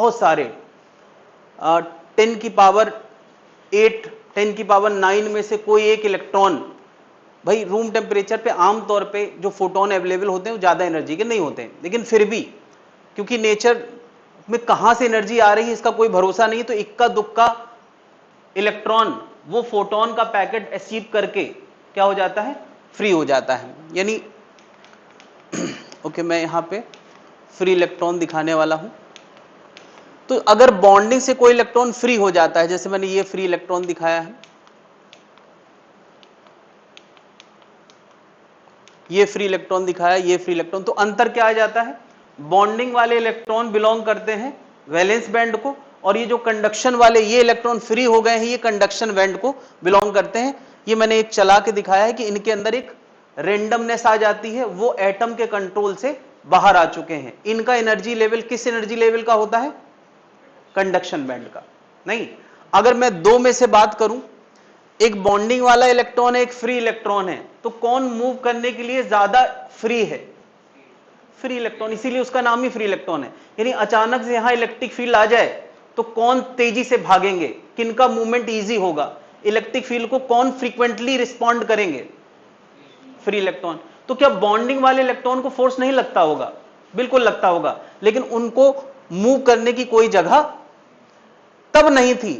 बहुत सारे 10 की पावर 8 10 की पावर 9 में से कोई एक इलेक्ट्रॉन, भाई रूम टेम्परेचर पे आमतौर पे जो फोटोन अवेलेबल होते हैं वो ज्यादा एनर्जी के नहीं होते हैं, लेकिन फिर भी क्योंकि नेचर में कहां से एनर्जी आ रही है इसका कोई भरोसा नहीं, तो इक्का दुक्का इलेक्ट्रॉन वो फोटोन का पैकेट अचीव करके क्या हो जाता है, फ्री हो जाता है। यानी ओके, मैं यहां पे फ्री इलेक्ट्रॉन दिखाने वाला हूं। तो अगर बॉन्डिंग से कोई इलेक्ट्रॉन फ्री हो जाता है, जैसे मैंने ये फ्री इलेक्ट्रॉन दिखाया है, ये फ्री इलेक्ट्रॉन दिखाया, ये फ्री इलेक्ट्रॉन, तो अंतर क्या आ जाता है, बॉन्डिंग वाले इलेक्ट्रॉन बिलोंग करते हैं वैलेंस बैंड को, और ये जो कंडक्शन वाले ये इलेक्ट्रॉन फ्री हो गए हैं ये कंडक्शन बैंड को बिलोंग करते हैं। ये मैंने एक चला के दिखाया है कि इनके अंदर एक रेंडमनेस आ जाती है, वो एटम के कंट्रोल से बाहर आ चुके हैं। इनका एनर्जी लेवल किस एनर्जी लेवल का होता है, कंडक्शन बैंड का। नहीं, अगर मैं दो में से बात करूं, एक बॉन्डिंग वाला इलेक्ट्रॉन है, एक फ्री इलेक्ट्रॉन है, तो कौन मूव करने के लिए ज्यादा फ्री है, फ्री इलेक्ट्रॉन, इसीलिए उसका नाम ही फ्री इलेक्ट्रॉन है। यानी अचानक से यहां इलेक्ट्रिक फील्ड आ जाए तो कौन तेजी से भागेंगे, किनका मूवमेंट इजी होगा, इलेक्ट्रिक फील्ड को कौन फ्रीक्वेंटली रिस्पॉन्ड करेंगे, फ्री इलेक्ट्रॉन। तो क्या बॉन्डिंग वाले इलेक्ट्रॉन को फोर्स नहीं लगता होगा, बिल्कुल लगता होगा, लेकिन उनको मूव करने की कोई जगह तब नहीं थी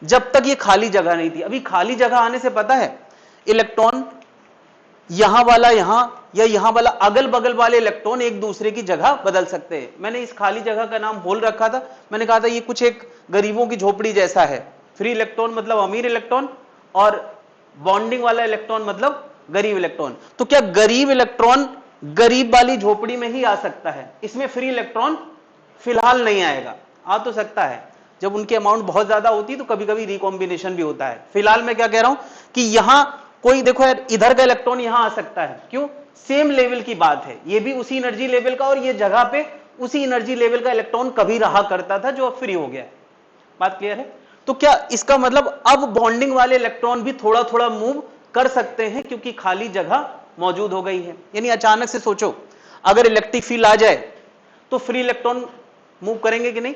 जब तक ये खाली जगह नहीं थी। अभी खाली जगह आने से पता है इलेक्ट्रॉन यहां वाला यहां या यहां वाला अगल बगल वाले इलेक्ट्रॉन एक दूसरे की जगह बदल सकते हैं। मैंने इस खाली जगह का नाम होल रखा था, मैंने कहा था ये कुछ एक गरीबों की झोपड़ी जैसा है। फ्री इलेक्ट्रॉन मतलब अमीर इलेक्ट्रॉन और बॉन्डिंग वाला इलेक्ट्रॉन मतलब गरीब इलेक्ट्रॉन। तो क्या गरीब इलेक्ट्रॉन गरीब वाली झोपड़ी में ही आ सकता है, इसमें फ्री इलेक्ट्रॉन फिलहाल नहीं आएगा। आ तो सकता है, जब उनकी अमाउंट बहुत ज्यादा होती है तो कभी कभी रिकॉम्बिनेशन भी होता है। फिलहाल मैं क्या कह रहा हूं कि यहां कोई देखो यार, इधर का इलेक्ट्रॉन यहां आ सकता है, क्यों, सेम लेवल की बात है, ये भी उसी एनर्जी लेवल का और ये जगह पे उसी एनर्जी लेवल का इलेक्ट्रॉन कभी रहा करता था जो अब फ्री हो गया है। बात क्लियर है। तो क्या इसका मतलब अब बॉन्डिंग वाले इलेक्ट्रॉन भी थोड़ा थोड़ा मूव कर सकते हैं क्योंकि खाली जगह मौजूद हो गई है। यानी अचानक से सोचो अगर इलेक्ट्रिक फील्ड आ जाए तो फ्री इलेक्ट्रॉन मूव करेंगे कि नहीं।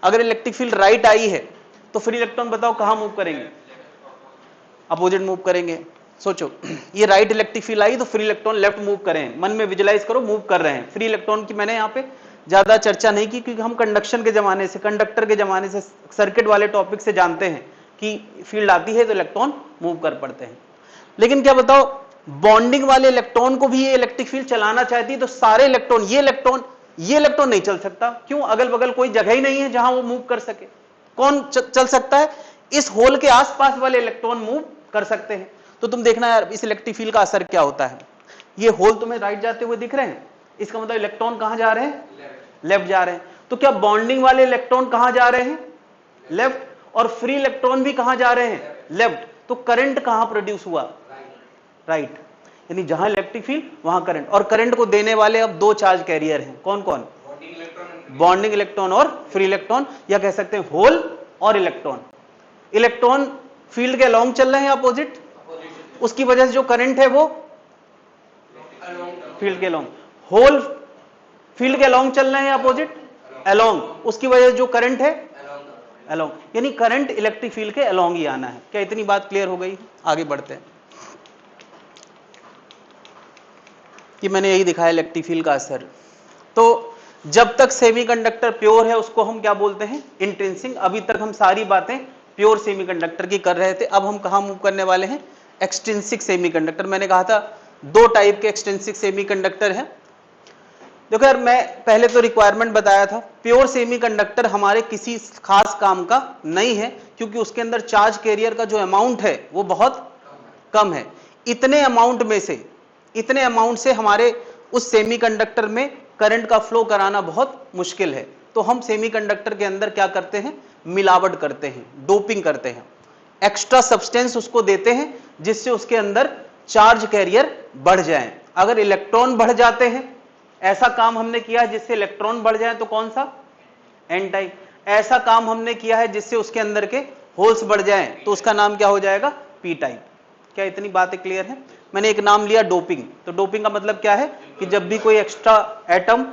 अगर इलेक्ट्रिक फील्ड राइट आई है तो फ्री इलेक्ट्रॉन बताओ कहां मूव करेंगे, अपोजिट मूव करेंगे। सोचो ये राइट इलेक्ट्रिक फील्ड आई तो फ्री इलेक्ट्रॉन लेफ्ट मूव करें, मन में विजुलाइज करो मूव कर रहे हैं। फ्री इलेक्ट्रॉन की मैंने यहां पे ज्यादा चर्चा नहीं की क्योंकि हम कंडक्शन के जमाने से, कंडक्टर के जमाने से, सर्किट वाले टॉपिक से जानते हैं कि फील्ड आती है तो इलेक्ट्रॉन मूव कर पड़ते हैं। लेकिन क्या बताओ बॉन्डिंग वाले इलेक्ट्रॉन को भी ये इलेक्ट्रिक फील्ड चलाना चाहती है तो सारे इलेक्ट्रॉन, ये इलेक्ट्रॉन नहीं चल सकता। क्यों, अगल बगल कोई जगह ही नहीं है जहां वो मूव कर सके। कौन चल सकता है, इस होल के आसपास वाले इलेक्ट्रॉन मूव कर सकते हैं। तो तुम देखना यार इस इलेक्ट्रिक फील्ड का असर क्या होता है। ये होल तुम्हें राइट जाते हुए दिख रहे हैं, इसका मतलब इलेक्ट्रॉन कहां जा रहे हैं, लेफ्ट जा रहे हैं। तो क्या बॉन्डिंग वाले इलेक्ट्रॉन कहां जा रहे हैं, लेफ्ट, और फ्री इलेक्ट्रॉन भी कहां जा रहे हैं, लेफ्ट। तो करंट कहां प्रोड्यूस हुआ, राइट। यानी जहां इलेक्ट्रिक फील्ड वहां करंट, और करंट को देने वाले अब दो चार्ज कैरियर हैं, कौन कौन, बॉन्डिंग इलेक्ट्रॉन और फ्री इलेक्ट्रॉन, या कह सकते हैं होल और इलेक्ट्रॉन। इलेक्ट्रॉन फील्ड के अलोंग चल रहे हैं अपोजिट, उसकी वजह से जो करंट है वो फील्ड के अलोंग, होल फील्ड के अलोंग चल रहे हैं अपोजिट, अलोंग, उसकी वजह से जो करंट है अलोंग। यानी करंट इलेक्ट्रिक फील्ड के अलोंग ही आना है। क्या इतनी बात क्लियर हो गई, आगे बढ़ते हैं। कि मैंने यही दिखाया इलेक्ट्रिक फील्ड का असर। तो जब तक सेमीकंडक्टर प्योर है उसको हम क्या बोलते हैं, इंट्रिंसिक। अभी तक हम सारी बातें प्योर सेमीकंडक्टर की कर रहे थे, अब हम कहां मूव करने वाले हैं, एक्सट्रिंसिक सेमीकंडक्टर। मैंने कहा था दो टाइप के एक्सट्रिंसिक सेमीकंडक्टर हैं। देखो यार मैं पहले तो रिक्वायरमेंट बताया था, प्योर सेमीकंडक्टर हमारे किसी खास काम का नहीं है क्योंकि उसके अंदर चार्ज कैरियर का जो अमाउंट है वो बहुत कम है। इतने अमाउंट से हमारे उस सेमीकंडक्टर में करंट का फ्लो कराना बहुत मुश्किल है। तो हम सेमीकंडक्टर के अंदर क्या करते हैं, मिलावट करते हैं, डोपिंग करते हैं, एक्स्ट्रा सब्सटेंस उसको देते हैं जिससे उसके अंदर चार्ज कैरियर बढ़ जाए। अगर इलेक्ट्रॉन बढ़ जाते हैं, ऐसा काम हमने किया है जिससे इलेक्ट्रॉन बढ़ जाए तो कौन सा, एन टाइप। ऐसा काम हमने किया है जिससे उसके अंदर के होल्स बढ़ जाएं तो उसका नाम क्या हो जाएगा, पी टाइप। क्या इतनी बातें क्लियर है। मैंने एक नाम लिया डोपिंग। तो डोपिंग का मतलब क्या है कि जब भी कोई एक्स्ट्रा एटम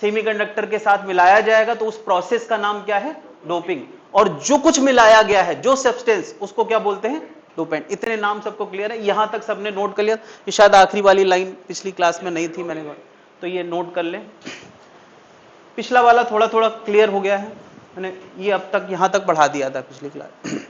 सेमीकंडक्टर के साथ मिलाया जाएगा तो उस प्रोसेस का नाम क्या है? डोपिंग। और जो कुछ मिलाया गया है, जो सब्सटेंस, उसको क्या बोलते हैं? डोपेंट। इतने नाम सबको क्लियर है? यहां तक सबने नोट कर लिया? ये शायद आखिरी वाली लाइन पिछली क्लास में नहीं थी, मैंने कहा तो ये नोट कर लें। पिछला वाला थोड़ा थोड़ा क्लियर हो गया है, मैंने ये अब तक यहां तक बढ़ा दिया था पिछली क्लास।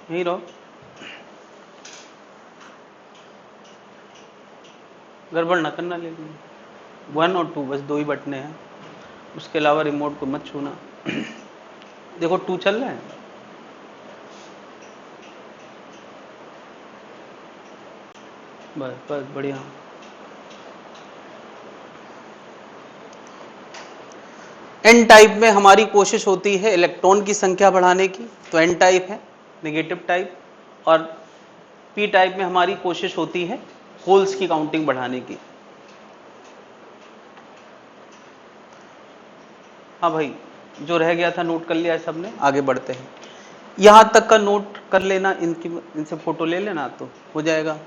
यही रहो, गड़बड़ ना करना, लेकिन 1 और 2 बस 2 ही बटने हैं, उसके अलावा रिमोट को मत छूना। देखो 2 चल रहा है, बस बस बढ़िया। एन टाइप में हमारी कोशिश होती है इलेक्ट्रॉन की संख्या बढ़ाने की, तो एन टाइप है नेगेटिव टाइप, और पी टाइप में हमारी कोशिश होती है होल्स की काउंटिंग बढ़ाने की। हाँ भाई, जो रह गया था नोट कर लिया है सबने, आगे बढ़ते हैं। यहां तक का नोट कर लेना, इनसे फोटो ले लेना तो हो जाएगा।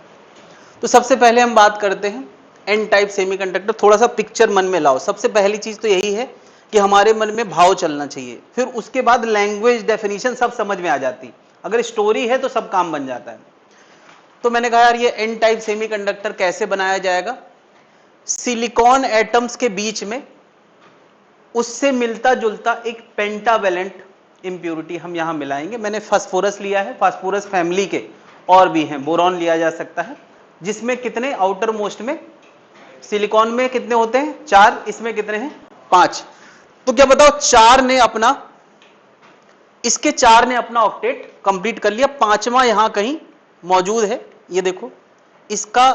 तो सबसे पहले हम बात करते हैं एन टाइप सेमीकंडक्टर। थोड़ा सा पिक्चर मन में लाओ। सबसे पहली चीज तो यही है कि हमारे मन में भाव चलना चाहिए, फिर उसके बाद लैंग्वेज डेफिनेशन सब समझ में आ जाती। अगर स्टोरी है तो सब काम बन जाता है। तो मैंने कहा यार ये एन टाइप सेमीकंडक्टर कैसे बनाया जाएगा? सिलिकॉन एटम्स के बीच में उससे मिलता जुलता एक पेंटावेलेंट इंप्योरिटी हम यहां मिलाएंगे। मैंने फास्फोरस लिया है, फास्फोरस फैमिली के और भी हैं, बोरॉन लिया जा सकता है, जिसमें कितने आउटर मोस्ट में सिलिकॉन में कितने होते हैं? 4, इसमें कितने हैं? 5। तो क्या बताओ, 4 ने अपना ऑक्टेट कंप्लीट कर लिया, 5वां यहां कहीं मौजूद है। ये देखो, इसका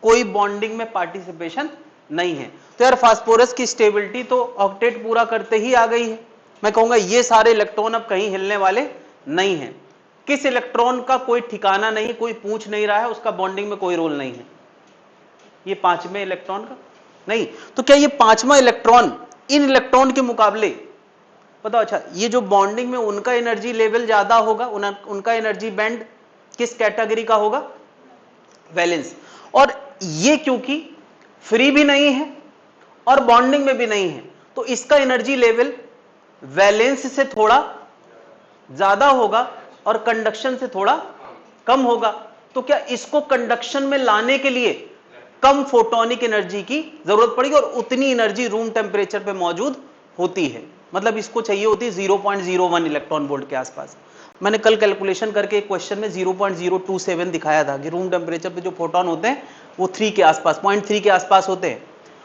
कोई बॉन्डिंग में पार्टिसिपेशन नहीं है। तो यार फास्फोरस की स्टेबिलिटी तो ऑक्टेट पूरा करते ही आ गई है। मैं कहूंगा ये सारे इलेक्ट्रॉन अब कहीं हिलने वाले नहीं है। किस इलेक्ट्रॉन का कोई ठिकाना नहीं, कोई पूछ नहीं रहा है, उसका बॉन्डिंग में कोई रोल नहीं है। ये 5वें इलेक्ट्रॉन का नहीं। तो क्या ये 5वां इलेक्ट्रॉन इन इलेक्ट्रॉन के मुकाबले बताओ, अच्छा ये जो बॉन्डिंग में उनका एनर्जी लेवल ज्यादा होगा, उनका एनर्जी बैंड किस कैटेगरी का होगा? वैलेंस। और ये क्योंकि फ्री भी नहीं है और बॉन्डिंग में भी नहीं है, तो इसका एनर्जी लेवल वैलेंस से थोड़ा ज्यादा होगा और कंडक्शन से थोड़ा कम होगा। तो क्या इसको कंडक्शन में लाने के लिए कम फोटोनिक एनर्जी की जरूरत पड़ेगी और उतनी एनर्जी रूम टेम्परेचर पे मौजूद होती है। मतलब इसको चाहिए होती है 0.01 इलेक्ट्रॉन वोल्ट के आसपास। मैंने कल कैलकुलेशन करके एक क्वेश्चन में 0.027 दिखाया था कि रूम टेम्परेचर पे जो फोटोन होते हैं वो 3 के आसपास, 0.3 के आसपास होते हैं,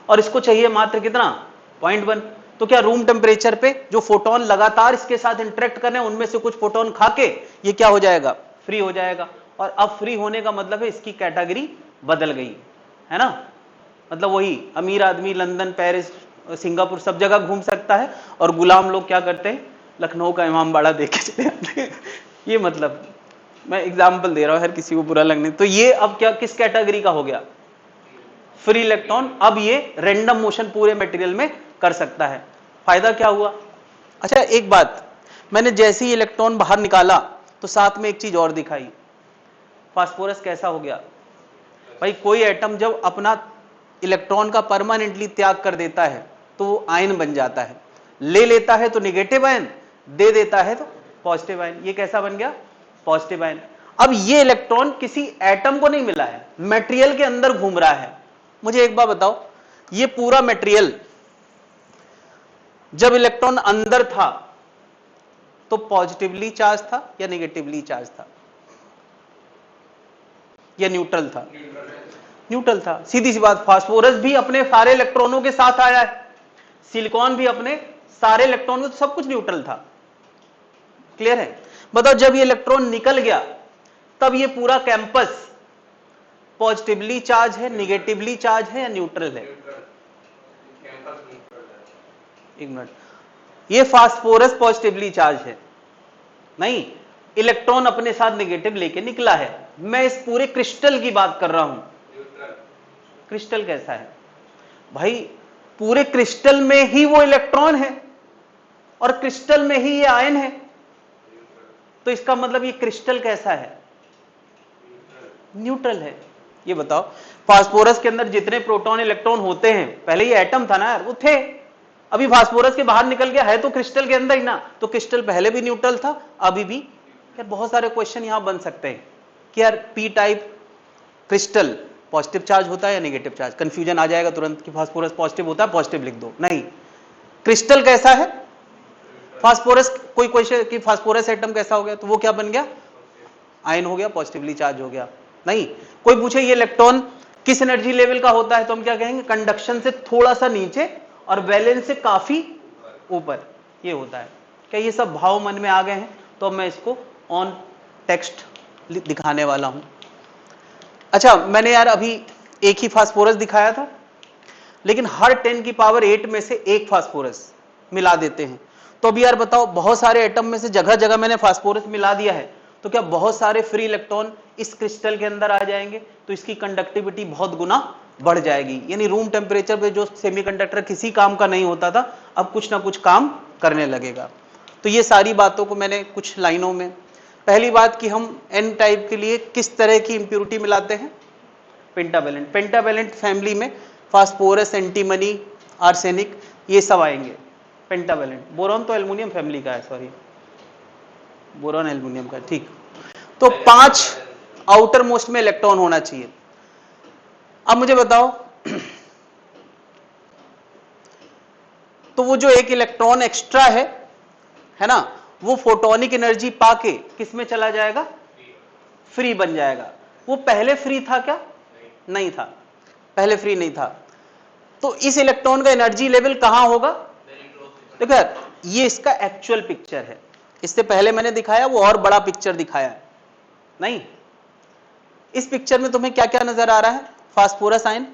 और इसको चाहिए मात्र कितना? 0.1। तो क्या रूम टेम्परेचर पे जो फोटोन लगातार इसके साथ इंटरेक्ट कर रहे हैं, उनमें से कुछ फोटोन खा के ये क्या हो जाएगा? फ्री हो जाएगा। और अब फ्री होने का मतलब है इसकी कैटेगरी बदल गई है ना। मतलब वही अमीर आदमी लंदन, पेरिस, सिंगापुर सब जगह घूम सकता है, और गुलाम लोग क्या करते हैं? लखनऊ का इमामबाड़ा देख के चले जाते हैं। ये मतलब मैं एग्जाम्पल दे रहा हूं, हर किसी को बुरा लगने। तो ये अब क्या किस कैटेगरी का हो गया? Free electron. अब ये रैंडम मोशन पूरे मटेरियल में कर सकता है। फायदा क्या हुआ? अच्छा एक बात, मैंने जैसे ही इलेक्ट्रॉन बाहर निकाला तो साथ में एक चीज और दिखाई। फास्फोरस कैसा हो गया भाई? कोई एटम जब अपना इलेक्ट्रॉन का परमानेंटली त्याग कर देता है तो वो आयन बन जाता है। ले लेता है तो नेगेटिव आयन, दे देता है तो पॉजिटिव आयन। ये कैसा बन गया? Positive ion. अब ये इलेक्ट्रॉन किसी एटम को नहीं मिला है, मटेरियल के अंदर घूम रहा है। मुझे एक बात बताओ, ये पूरा मटेरियल जब इलेक्ट्रॉन अंदर था तो पॉजिटिवली चार्ज था या नेगेटिवली चार्ज था या न्यूट्रल था? न्यूट्रल था। सीधी सी बात, फास्फोरस भी अपने सारे इलेक्ट्रॉनों के साथ आया है, सिलिकॉन भी अपने सारे इलेक्ट्रॉन को, तो सब कुछ न्यूट्रल था। क्लियर है? बताओ जब ये इलेक्ट्रॉन निकल गया तब ये पूरा कैंपस पॉजिटिवली चार्ज है, नेगेटिवली चार्ज है या न्यूट्रल है? एक मिनट, ये फास्फोरस पॉजिटिवली चार्ज है, नहीं, इलेक्ट्रॉन अपने साथ नेगेटिव लेके निकला है। मैं इस पूरे क्रिस्टल की बात कर रहा हूं। क्रिस्टल कैसा है भाई? पूरे क्रिस्टल में ही वो इलेक्ट्रॉन है और क्रिस्टल में ही ये आयन है, तो इसका मतलब ये क्रिस्टल कैसा है? न्यूट्रल है। ये बताओ, फास्फोरस के अंदर जितने प्रोटॉन इलेक्ट्रॉन होते हैं, पहले ये एटम था ना यार, वो थे, अभी फास्फोरस के बाहर निकल गया, है तो क्रिस्टल के अंदर ही ना, तो क्रिस्टल पहले भी न्यूट्रल था, अभी भी। यार बहुत सारे क्वेश्चन यहां बन सकते हैं कि यार P type crystal positive charge होता है या नेगेटिव चार्ज, कंफ्यूजन आ जाएगा तुरंत कि फास्फोरस पॉजिटिव होता है, पॉजिटिव लिख दो। नहीं, क्रिस्टल कैसा है? फास्फोरस, कोई क्वेश्चन कि फास्फोरस एटम कैसा हो गया, तो वो क्या बन गया? आयन हो गया, पॉजिटिवली चार्ज हो गया। नहीं, कोई पूछे ये इलेक्ट्रॉन किस एनर्जी लेवल का होता है, तो हम क्या कहेंगे? कंडक्शन से थोड़ा सा नीचे और वैलेंस से काफी ऊपर ये होता है। क्या ये सब भाव मन में आ गए हैं? तो मैं इसको ऑन टेक्स्ट दिखाने वाला हूं। अच्छा, मैंने यार अभी एक ही फास्फोरस दिखाया था, लेकिन हर 10 की पावर 8 में से एक फास्फोरस मिला देते हैं। तो अभी यार बताओ, बहुत सारे एटम में से जगह जगह मैंने फास्फोरस मिला दिया है, तो क्या बहुत सारे फ्री इलेक्ट्रॉन इस क्रिस्टल के अंदर आ जाएंगे? तो इसकी कंडक्टिविटी बहुत गुना बढ़ जाएगी। यानी रूम टेम्परेचर पे जो सेमीकंडक्टर किसी काम का नहीं होता था, अब कुछ ना कुछ काम करने लगेगा। तो ये सारी बातों को मैंने कुछ लाइनों में, पहली बात कि हम एन टाइप के लिए किस तरह की इंप्योरिटी मिलाते हैं? पेंटावेलेंट। पेंटावेलेंट फैमिली में फास्फोरस, एंटीमनी, आर्सेनिक, ये सब आएंगे पेंटावेलेंट। बोरॉन तो एल्युमिनियम फैमिली का है, सॉरी, बोरॉन एल्युमिनियम का, ठीक। तो 5 आउटर मोस्ट में इलेक्ट्रॉन होना चाहिए। अब मुझे बताओ, तो वो जो एक इलेक्ट्रॉन एक्स्ट्रा है ना, वो फोटोनिक एनर्जी पाके किस में चला जाएगा? फ्री बन जाएगा। वो पहले फ्री था क्या? नहीं था, पहले फ्री नहीं था। तो इस इलेक्ट्रॉन का एनर्जी लेवल कहां होगा? देखो यार, ये इसका एक्चुअल पिक्चर है, इससे पहले मैंने दिखाया वो और बड़ा पिक्चर दिखाया है। नहीं, इस पिक्चर में तुम्हें क्या क्या नजर आ रहा है? फास्फोरस आयन,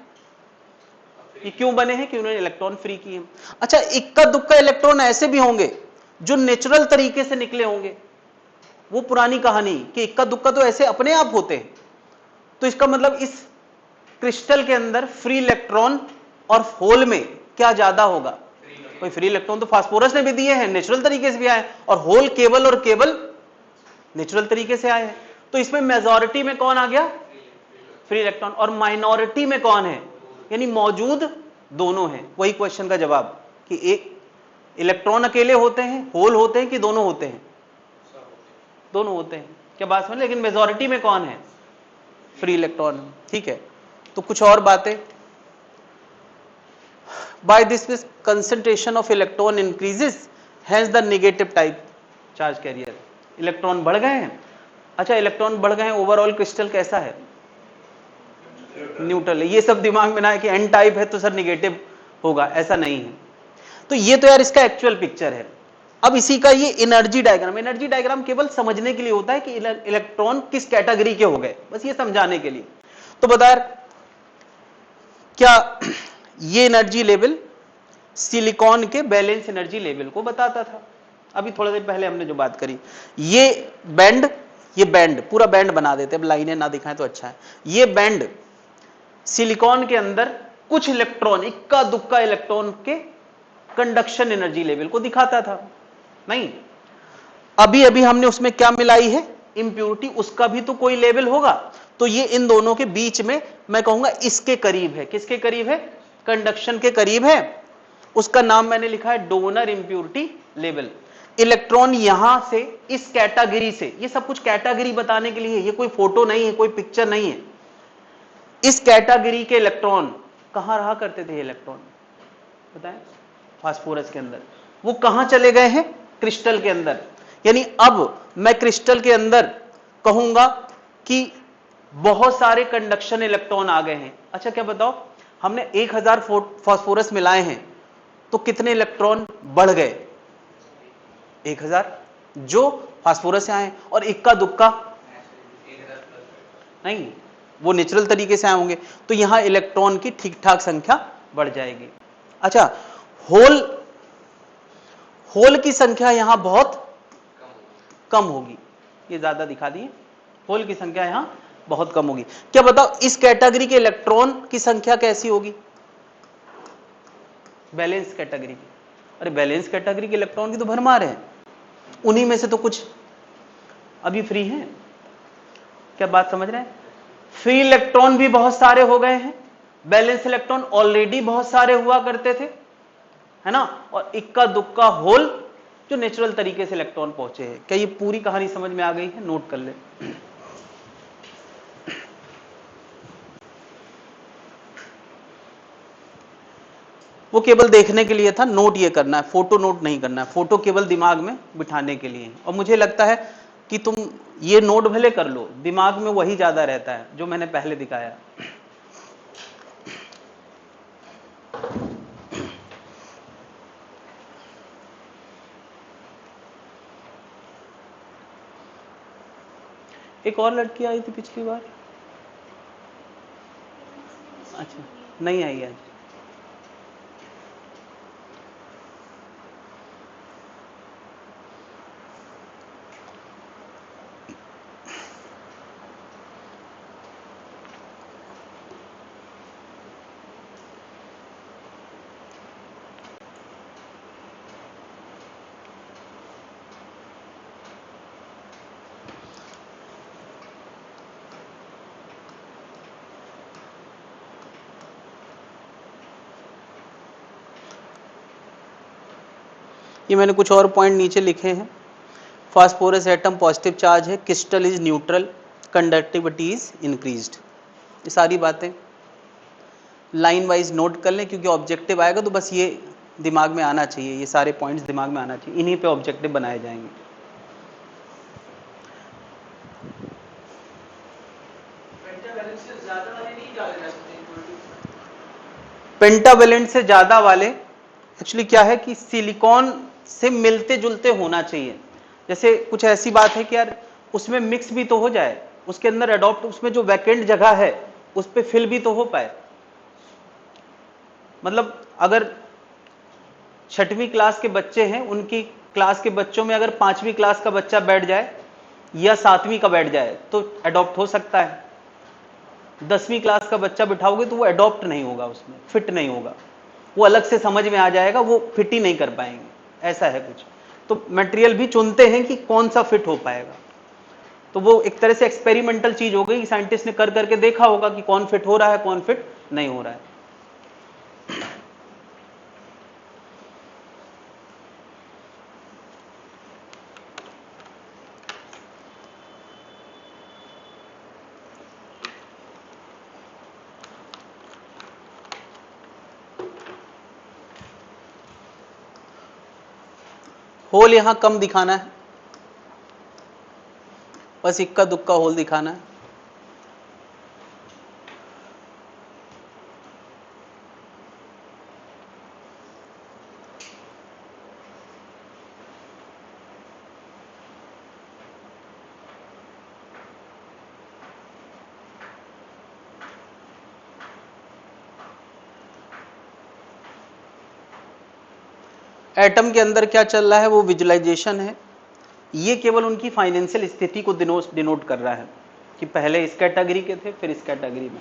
ये क्यों बने हैं? कि उन्होंने इलेक्ट्रॉन फ्री किए। अच्छा, इक्का दुक्का इलेक्ट्रॉन ऐसे भी होंगे जो नेचुरल तरीके से निकले होंगे, वो पुरानी कहानी कि इक्का दुक्का तो ऐसे अपने आप होते हैं। तो इसका मतलब इस क्रिस्टल के अंदर फ्री इलेक्ट्रॉन और होल में क्या ज्यादा होगा? कोई फ्री इलेक्ट्रॉन तो फास्फोरस ने भी दिए हैं, नेचुरल तरीके से भी आए, और होल केवल और केवल नेचुरल तरीके से आए हैं। तो इसमें मेजॉरिटी में कौन आ गया? Free electron. और माइनॉरिटी में कौन है? यानी मौजूद दोनों हैं। वही क्वेश्चन का जवाब कि एक इलेक्ट्रॉन अकेले होते हैं, होल होते हैं, कि दोनों होते हैं? दोनों होते हैं। क्या बात समझ? लेकिन मेजॉरिटी में कौन है? Free electron. ठीक है, तो कुछ और बातें। By this concentration of electron increases, hence the negative type charge carrier. Electron बढ़ गए हैं। अच्छा, इलेक्ट्रॉन बढ़ गए हैं, ओवरऑल क्रिस्टल कैसा है? न्यूट्रल है। ये सब दिमाग में ना है कि एन टाइप है तो सर निगेटिव होगा, ऐसा नहीं है। तो ये तो यार इसका एक्चुअल पिक्चर है। अब इसी का ये एनर्जी डायग्राम, एनर्जी डायग्राम केवल समझने के लिए होता है कि इलेक्ट्रॉन किस कैटेगरी के हो गए, बस ये समझाने के लिए। तो बता यार, क्या ये एनर्जी लेवल सिलिकॉन के बैलेंस एनर्जी लेवल को बताता था? अभी थोड़ा देर पहले हमने जो बात करी, ये बैंड, ये बैंड पूरा बैंड बना देते, अब लाइनें ना दिखाएं तो अच्छा है। ये बैंड सिलिकॉन के अंदर कुछ इलेक्ट्रॉन, इक्का दुक्का इलेक्ट्रॉन के कंडक्शन एनर्जी लेवल को दिखाता था। नहीं, अभी अभी हमने उसमें क्या मिलाई है? इंप्योरिटी, उसका भी तो कोई लेवल होगा। तो ये इन दोनों के बीच में मैं कहूंगा इसके करीब है। किसके करीब है? कंडक्शन के करीब है। उसका नाम मैंने लिखा है डोनर इंप्योरिटी लेवल। इलेक्ट्रॉन यहां से, इस कैटेगरी से, ये सब कुछ कैटेगरी बताने के लिए, ये कोई फोटो नहीं है, कोई पिक्चर नहीं है। इस कैटेगरी के इलेक्ट्रॉन कहां रहा करते थे? इलेक्ट्रॉन बताएं, फास्फोरस के अंदर। वो कहां चले गए हैं? क्रिस्टल के अंदर। यानी अब मैं क्रिस्टल के अंदर कहूंगा कि बहुत सारे कंडक्शन इलेक्ट्रॉन आ गए हैं। अच्छा, क्या बताओ, हमने 1000 फास्फोरस मिलाए हैं तो कितने इलेक्ट्रॉन बढ़ गए? 1000 जो फास्फोरस से आए, और इक्का दुक्का नहीं, वो नेचुरल तरीके से आए होंगे, तो यहां इलेक्ट्रॉन की ठीक ठाक संख्या बढ़ जाएगी। अच्छा, होल होल की संख्या यहां बहुत कम होगी, ये ज्यादा दिखा दिए, होल की संख्या यहां बहुत कम होगी। क्या बताओ इस कैटेगरी के इलेक्ट्रॉन की संख्या कैसी होगी? बैलेंस कैटेगरी की। अरे बैलेंस कैटेगरी के इलेक्ट्रॉन की तो भरमार है, उन्हीं में से तो कुछ अभी फ्री हैं। क्या बात समझ रहे हैं? फ्री इलेक्ट्रॉन भी बहुत सारे हो गए हैं, बैलेंस इलेक्ट्रॉन ऑलरेडी बहुत सारे हुआ करते थे, है ना, और इक्का दुक्का होल जो नेचुरल तरीके से इलेक्ट्रॉन पहुंचे हैं। क्या ये पूरी कहानी समझ में आ गई है? नोट कर ले। वो केवल देखने के लिए था, नोट ये करना है, फोटो नोट नहीं करना है, फोटो केवल दिमाग में बिठाने के लिए। और मुझे लगता है कि तुम ये नोट भले कर लो, दिमाग में वही ज्यादा रहता है जो मैंने पहले दिखाया। एक और लड़की आई थी पिछली बार, अच्छा नहीं आई आज। ये मैंने कुछ और पॉइंट नीचे लिखे हैं। फास्फोरस एटम पॉजिटिव चार्ज है, crystal is neutral, conductivity is increased. ये सारी बातें लाइन वाइज नोट कर लें, क्योंकि ऑब्जेक्टिव आएगा तो बस ये दिमाग में आना चाहिए, ये सारे पॉइंट्स दिमाग में आना चाहिए, इन्हीं पे ऑब्जेक्टिव बनाए जाएंगे। पेंटावेलेंट से ज्यादा वाले एक्चुअली क्या है कि सिलिकॉन से मिलते जुलते होना चाहिए। जैसे कुछ ऐसी बात है कि यार उसमें मिक्स भी तो हो जाए, उसके अंदर अडॉप्ट, उसमें जो वैकेंट जगह है उस पर फिल भी तो हो पाए। मतलब अगर 6वीं क्लास के बच्चे हैं, उनकी क्लास के बच्चों में अगर 5वीं क्लास का बच्चा बैठ जाए या 7वीं का बैठ जाए तो अडॉप्ट हो सकता है। 10वीं क्लास का बच्चा बिठाओगे तो वो अडॉप्ट नहीं होगा, उसमें फिट नहीं होगा, वो अलग से समझ में आ जाएगा, वो फिट ही नहीं कर पाएंगे, ऐसा है कुछ। तो मटेरियल भी चुनते हैं कि कौन सा फिट हो पाएगा। तो वो एक तरह से एक्सपेरिमेंटल चीज हो गई, साइंटिस्ट ने कर करके देखा होगा कि कौन फिट हो रहा है, कौन फिट नहीं हो रहा है। होल यहां कम दिखाना है, बस इक्का दुक्का होल दिखाना है। एटम के अंदर क्या चल रहा है वो विजुअलाइजेशन है, ये केवल उनकी फाइनेंशियल स्थिति को डिनोट कर रहा है कि पहले इस कैटेगरी के थे फिर इस कैटेगरी में।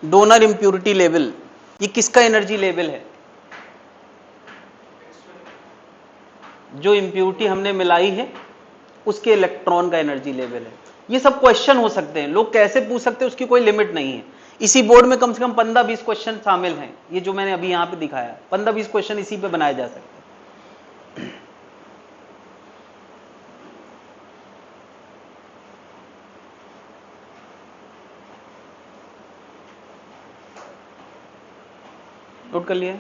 डोनर इंप्यूरिटी लेवल, ये किसका एनर्जी लेवल है? जो इंप्यूरिटी हमने मिलाई है उसके इलेक्ट्रॉन का एनर्जी लेवल है। ये सब क्वेश्चन हो सकते हैं, लोग कैसे पूछ सकते हैं उसकी कोई लिमिट नहीं है। इसी बोर्ड में कम से कम 15-20 क्वेश्चन शामिल हैं, ये जो मैंने अभी यहां पे दिखाया, 15-20 क्वेश्चन इसी पे बनाए जा सकते हैं। नोट कर लिए?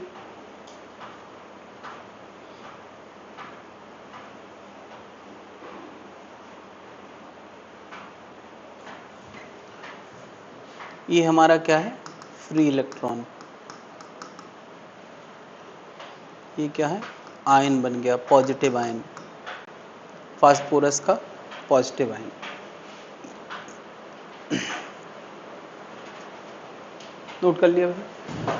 ये हमारा क्या है? Free electron. ये क्या है? आयन बन गया, पॉजिटिव आयन, फास्फोरस का पॉजिटिव आयन। नोट कर लिया भाई?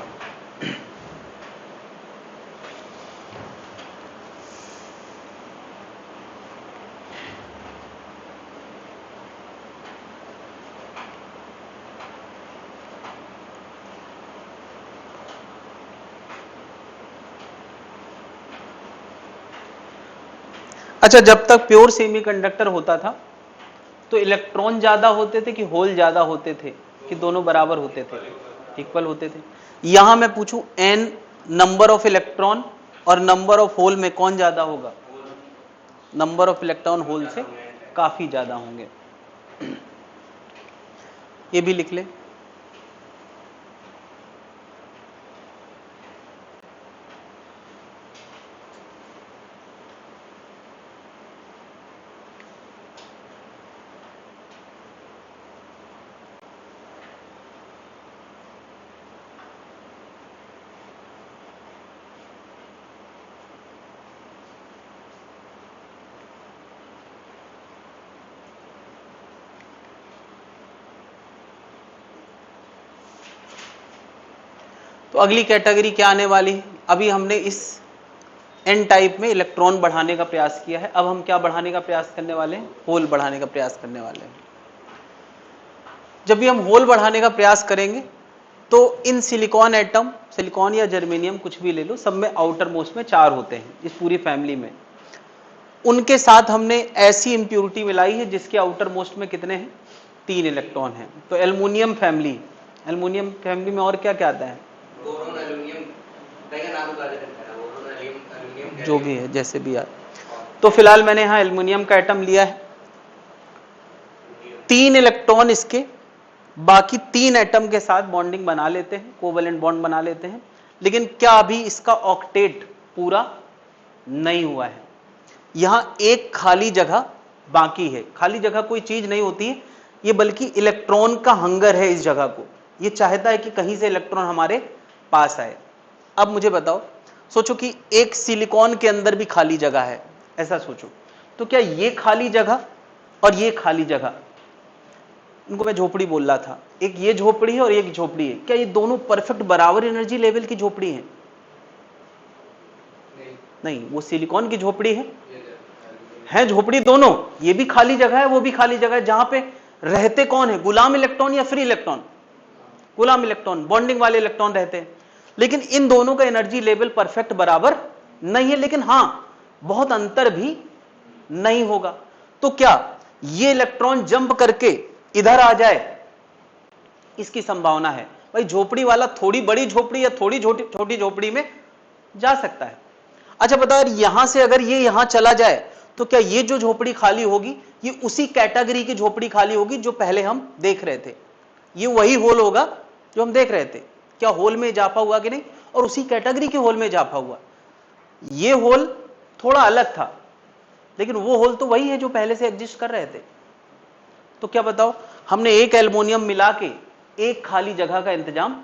अच्छा, जब तक प्योर सेमीकंडक्टर होता था तो इलेक्ट्रॉन ज्यादा होते थे कि होल ज्यादा होते थे, कि दोनों बराबर होते थे, इक्वल होते थे? यहां मैं पूछूं n नंबर ऑफ इलेक्ट्रॉन और नंबर ऑफ होल में कौन ज्यादा होगा? नंबर ऑफ इलेक्ट्रॉन होल से काफी ज्यादा होंगे। ये भी लिख ले। तो अगली कैटेगरी क्या आने वाली है? अभी हमने इस एन टाइप में इलेक्ट्रॉन बढ़ाने का प्रयास किया है, अब हम क्या बढ़ाने का प्रयास करने वाले हैं? होल बढ़ाने का प्रयास करने वाले हैं। जब भी हम होल बढ़ाने का प्रयास करेंगे तो इन सिलिकॉन एटम, सिलिकॉन या जर्मेनियम कुछ भी ले लो, सब में आउटर मोस्ट में 4 होते हैं इस पूरी फैमिली में। उनके साथ हमने ऐसी इंप्यूरिटी मिलाई है जिसके आउटर मोस्ट में कितने हैं? 3 इलेक्ट्रॉन हैं। तो एल्युमिनियम फैमिली, एल्युमिनियम फैमिली में और क्या क्या आता है? जो भी है, जैसे भी यार। तो फिलहाल मैंने यहां एल्युमिनियम का एटम लिया है, 3 इलेक्ट्रॉन इसके, बाकी 3 एटम के साथ बॉन्डिंग बना लेते हैं, कोवेलेंट बॉन्ड बना लेते हैं। लेकिन क्या अभी इसका ऑक्टेट पूरा नहीं हुआ है? यहां एक खाली जगह बाकी है। खाली जगह कोई चीज नहीं होती है ये, बल्कि इलेक्ट्रॉन का हंगर है इस जगह को। ये चाहता है कि कहीं से इलेक्ट्रॉन हमारे पास आए। अब मुझे बताओ, सोचो कि एक सिलिकॉन के अंदर भी खाली जगह है, ऐसा सोचो। तो क्या ये खाली जगह और ये खाली जगह, इनको मैं झोपड़ी बोल रहा था, एक ये झोपड़ी है और एक झोपड़ी है, क्या ये दोनों परफेक्ट बराबर एनर्जी लेवल की झोपड़ी है? नहीं, वो सिलिकॉन की झोपड़ी है झोपड़ी दोनों। ये भी खाली जगह है, वो भी खाली जगह है। जहां पे रहते कौन है? गुलाम इलेक्ट्रॉन या फ्री इलेक्ट्रॉन? गुलाम इलेक्ट्रॉन, बॉन्डिंग वाले इलेक्ट्रॉन रहते हैं। लेकिन इन दोनों का एनर्जी लेवल परफेक्ट बराबर नहीं है, लेकिन हां बहुत अंतर भी नहीं होगा। तो क्या ये इलेक्ट्रॉन जंप करके इधर आ जाए? इसकी संभावना है। भाई झोपड़ी वाला थोड़ी बड़ी झोपड़ी या थोड़ी छोटी झोपड़ी में जा सकता है। अच्छा बताओ, यहां से अगर ये यहां चला जाए तो क्या ये जो झोपड़ी खाली होगी ये उसी कैटेगरी की झोपड़ी खाली होगी जो पहले हम देख रहे थे? ये वही होल होगा जो हम देख रहे थे। क्या होल में इजाफा हुआ कि नहीं? और उसी कैटेगरी के होल में इजाफा हुआ। ये होल थोड़ा अलग था, लेकिन वो होल तो वही है जो पहले से एग्जिस्ट कर रहे थे। तो क्या बताओ, हमने एक एल्युमिनियम मिला के एक खाली जगह का इंतजाम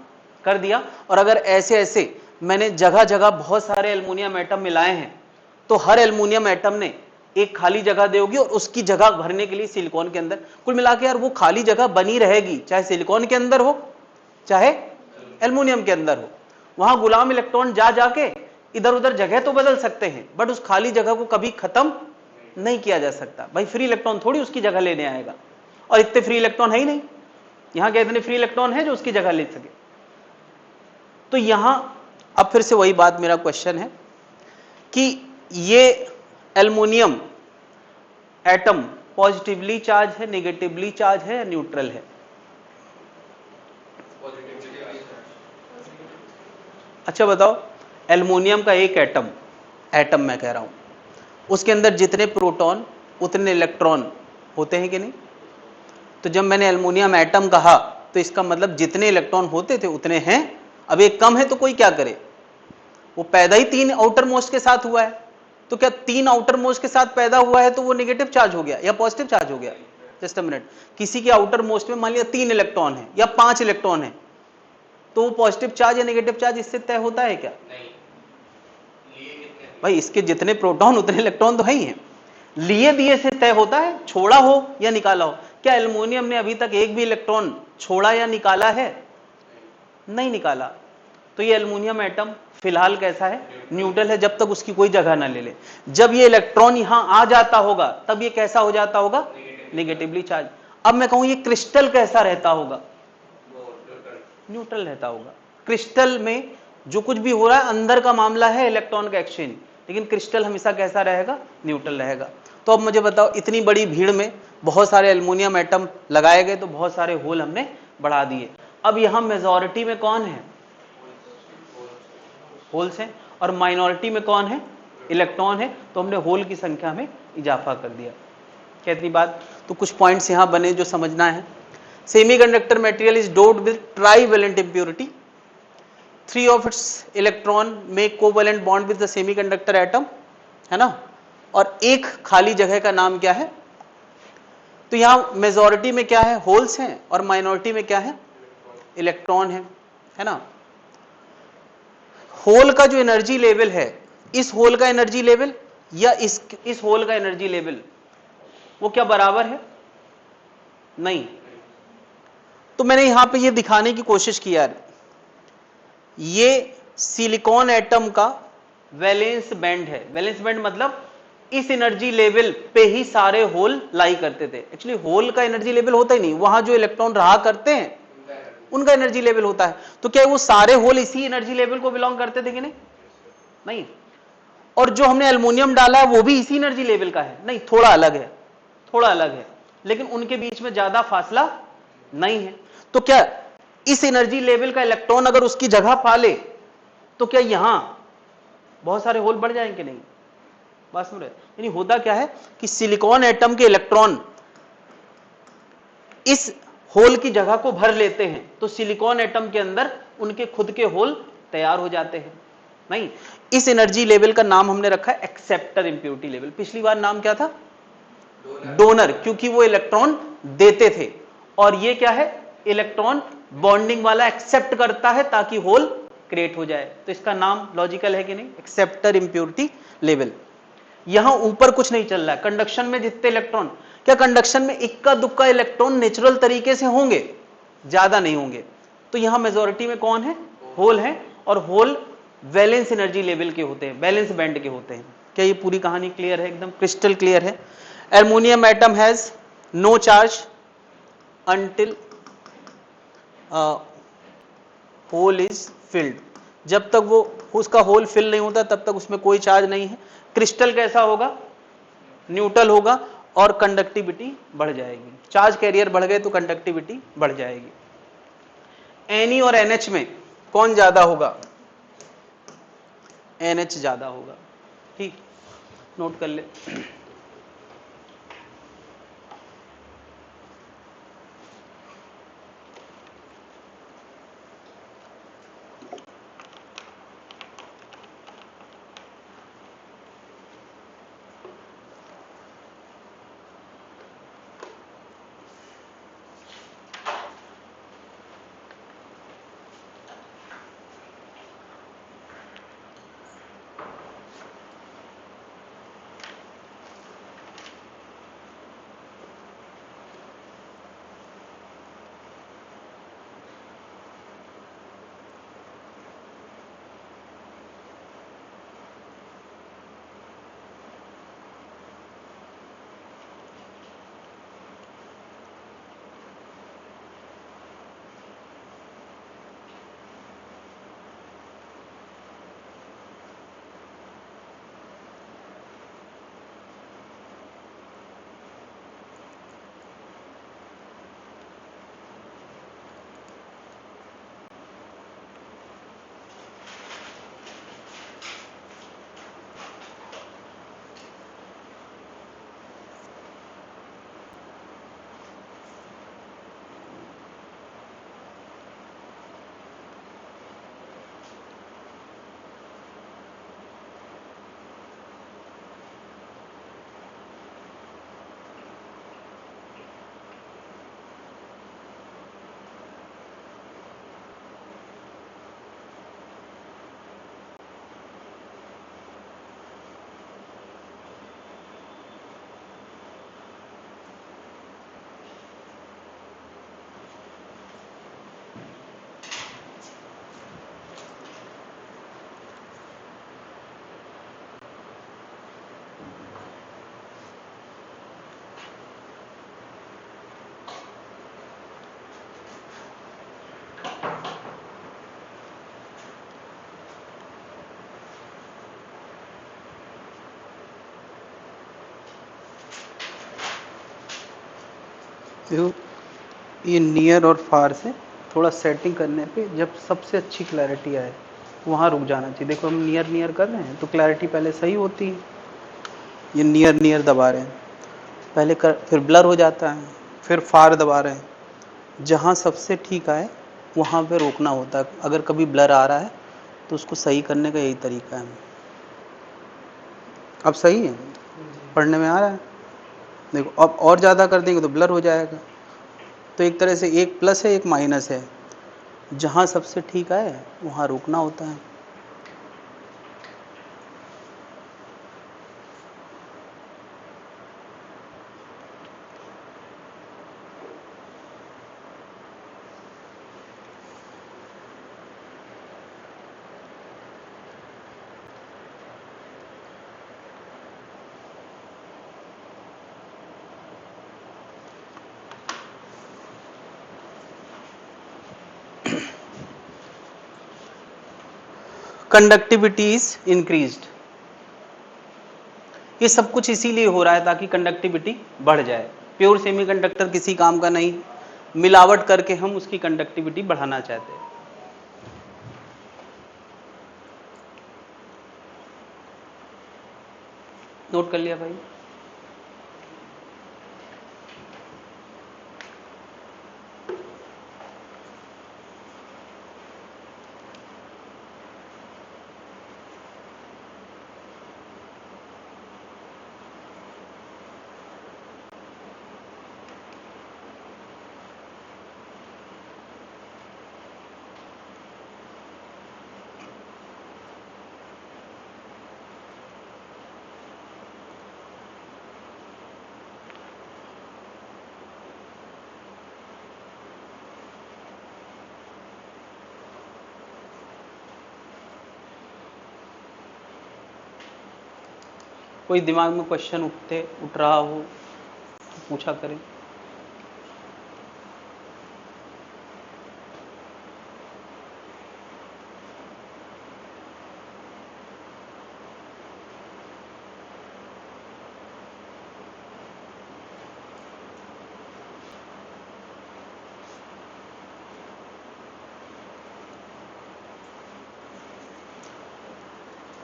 कर दिया। और अगर ऐसे ऐसे मैंने जगह जगह बहुत सारे एल्युमिनियम एटम मिलाए हैं तो हर एल्युमिनियम एटम ने एक खाली जगह देगी और उसकी जगह भरने के लिए सिलिकॉन के अंदर, कुल मिला के यार वो खाली जगह बनी रहेगी, चाहे सिलिकॉन के अंदर हो चाहे एल्युमिनियम के अंदर हो। वहां गुलाम इलेक्ट्रॉन जा जाके इधर उधर जगह तो बदल सकते हैं, बट उस खाली जगह को कभी खत्म नहीं किया जा सकता। भाई फ्री इलेक्ट्रॉन थोड़ी उसकी जगह लेने आएगा, और इतने फ्री इलेक्ट्रॉन है ही नहीं। यहां क्या इतने फ्री इलेक्ट्रॉन है जो उसकी जगह ले सके? तो यहां अब फिर से वही बात, मेरा क्वेश्चन है कि ये एल्युमिनियम एटम पॉजिटिवली चार्ज है, नेगेटिवली चार्ज है या न्यूट्रल है? अच्छा बताओ, एल्युमिनियम का एक एटम मैं कह रहा हूं, उसके अंदर जितने प्रोटॉन उतने इलेक्ट्रॉन होते हैं कि नहीं? तो जब मैंने एल्युमिनियम एटम कहा तो इसका मतलब जितने इलेक्ट्रॉन होते थे उतने हैं। अब एक कम है तो कोई क्या करे? वो पैदा ही 3 आउटर मोस्ट के साथ हुआ है, तो क्या 3 आउटर मोस्ट के साथ पैदा हुआ है तो वो नेगेटिव चार्ज हो गया या पॉजिटिव चार्ज हो गया? जस्ट अ मिनट, किसी के आउटर मोस्ट में मान लिया 3 इलेक्ट्रॉन है या 5 इलेक्ट्रॉन है, तो वो पॉजिटिव चार्ज या नेगेटिव चार्ज इससे तय होता है क्या? नहीं। भाई इसके जितने प्रोटॉन उतने इलेक्ट्रॉन तो है ही हैं, लिए दिए से तय होता है, छोड़ा हो या निकाला हो। क्या एल्युमिनियम ने अभी तक एक भी इलेक्ट्रॉन छोड़ा या निकाला है? नहीं निकाला। तो ये एल्युमिनियम एटम फिलहाल कैसा है? न्यूट्रल है, जब तक उसकी कोई जगह ना ले ले। जब ये इलेक्ट्रॉन यहां आ जाता होगा तब ये कैसा हो जाता होगा? Negatively charge. अब मैं कहूं ये क्रिस्टल कैसा रहता होगा? न्यूट्रल रहता होगा। क्रिस्टल में जो कुछ भी हो रहा है अंदर का मामला है इलेक्ट्रॉन का एक्सचेंज, लेकिन क्रिस्टल हमेशा कैसा रहेगा, न्यूट्रल रहेगा। तो अब मुझे बताओ, इतनी बड़ी भीड़ में बहुत सारे एल्युमिनियम एटम लगाए गए तो बहुत सारे होल हमने बढ़ा दिए। अब यहां मेजॉरिटी में कौन है, होल्स हैं, और माइनॉरिटी में कौन है, इलेक्ट्रॉन है, तो हमने होल की संख्या में इजाफा कर दिया। कहती बात, तो कुछ पॉइंट्स यहां बने जो समझना है। Semiconductor material is doped with trivalent impurity, 3 of its electron make covalent bond with the semiconductor atom, है ना, और एक खाली जगह का नाम क्या है। तो यहां मेजॉरिटी में क्या है, होल्स हैं, और माइनॉरिटी में क्या है, इलेक्ट्रॉन है ना। होल का जो एनर्जी लेवल है, इस होल का एनर्जी लेवल या इस होल का एनर्जी लेवल, वो क्या बराबर है, नहीं। तो मैंने यहां पे ये दिखाने की कोशिश की यार, ये सिलिकॉन एटम का वैलेंस बैंड है। वैलेंस बैंड मतलब इस एनर्जी लेवल पे ही सारे होल लाई करते थे। एक्चुअली होल का एनर्जी लेवल होता ही नहीं, वहां जो इलेक्ट्रॉन रहा करते हैं उनका एनर्जी लेवल होता है। तो क्या वो सारे होल इसी एनर्जी लेवल को बिलोंग करते थे कि नहीं, नहीं। और जो हमने एल्युमिनियम डाला है वो भी इसी एनर्जी लेवल का है, नहीं, थोड़ा अलग है, थोड़ा अलग है, लेकिन उनके बीच में ज्यादा फासला नहीं है। तो क्या इस एनर्जी लेवल का इलेक्ट्रॉन अगर उसकी जगह पा ले तो क्या यहां बहुत सारे होल बढ़ जाएंगे, नहीं। बात सुन रहे, यानी होता क्या है कि सिलिकॉन एटम के इलेक्ट्रॉन इस होल की जगह को भर लेते हैं, तो सिलिकॉन एटम के अंदर उनके खुद के होल तैयार हो जाते हैं, नहीं। इस एनर्जी लेवल का नाम हमने रखा है एक्सेप्टर इंप्योरिटी लेवल। पिछली बार नाम क्या था, डोनर, क्योंकि वो इलेक्ट्रॉन देते थे, और ये क्या है, इलेक्ट्रॉन बॉन्डिंग वाला एक्सेप्ट करता है ताकि होल क्रिएट हो जाए। तो इसका नाम लॉजिकल है कि नहीं, एक्सेप्टर इंप्योरिटी लेवल। यहां ऊपर कुछ नहीं चल रहा है, कंडक्शन में जितने इलेक्ट्रॉन, क्या कंडक्शन में इक्का दुक्का इलेक्ट्रॉन नेचुरल तरीके से होंगे, ज्यादा नहीं होंगे। तो यहां मेजॉरिटी में कौन है, होल है, और होल वैलेंस एनर्जी लेवल के होते हैं, वैलेंस बैंड के होते हैं। क्या ये पूरी कहानी क्लियर है, एकदम क्रिस्टल क्लियर है। Aluminium atom has no charge until hole is filled, जब तक वो उसका होल फिल नहीं होता तब तक उसमें कोई चार्ज नहीं है। क्रिस्टल कैसा होगा, न्यूट्रल होगा, और कंडक्टिविटी बढ़ जाएगी। चार्ज कैरियर बढ़ गए तो कंडक्टिविटी बढ़ जाएगी। Na और NH में कौन ज्यादा होगा, NH ज्यादा होगा, ठीक, नोट कर ले। देखो ये नियर और फार से थोड़ा सेटिंग करने पे जब सबसे अच्छी क्लैरिटी आए वहाँ रुक जाना चाहिए। देखो हम नियर नियर कर रहे हैं तो क्लैरिटी पहले सही होती है, ये नियर नियर दबा रहे हैं पहले कर, फिर ब्लर हो जाता है, फिर फार दबा रहे हैं। जहाँ सबसे ठीक आए वहाँ पे रोकना होता है। अगर कभी ब्लर आ रहा है तो उसको सही करने का यही तरीका है। अब सही है, पढ़ने में आ रहा है। देखो अब और ज़्यादा कर देंगे तो ब्लर हो जाएगा। तो एक तरह से एक प्लस है एक माइनस है, जहाँ सबसे ठीक आए वहाँ रोकना होता है। कंडक्टिविटी इज इंक्रीज्ड, ये सब कुछ इसीलिए हो रहा है ताकि कंडक्टिविटी बढ़ जाए। प्योर सेमीकंडक्टर किसी काम का नहीं, मिलावट करके हम उसकी कंडक्टिविटी बढ़ाना चाहते हैं। नोट कर लिया भाई? कोई दिमाग में क्वेश्चन उठ रहा हो तो पूछा करें।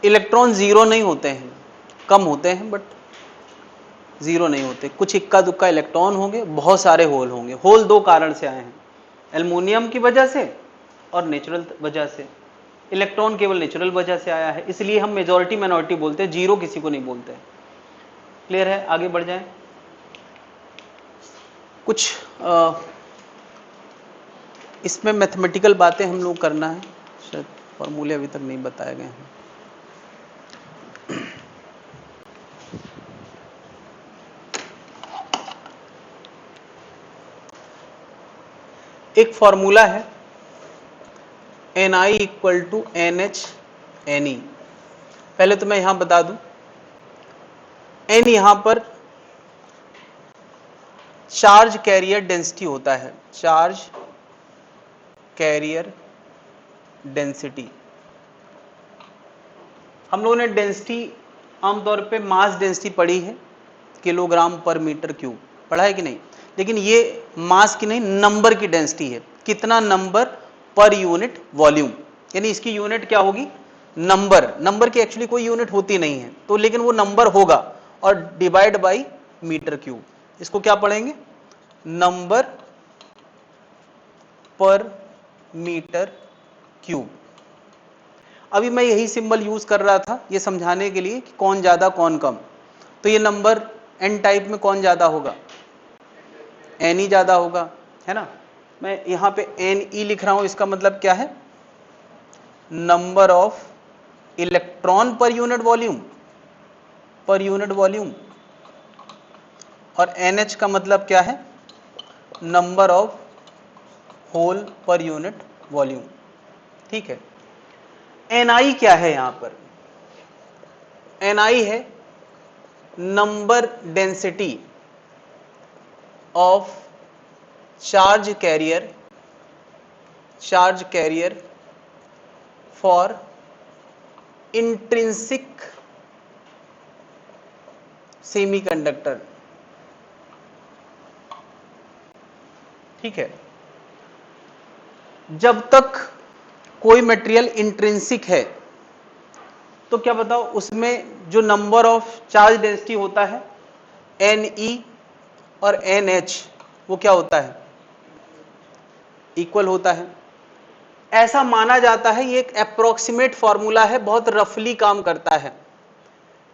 इलेक्ट्रॉन जीरो नहीं होते हैं, कम होते हैं बट जीरो नहीं होते। कुछ इक्का दुक्का इलेक्ट्रॉन होंगे, बहुत सारे होल होंगे। होल दो कारण से आए हैं, एल्युमिनियम की वजह से और नेचुरल वजह से। इलेक्ट्रॉन केवल नेचुरल वजह से आया है, इसलिए हम मेजॉरिटी माइनॉरिटी बोलते हैं, जीरो किसी को नहीं बोलते। क्लियर है? आगे बढ़ जाएं। कुछ इसमें मैथमेटिकल बातें हम लोग करना है, शायद फॉर्मूले अभी तक नहीं बताए गए हैं। एक फॉर्मूला है Ni equal to NH Ne। पहले तो मैं यहां बता दूं, N यहां पर चार्ज कैरियर डेंसिटी होता है, चार्ज कैरियर डेंसिटी। हम लोगों ने डेंसिटी आमतौर पे मास डेंसिटी पढ़ी है, किलोग्राम पर मीटर क्यूब, पढ़ा है कि नहीं? लेकिन ये मास की नहीं, नंबर की डेंसिटी है, कितना नंबर पर यूनिट वॉल्यूम, यानी इसकी यूनिट क्या होगी? नंबर। नंबर की एक्चुअली कोई यूनिट होती नहीं है तो, लेकिन वो नंबर होगा और डिवाइड बाई मीटर क्यूब। इसको क्या पढ़ेंगे? नंबर पर मीटर क्यूब। अभी मैं यही सिंबल यूज कर रहा था ये समझाने के लिए कि कौन ज्यादा कौन कम। तो ये नंबर एन टाइप में कौन ज्यादा होगा? एन ही ज्यादा होगा, है ना? मैं यहां पे एन ई लिख रहा हूं, इसका मतलब क्या है? Number of electron per unit volume, per unit volume. और एन एच का मतलब क्या है? Number of hole per unit volume. ठीक है। एन आई क्या है यहां पर? एन आई है number density of charge carrier for intrinsic semiconductor. ठीक है। जब तक कोई मटेरियल इंट्रिंसिक है तो क्या बताओ, उसमें जो नंबर ऑफ चार्ज डेंसिटी होता है Ne और NH वो क्या होता है, इक्वल होता है। ऐसा माना जाता है, ये एक अप्रोक्सीमेट फॉर्मूला है, बहुत रफली काम करता है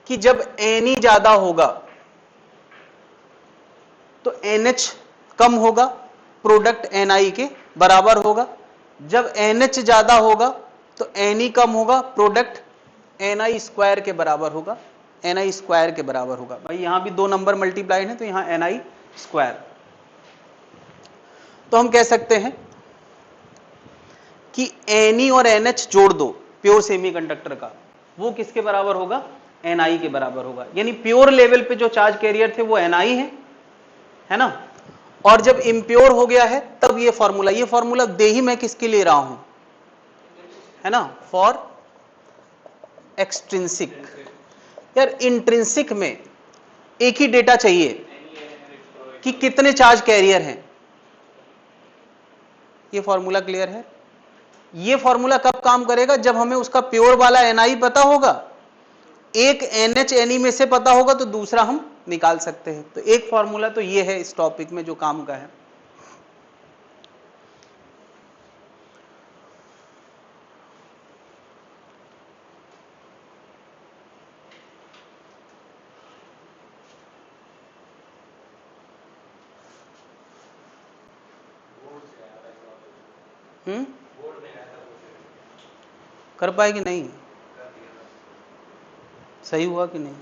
कि जब Ne ज्यादा होगा तो NH कम होगा, प्रोडक्ट Ni के बराबर होगा। जब NH ज्यादा होगा तो Ne कम होगा, प्रोडक्ट Ni स्क्वायर के बराबर होगा, Ni स्क्वायर के बराबर होगा। भाई यहां भी दो नंबर मल्टीप्लाइड है तो यहां Ni स्क्वायर। तो हम कह सकते हैं कि Ne और NH जोड़ दो प्योर सेमीकंडक्टर का, वो किसके बराबर होगा, Ni के बराबर होगा। यानी प्योर लेवल पे जो चार्ज कैरियर थे वो Ni है ना, और जब इम्प्योर हो गया है तब ये फॉर्मूला दे ही मैं किसके ले रहा हूं, है ना, फॉर एक्सट्रिंसिक। यार इंट्रिंसिक में एक ही डेटा चाहिए कि कितने चार्ज कैरियर हैं। ये फॉर्मूला क्लियर है। ये फॉर्मूला कब काम करेगा, जब हमें उसका प्योर वाला Ni पता होगा, एक NH Ne में से पता होगा तो दूसरा हम निकाल सकते हैं। तो एक फॉर्मूला तो ये है इस टॉपिक में जो काम का है। कर पाए कि नहीं, सही हुआ कि नहीं।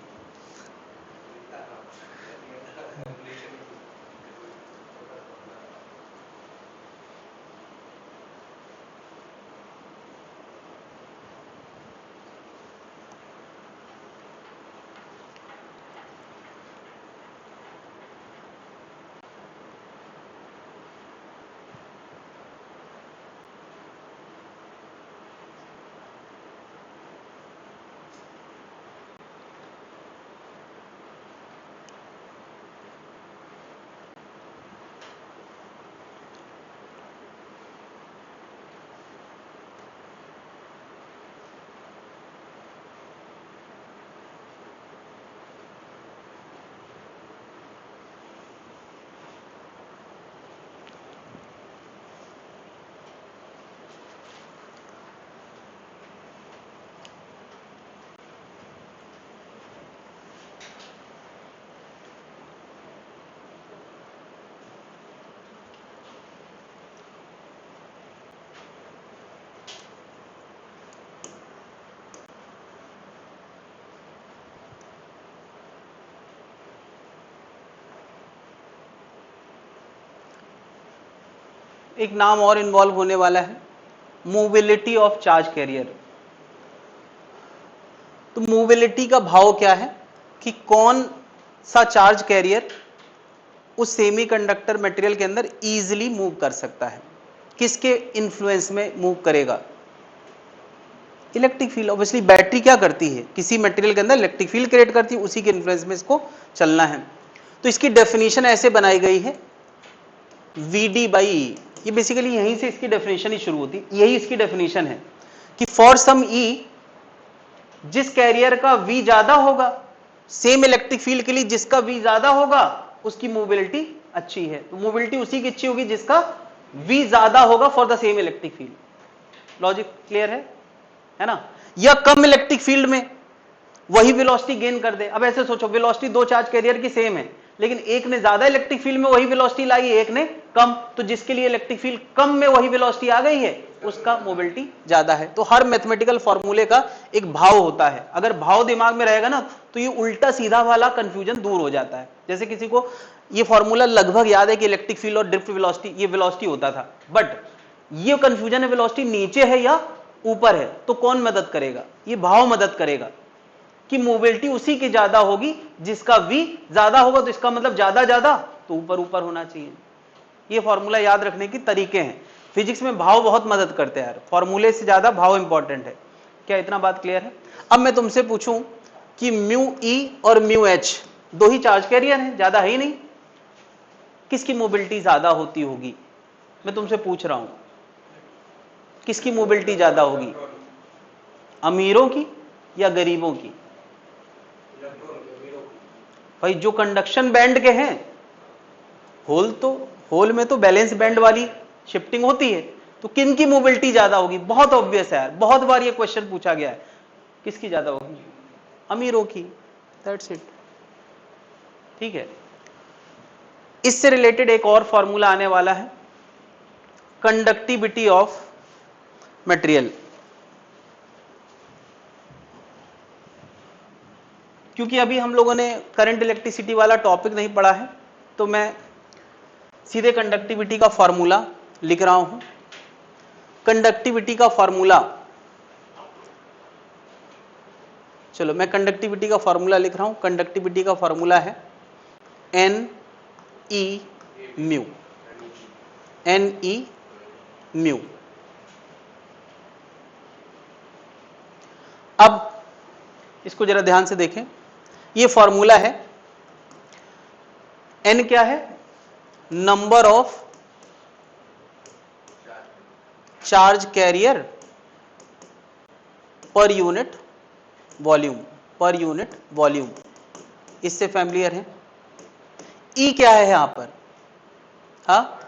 एक नाम और इन्वॉल्व होने वाला है, मोबिलिटी ऑफ चार्ज कैरियर। तो मोबिलिटी का भाव क्या है कि कौन सा चार्ज कैरियर उस सेमीकंडक्टर मटेरियल के अंदर इजीली मूव कर सकता है, किसके इन्फ्लुएंस में मूव करेगा, इलेक्ट्रिक फील्ड। ऑब्वियसली बैटरी क्या करती है, किसी मटेरियल के अंदर इलेक्ट्रिक फील्ड क्रिएट करती है, उसी के इन्फ्लुएंस में इसको चलना है। तो इसकी डेफिनेशन ऐसे बनाई गई है, VD/E। ये बेसिकली यहीं से इसकी डेफिनेशन ही शुरू होती है, यही इसकी डेफिनेशन है कि फॉर सम E जिस कैरियर का V ज्यादा होगा, सेम इलेक्ट्रिक फील्ड के लिए जिसका V ज्यादा होगा उसकी मोबिलिटी अच्छी है। तो मोबिलिटी उसी की अच्छी होगी जिसका V ज्यादा होगा for the same electric field. Logic clear है ना। या कम इलेक्ट्रिक फील्ड में वही वेलोसिटी गेन कर दे। अब ऐसे सोचो, वेलोसिटी दो चार्ज कैरियर की सेम है, लेकिन एक ने ज्यादा इलेक्ट्रिक फील्ड में वही वेलोसिटी लाई, एक ने कम, तो जिसके लिए इलेक्ट्रिक फील्ड कम में वही वेलोसिटी आ गई है उसका मोबिलिटी ज्यादा है। तो हर मैथमेटिकल फॉर्मूले का एक भाव होता है, अगर भाव दिमाग में रहेगा ना तो ये उल्टा सीधा वाला कंफ्यूजन दूर हो जाता है। जैसे किसी को ये फॉर्मूला लगभग याद है कि इलेक्ट्रिक फील्ड और ड्रिफ्ट वेलोसिटी ये वेलोसिटी होता था, बट ये कंफ्यूजन है वेलोसिटी नीचे है या ऊपर है, तो कौन मदद करेगा, ये भाव मदद करेगा कि मोबिलिटी उसी की ज्यादा होगी जिसका V ज्यादा होगा, तो इसका मतलब ज्यादा ज्यादा तो ऊपर ऊपर होना चाहिए। ये फॉर्मूला याद रखने की तरीके हैं। फिजिक्स में भाव बहुत मदद करते हैं यार, फॉर्मूले से ज्यादा भाव इंपॉर्टेंट है। क्या इतना बात क्लियर है। अब मैं तुमसे पूछूं कि μE और μH दो ही चार्ज कैरियर हैं, ज्यादा है ही नहीं, किसकी मोबिलिटी ज्यादा होती होगी, मैं तुमसे पूछ रहा हूं, किसकी मोबिलिटी ज्यादा होगी, अमीरों की या गरीबों की? भाई जो कंडक्शन बैंड के हैं, होल में तो बैलेंस बैंड वाली शिफ्टिंग होती है, तो किन की मोबिलिटी ज्यादा होगी? बहुत ऑब्वियस है यार, बहुत बार ये क्वेश्चन पूछा गया है, किसकी ज्यादा होगी? अमीरों की। That's it. ठीक है, इससे रिलेटेड एक और फॉर्मूला आने वाला है, कंडक्टिविटी ऑफ मटेरियल। क्योंकि अभी हम लोगों ने करंट इलेक्ट्रिसिटी वाला टॉपिक नहीं पढ़ा है, तो मैं सीधे कंडक्टिविटी का फॉर्मूला लिख रहा हूं। कंडक्टिविटी का फॉर्मूला, चलो मैं कंडक्टिविटी का फॉर्मूला लिख रहा हूं। कंडक्टिविटी का फॉर्मूला है N E mu, N E mu. अब इसको जरा ध्यान से देखें, ये फॉर्मूला है, एन क्या है? नंबर ऑफ चार्ज कैरियर पर unit volume, per unit volume. इससे फैमिलियर है। ई क्या है यहां पर? हा,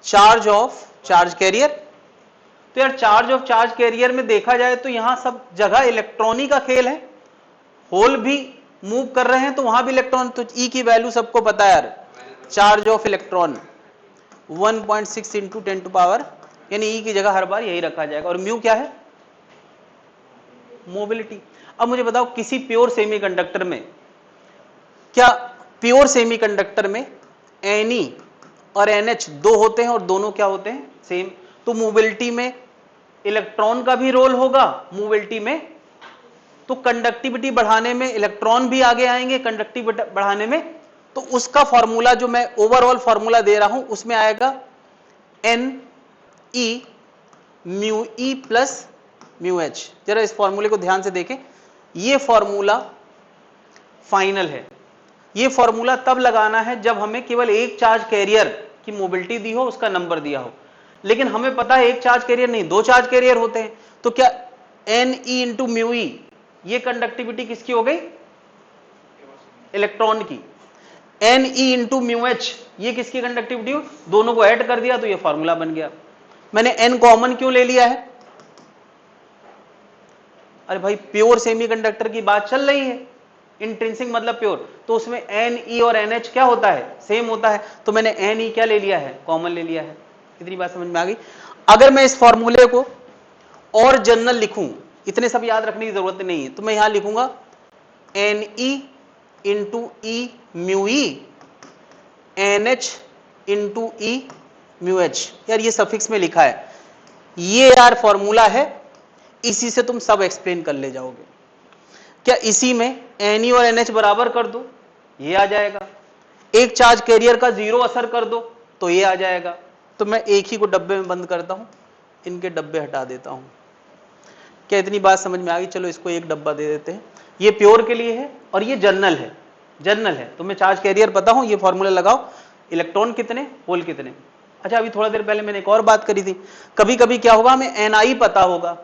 चार्ज ऑफ चार्ज कैरियर। तो यार चार्ज ऑफ चार्ज कैरियर में देखा जाए तो यहां सब जगह इलेक्ट्रॉनी का खेल है, होल भी मूव कर रहे हैं तो वहां भी इलेक्ट्रॉन। तो ई की वैल्यू सबको पता है यार, charge of electron 1.6 into 10 to power, यानी ई की जगह हर बार यही रखा जाएगा। और म्यू क्या है? मोबिलिटी। अब मुझे बताओ, किसी प्योर सेमीकंडक्टर में, क्या प्योर सेमीकंडक्टर में Ni और NH दो होते हैं और दोनों क्या होते हैं? सेम। तो मोबिलिटी में इलेक्ट्रॉन का भी रोल होगा, मोबिलिटी में तो कंडक्टिविटी बढ़ाने में इलेक्ट्रॉन भी आगे आएंगे, कंडक्टिविटी बढ़ाने में। तो उसका फॉर्मूला जो मैं ओवरऑल फॉर्मूला दे रहा हूं उसमें आएगा N E mu E plus mu H. जरा इस फॉर्मूले को ध्यान से देखें, ये फॉर्मूला फाइनल है। ये फॉर्मूला तब लगाना है जब हमें केवल एक चार्ज कैरियर की मोबिलिटी दी हो, उसका नंबर दिया हो। लेकिन हमें पता है एक चार्ज कैरियर नहीं, दो चार्ज कैरियर होते हैं। तो क्या N E into mu E, ये कंडक्टिविटी किसकी हो गई? इलेक्ट्रॉन की। N E into mu H, ये किसकी कंडक्टिविटी हो? दोनों को ऐड कर दिया तो ये फॉर्मूला बन गया। मैंने एन कॉमन क्यों ले लिया है? अरे भाई प्योर सेमीकंडक्टर की बात चल रही है, इंट्रिंसिक मतलब प्योर, तो उसमें एन ई और एन एच क्या होता है? सेम होता है। तो मैंने एन ई क्या ले लिया है? कॉमन ले लिया है। इतनी बात समझ में आ गई? अगर मैं इस फॉर्मूले को और जनरल लिखूं, इतने सब याद रखने की जरूरत नहीं है, तो मैं यहां लिखूंगा एन ई इंटू ई म्यू ई, एन एच इंटू ई म्यू एच। यार ये सफिक्स में लिखा है, ये यार फॉर्मूला है, इसी से तुम सब एक्सप्लेन कर ले जाओगे। क्या इसी में एन और एन एच बराबर कर दो, ये आ जाएगा। एक चार्ज कैरियर का जीरो असर कर दो तो ये आ जाएगा। तो मैं एक ही को डब्बे में बंद करता हूं, इनके डब्बे हटा देता हूं। क्या इतनी बात समझ में आ गई? चलो इसको एक डब्बा दे देते हैं। ये प्योर के लिए है और ये जनरल है। जनरल है तो मैं चार्ज कैरियर पता हूं, ये फॉर्मूला लगाओ, इलेक्ट्रॉन कितने, होल कितने। अच्छा अभी थोड़ा देर पहले मैंने एक और बात करी थी, कभी कभी क्या होगा, हमें एन आई पता होगा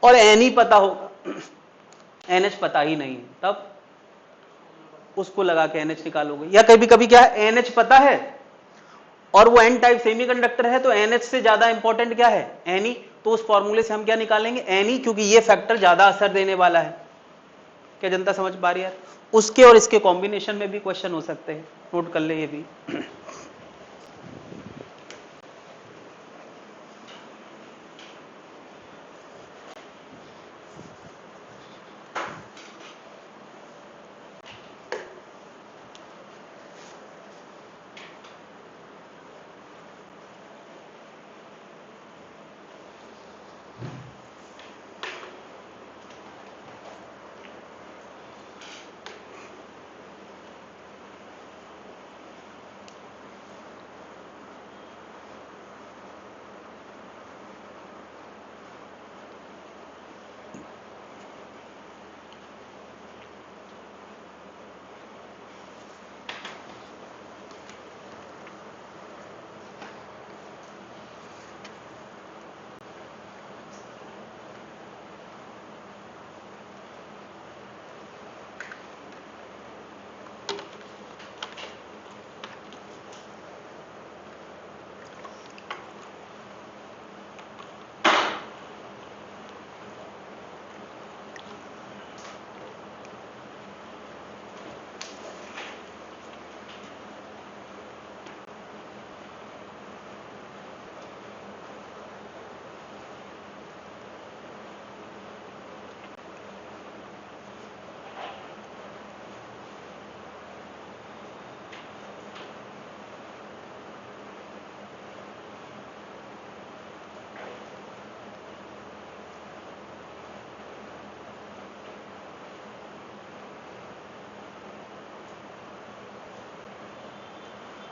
और एन ई पता होगा, एन एच पता ही नहीं, तब उसको लगा के एन एच निकालोगे। या कभी कभी क्या है, एन एच पता है और वो एन टाइप सेमीकंडक्टर है, तो एन एच से ज्यादा इंपॉर्टेंट क्या है? N E. तो उस फॉर्मूले से हम क्या निकालेंगे? एन ई, क्योंकि ये फैक्टर ज्यादा असर देने वाला है। क्या जनता समझ पा रही है? उसके और इसके कॉम्बिनेशन में भी क्वेश्चन हो सकते हैं, नोट कर ले ये भी।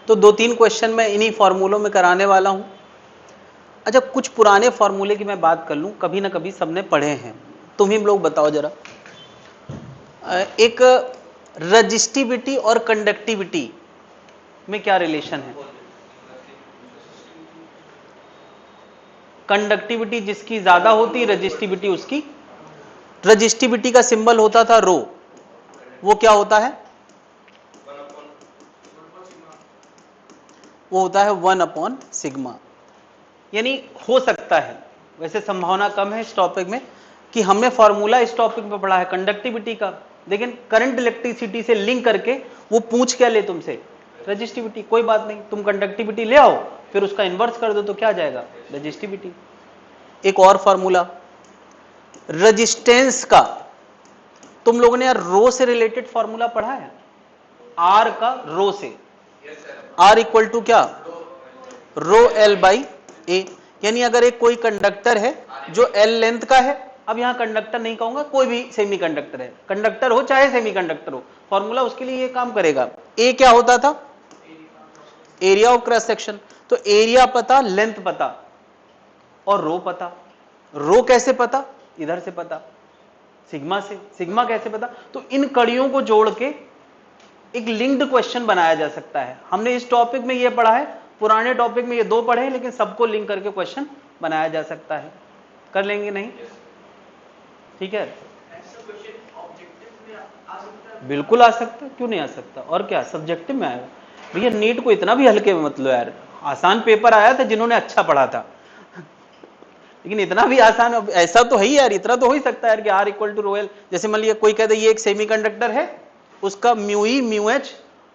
तो 2-3 क्वेश्चन मैं इन्हीं फॉर्मूलों में कराने वाला हूं। अच्छा, कुछ पुराने फॉर्मूले की मैं बात कर लूं, कभी ना कभी सबने पढ़े हैं। तुम ही लोग बताओ जरा, एक रजिस्टिविटी और कंडक्टिविटी में क्या रिलेशन है? कंडक्टिविटी जिसकी ज्यादा होती, रजिस्टिविटी उसकी। रजिस्टिविटी का सिंबल होता था रो, वो क्या होता है? वो होता है 1/सिग्मा। यानी हो सकता है, वैसे संभावना कम है इस टॉपिक में कि हमने फॉर्मूला इस टॉपिक में पढ़ा है कंडक्टिविटी का, लेकिन करंट इलेक्ट्रिसिटी से लिंक करके वो पूछ क्या ले तुमसे? रजिस्टिविटी। कोई बात नहीं, तुम कंडक्टिविटी ले आओ, फिर उसका इन्वर्स कर दो तो क्या जाएगा? रजिस्टिविटी। एक और फॉर्मूला रजिस्टेंस का, तुम लोगों ने यार रो से रिलेटेड फॉर्मूला पढ़ा है? आर का रो से, आर इक्वल टू क्या? रो एल बाई ए। यानी अगर एक कोई कंडक्टर है जो एल लेंथ का है, अब यहां कंडक्टर नहीं कहूंगा, कोई भी सेमीकंडक्टर है, कंडक्टर हो चाहे सेमीकंडक्टर हो, फॉर्मूला उसके लिए ये काम करेगा। ए क्या होता था? Area of cross section. तो एरिया पता, लेंथ पता और रो पता। रो कैसे पता? इधर से पता, सिग्मा से। सिग्मा कैसे पता? तो इन कड़ियों को जोड़ के एक लिंक्ड क्वेश्चन बनाया जा सकता है। हमने इस टॉपिक में ये पढ़ा है, पुराने टॉपिक में ये 2 पढ़े हैं, लेकिन सबको लिंक करके क्वेश्चन बनाया जा सकता है। कर लेंगे नहीं? ठीक है, बिल्कुल आ सकता है, क्यों नहीं आ सकता? और क्या सब्जेक्टिव में आएगा? भैया नीट को इतना भी हल्के में मत लो यार, आसान पेपर आया था जिन्होंने अच्छा पढ़ा था लेकिन इतना भी आसान, ऐसा तो है ही यार, इतना तो हो ही सकता है यार कि R equal to rho L. जैसे मान लिया कोई कहता है ये एक सेमीकंडक्टर है, उसका म्यू ई म्यू एच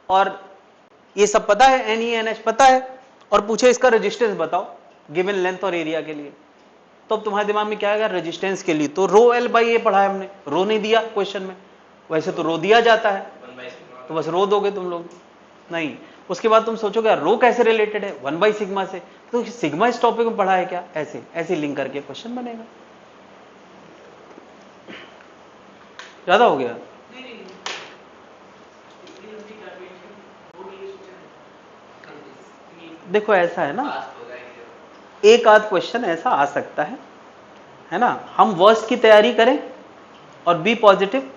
और ये सब पता है, एन ई एन एच पता है, और पूछे इसका रेजिस्टेंस बताओ गिवन लेंथ और एरिया के लिए, तो अब तुम्हारे दिमाग में क्या आएगा? रेजिस्टेंस के लिए तो रो एल बाई ए पढ़ा है हमने, रो नहीं दिया क्वेश्चन में, वैसे तो रो दिया जाता है, तो बस रो दोगे तुम लोग नहीं। उसके बाद तुम सोचोगे रो कैसे रिलेटेड है 1/सिग्मा से, तो सिग्मा इस टॉपिक में पढ़ा है क्या? ऐसे ऐसे लिंक करके क्वेश्चन बनेगा। ज्यादा हो गया? देखो ऐसा है ना, एक आध क्वेश्चन ऐसा आ सकता है ना, हम वर्स्ट की तैयारी करें और बी पॉजिटिव,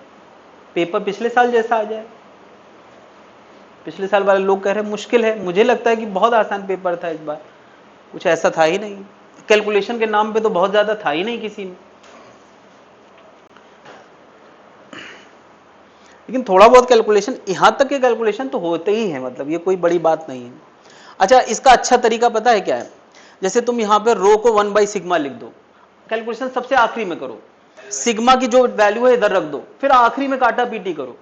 पेपर पिछले साल जैसा आ जाए। पिछले साल वाले लोग कह रहे हैं मुश्किल है, मुझे लगता है कि बहुत आसान पेपर था इस बार, कुछ ऐसा था ही नहीं, कैलकुलेशन के नाम पे तो बहुत ज्यादा था ही नहीं किसी में, लेकिन थोड़ा बहुत कैलकुलेशन, यहां तक के कैलकुलेशन तो होते ही है, मतलब ये कोई बड़ी बात नहीं है। अच्छा, इसका अच्छा तरीका पता है क्या है? जैसे तुम यहां पे रो को 1/सिग्मा लिख दो, कैलकुलेशन सबसे आखिरी में करो, सिग्मा की जो वैल्यू है इधर रख दो, फिर आखिरी में काटा पीटी करो,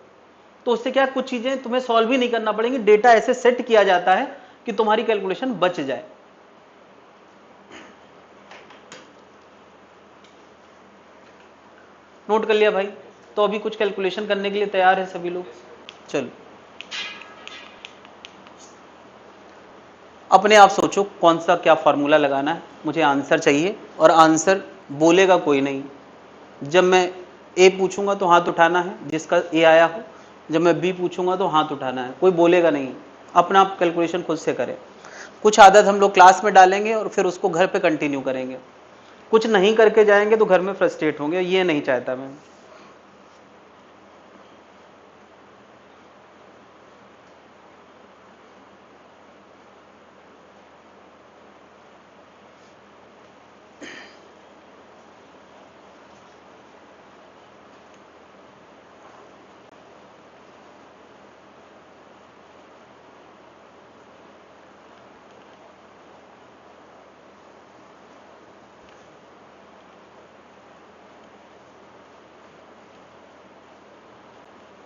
तो उससे क्या कुछ चीजें तुम्हें सॉल्व ही नहीं करना पड़ेंगी, डेटा ऐसे सेट किया जाता है कि तुम्हारी कैलकुलेशन बच जाए। नोट कर लिया भाई? तो अभी कुछ कैलकुलेशन करने के लिए तैयार है सभी लोग? चलो अपने आप सोचो कौन सा क्या फॉर्मूला लगाना है, मुझे आंसर चाहिए, और आंसर बोलेगा कोई नहीं। जब मैं ए पूछूंगा तो हाथ उठाना है जिसका ए आया हो, जब मैं बी पूछूंगा तो हाथ उठाना है, कोई बोलेगा नहीं, अपना आप कैलकुलेशन खुद से करें। कुछ आदत हम लोग क्लास में डालेंगे और फिर उसको घर पे कंटिन्यू करेंगे, कुछ नहीं करके जाएंगे तो घर में फ्रस्ट्रेट होंगे, ये नहीं चाहता मैं।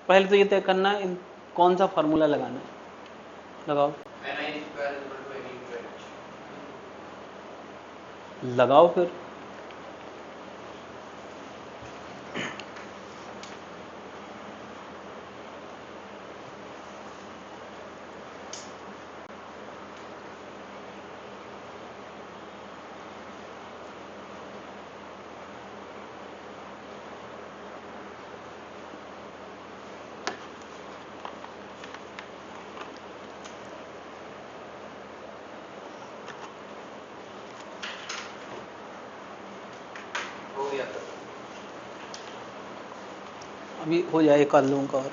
पहले तो ये तय करना है कौन सा फॉर्मूला लगाना है, लगाओ लगाओ फिर। अभी हो जाए एक आध लोगों का और।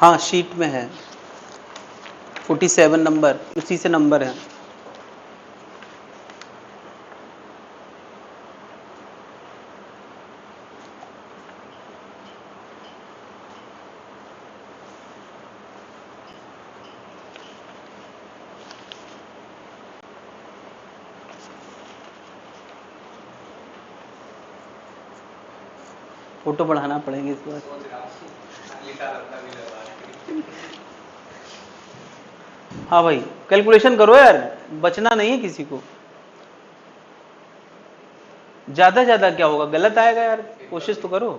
हाँ शीट में है 47 नंबर, उसी से नंबर है। फोटो बढ़ाना पड़ेगी इस बार। हाँ भाई कैलकुलेशन करो यार, बचना नहीं है किसी को। ज्यादा ज्यादा क्या होगा, गलत आएगा यार, कोशिश तो करो।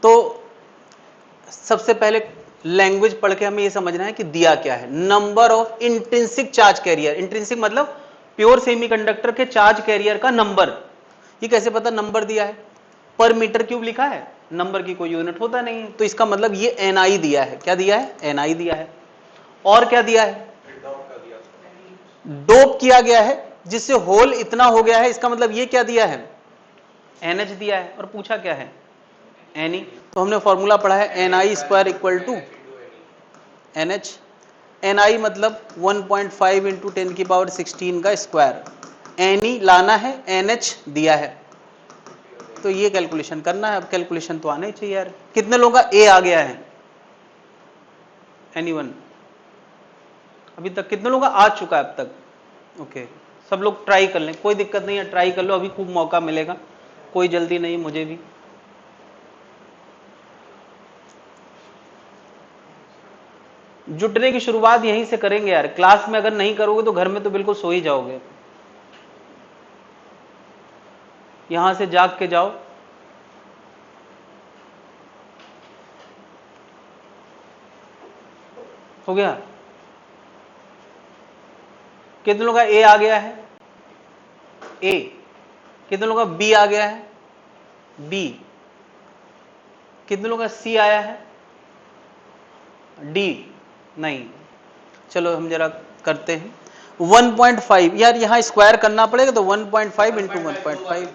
तो सबसे पहले लैंग्वेज पढ़ के हमें यह समझना है कि दिया क्या है। Number of intrinsic charge carrier, intrinsic मतलब प्योर सेमीकंडक्टर के चार्ज कैरियर का नंबर। ये कैसे पता, नंबर दिया है, पर मीटर क्यूब लिखा है, नंबर की कोई यूनिट होता नहीं है, तो इसका मतलब ये एनआई दिया है। क्या दिया है, एनआई दिया है। और क्या दिया है, डोप किया गया है जिससे होल इतना हो गया है, इसका मतलब ये क्या दिया है, एनएच दिया है। और पूछा क्या है, एनई। तो हमने फॉर्मूला पढ़ा है N I square equal to N H. N I मतलब 1.5 इंटू 10 की पावर 16 का स्क्वायर। एन लाना है, एन एच दिया है, तो ये कैलकुलेशन करना है। अब कैलकुलेशन तो आना ही चाहिए यार। कितने लोगों का ए आ गया है, एनीवन? अभी तक कितने लोगों का आ चुका है अब तक? ओके, सब लोग ट्राई कर लें, कोई दिक्कत नहीं है, ट्राई कर लो, अभी खूब मौका मिलेगा, कोई जल्दी नहीं, मुझे भी। जुटने की शुरुआत यहीं से करेंगे यार, क्लास में अगर नहीं करोगे तो घर में तो बिल्कुल सो ही जाओगे। यहां से जाग के जाओ। हो गया? कितने लोगों का ए आ गया है, ए? कितने लोगों का बी आ गया है, बी? कितने लोगों का सी आया है, डी? नहीं। चलो हम जरा करते हैं। 1.5 यार, यहां स्क्वायर करना पड़ेगा, तो 1.5 इंटू 1.5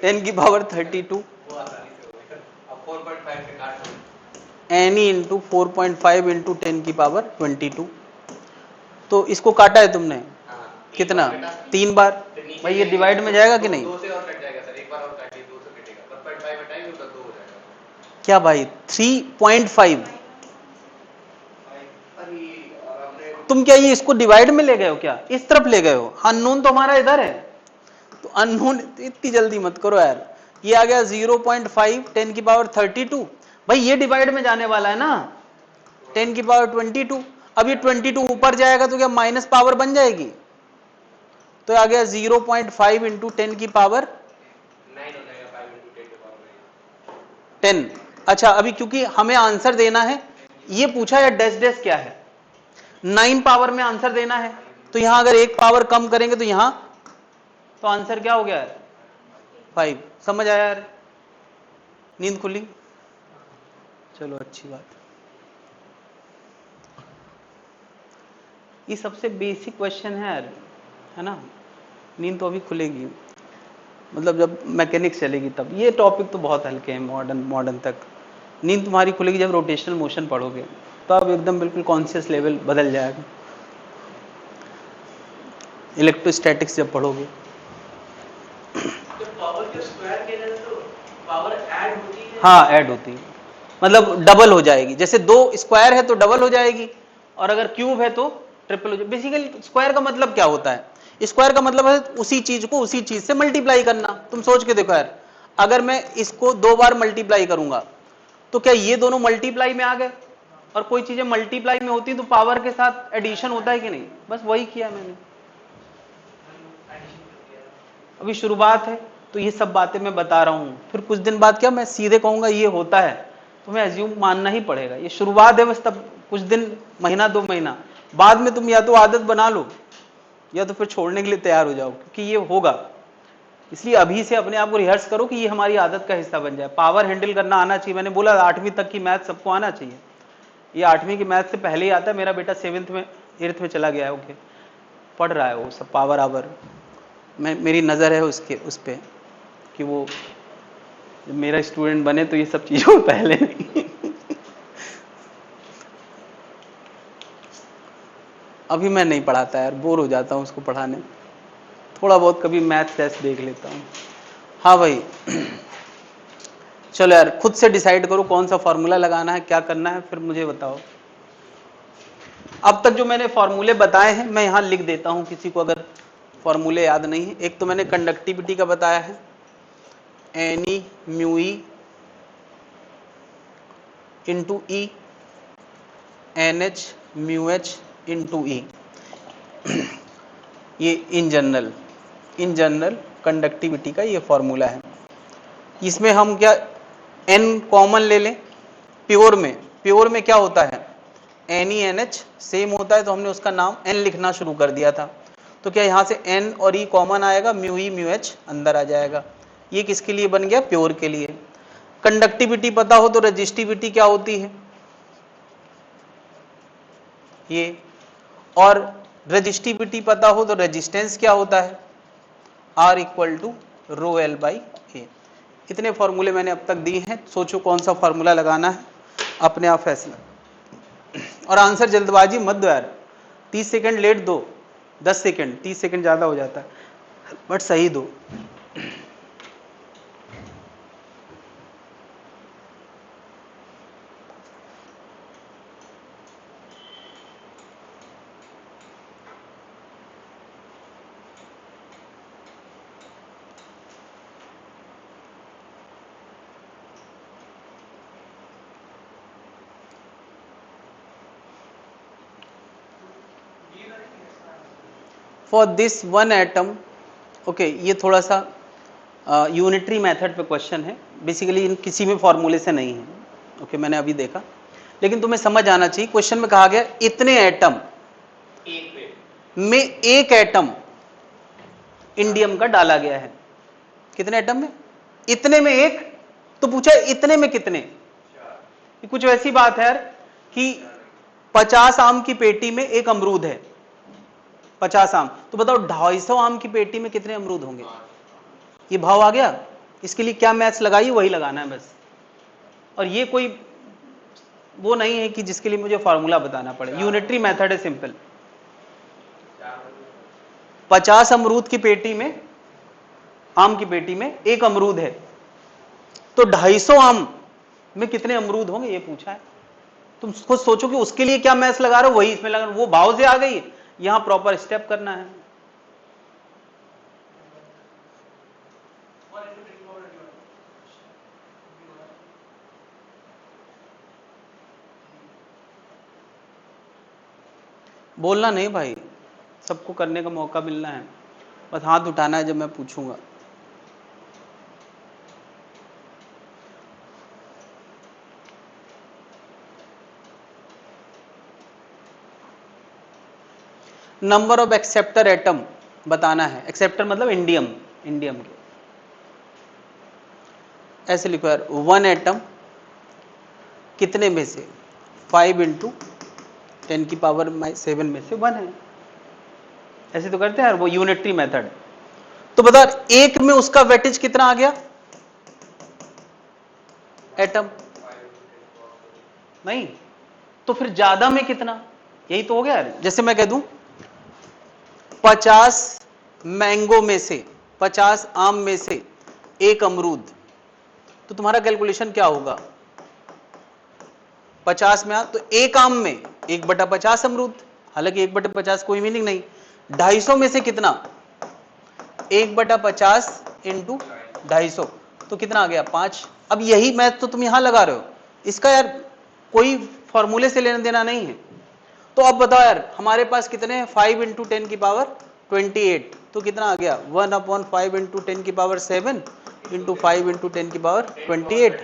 10 की पावर 32 एनी इंटू 4.5 इंटू 10 की पावर 22। तो इसको काटा है तुमने कितना, 3 बार। भाई ये डिवाइड में जाएगा कि नहीं? क्या भाई 3.5? तुम क्या ये इसको डिवाइड में ले गए हो क्या, इस तरफ ले गए हो? अननोन तो हमारा इधर है, तो अननोन इतनी जल्दी मत करो यार। ये आ गया 0.5 10 की पावर 32। भाई ये डिवाइड में जाने वाला है ना, 10 की पावर 22। अब ये 22 ऊपर जाएगा तो क्या माइनस पावर बन जाएगी? तो आ गया 0.5 इंटू 10 की पावर 10। अच्छा अभी क्योंकि हमें आंसर देना है, ये पूछा या डैश डैश क्या है, 9 पावर में आंसर देना है, तो यहां अगर एक पावर कम करेंगे तो यहां, तो आंसर क्या हो गया है, 5। समझ आया यार? नींद खुली? चलो अच्छी बात। ये सबसे बेसिक क्वेश्चन है यार, है ना? नींद तो अभी खुलेगी, मतलब जब मैकेनिक्स चलेगी तब। ये टॉपिक तो बहुत हल्के हैं, मॉडर्न तक। नींद तुम्हारी खुलेगी जब रोटेशनल मोशन पढ़ोगे, तो अब एकदम बिल्कुल कॉन्शियस लेवल बदल जाएगा। इलेक्ट्रोस्टैटिक्स जब पढ़ोगे, जब पावर के स्क्वायर किया जाए तो पावर ऐड होती है? हाँ ऐड होती है, मतलब डबल हो जाएगी। जैसे 2 स्क्वायर है तो डबल हो जाएगी, और अगर क्यूब है तो ट्रिपल हो जाएगी। बेसिकली स्क्वायर का मतलब क्या होता है, स्क्वायर का मतलब है उसी चीज को उसी चीज से मल्टीप्लाई करना। तुम सोच के देखो यार, अगर मैं इसको 2 बार मल्टीप्लाई करूंगा तो क्या ये दोनों मल्टीप्लाई में आ गए? और कोई चीजें मल्टीप्लाई में होती तो पावर के साथ एडिशन होता है कि नहीं? बस वही किया मैंने, अभी शुरुआत है तो ये सब बातें मैं बता रहा हूं। फिर कुछ दिन बाद क्या मैं सीधे कहूंगा ये होता है, तुम्हें एज्यूम मानना ही पड़ेगा। ये शुरुआत है बस, तब कुछ दिन, महीना 2 महीना बाद में तुम या तो आदत बना लो या तो फिर छोड़ने के लिए तैयार हो जाओ, क्योंकि ये होगा। इसलिए अभी से अपने आप को रिहर्स करो कि ये हमारी आदत का हिस्सा बन जाए। पावर हैंडल करना आना चाहिए, मैंने बोला 8वीं तक की मैथ सबको आना चाहिए। ये 8वीं की मैथ से पहले ही आता है, मेरा बेटा 7th में 8th में चला गया है, ओके, पढ़ रहा है वो सब पावर आवर। मेरी नज़र है उस पे कि वो जब मेरा स्टूडेंट बने तो ये सब चीज़ों पहले नहीं। अभी मैं नहीं पढ़ाता यार, बोर हो जाता हूँ उसको पढ़ाने, थोड़ा बहुत कभी मैथ टेस्ट देख लेता हूँ। हाँ भाई, चलो यार खुद से डिसाइड करो कौन सा फॉर्मूला लगाना है, क्या करना है, फिर मुझे बताओ। अब तक जो मैंने फॉर्मूले बताए हैं मैं यहाँ लिख देता हूँ, किसी को अगर फॉर्मूले याद नहीं है। एक तो मैंने कंडक्टिविटी का बताया है, N mu E into E, N H mu H into E, ये इन जनरल कंडक्टिविटी का ये फॉर्मूला है। इसमें हम क्या n कॉमन ले लें, प्योर में क्या होता है, N E N H same होता है, तो हमने उसका नाम n लिखना शुरू कर दिया था। तो क्या यहाँ से n और e कॉमन आएगा, म्यू ई म्यू एच अंदर आ जाएगा। ये किसके लिए बन गया, प्योर के लिए। कंडक्टिविटी पता हो तो रेजिस्टिविटी क्या होती है ये, और रेजिस्टिविटी पता हो तो रेजिस्टेंस क्या होता है, R equal to rho L by A. इतने फॉर्मूले मैंने अब तक दिए हैं, सोचो कौन सा फॉर्मूला लगाना है, अपने आप फैसला। और आंसर जल्दबाजी मत दो यार, 30 सेकंड लेट दो, 10 सेकंड, 30 सेकंड ज़्यादा हो जाता है, बट सही दो। For this one atom, okay, ये थोड़ा सा यूनिटरी मेथड पे क्वेश्चन है, बेसिकली इन किसी में फॉर्मूले से नहीं है, ओके, मैंने अभी देखा, लेकिन तुम्हें समझ आना चाहिए। क्वेश्चन में कहा गया इतने एटम में एक एटम इंडियम का डाला गया है। कितने एटम में, इतने में एक, तो पूछा इतने में कितने। ये कुछ वैसी बात है यार कि 50 आम की पेटी में एक अमरूद है, 50 आम, तो बताओ 250 आम की पेटी में कितने अमरूद होंगे। ये भाव आ गया। इसके लिए क्या मैथ्स लगाई, वही लगाना है बस। और ये कोई वो नहीं है कि जिसके लिए मुझे फॉर्मूला बताना पड़े, यूनिटरी मेथड है, सिंपल। 50 अमरूद की पेटी में, आम की पेटी में एक अमरूद है, तो 250 आम में कितने अमरूद होंगे, ये पूछा है। तुम खुद सोचो कि उसके लिए क्या मैथ्स लगा रहे हो, वही इसमें लगा, वो भाव से आ गई, यहां प्रॉपर स्टेप करना है। बोलना नहीं भाई, सबको करने का मौका मिलना है, बस हाथ उठाना है जब मैं पूछूंगा। नंबर ऑफ एक्सेप्टर एटम बताना है, एक्सेप्टर मतलब इंडियम के। ऐसे लिखो यार, 1 एटम कितने में से, 5 इंटू 10⁻7 में से 1 है। ऐसे तो करते हैं यार, वो यूनिटरी मेथड। तो बता, एक में उसका वेटेज कितना आ गया एटम, नहीं तो फिर ज्यादा में कितना, यही तो हो गया यार। जैसे मैं कह दूं 50 मैंगो में से, 50 आम में से एक अमरूद, तो तुम्हारा कैलकुलेशन क्या होगा, 50 में तो एक आम में 1/50 अमरूद, हालांकि 1/50 कोई मीनिंग नहीं। 250 में से कितना, 1/50 इंटू 250, तो कितना आ गया 5। अब यही मैथ तो तुम यहां लगा रहे हो, इसका यार कोई फॉर्मूले से लेना देना नहीं है। तो अब बताओ यार, हमारे पास कितने हैं, 5 इंटू 10⁻28, तो कितना आ गया 1/5 इंटू 10⁻7 इंटू 5 इंटू 10⁻28,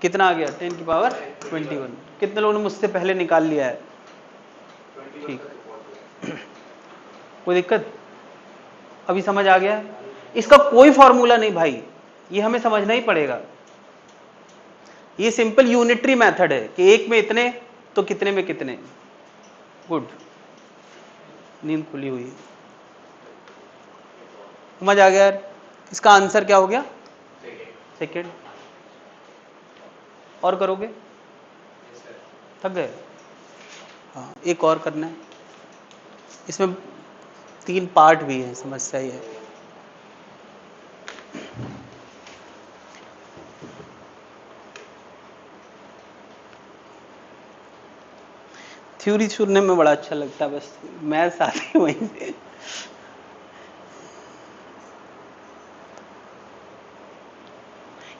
कितना आ गया 10⁻21। कितने लोगों ने मुझसे पहले निकाल लिया है, ठीक, कोई दिक्कत, अभी समझ आ गया। इसका कोई फॉर्मूला नहीं भाई, ये हमें समझना ही पड़ेगा। ये सिंपल यूनिटरी मेथड है कि एक में इतने तो कितने में कितने। गुड, नींद खुली हुई है, समझ आ गया यार। इसका आंसर क्या हो गया? सेकेंड। और करोगे? थक गए? हाँ, एक और करना है। इसमें 3 पार्ट भी है, समस्या ही है। थ्योरी सुनने में बड़ा अच्छा लगता है, बस मैथ्स आती है वहीं से।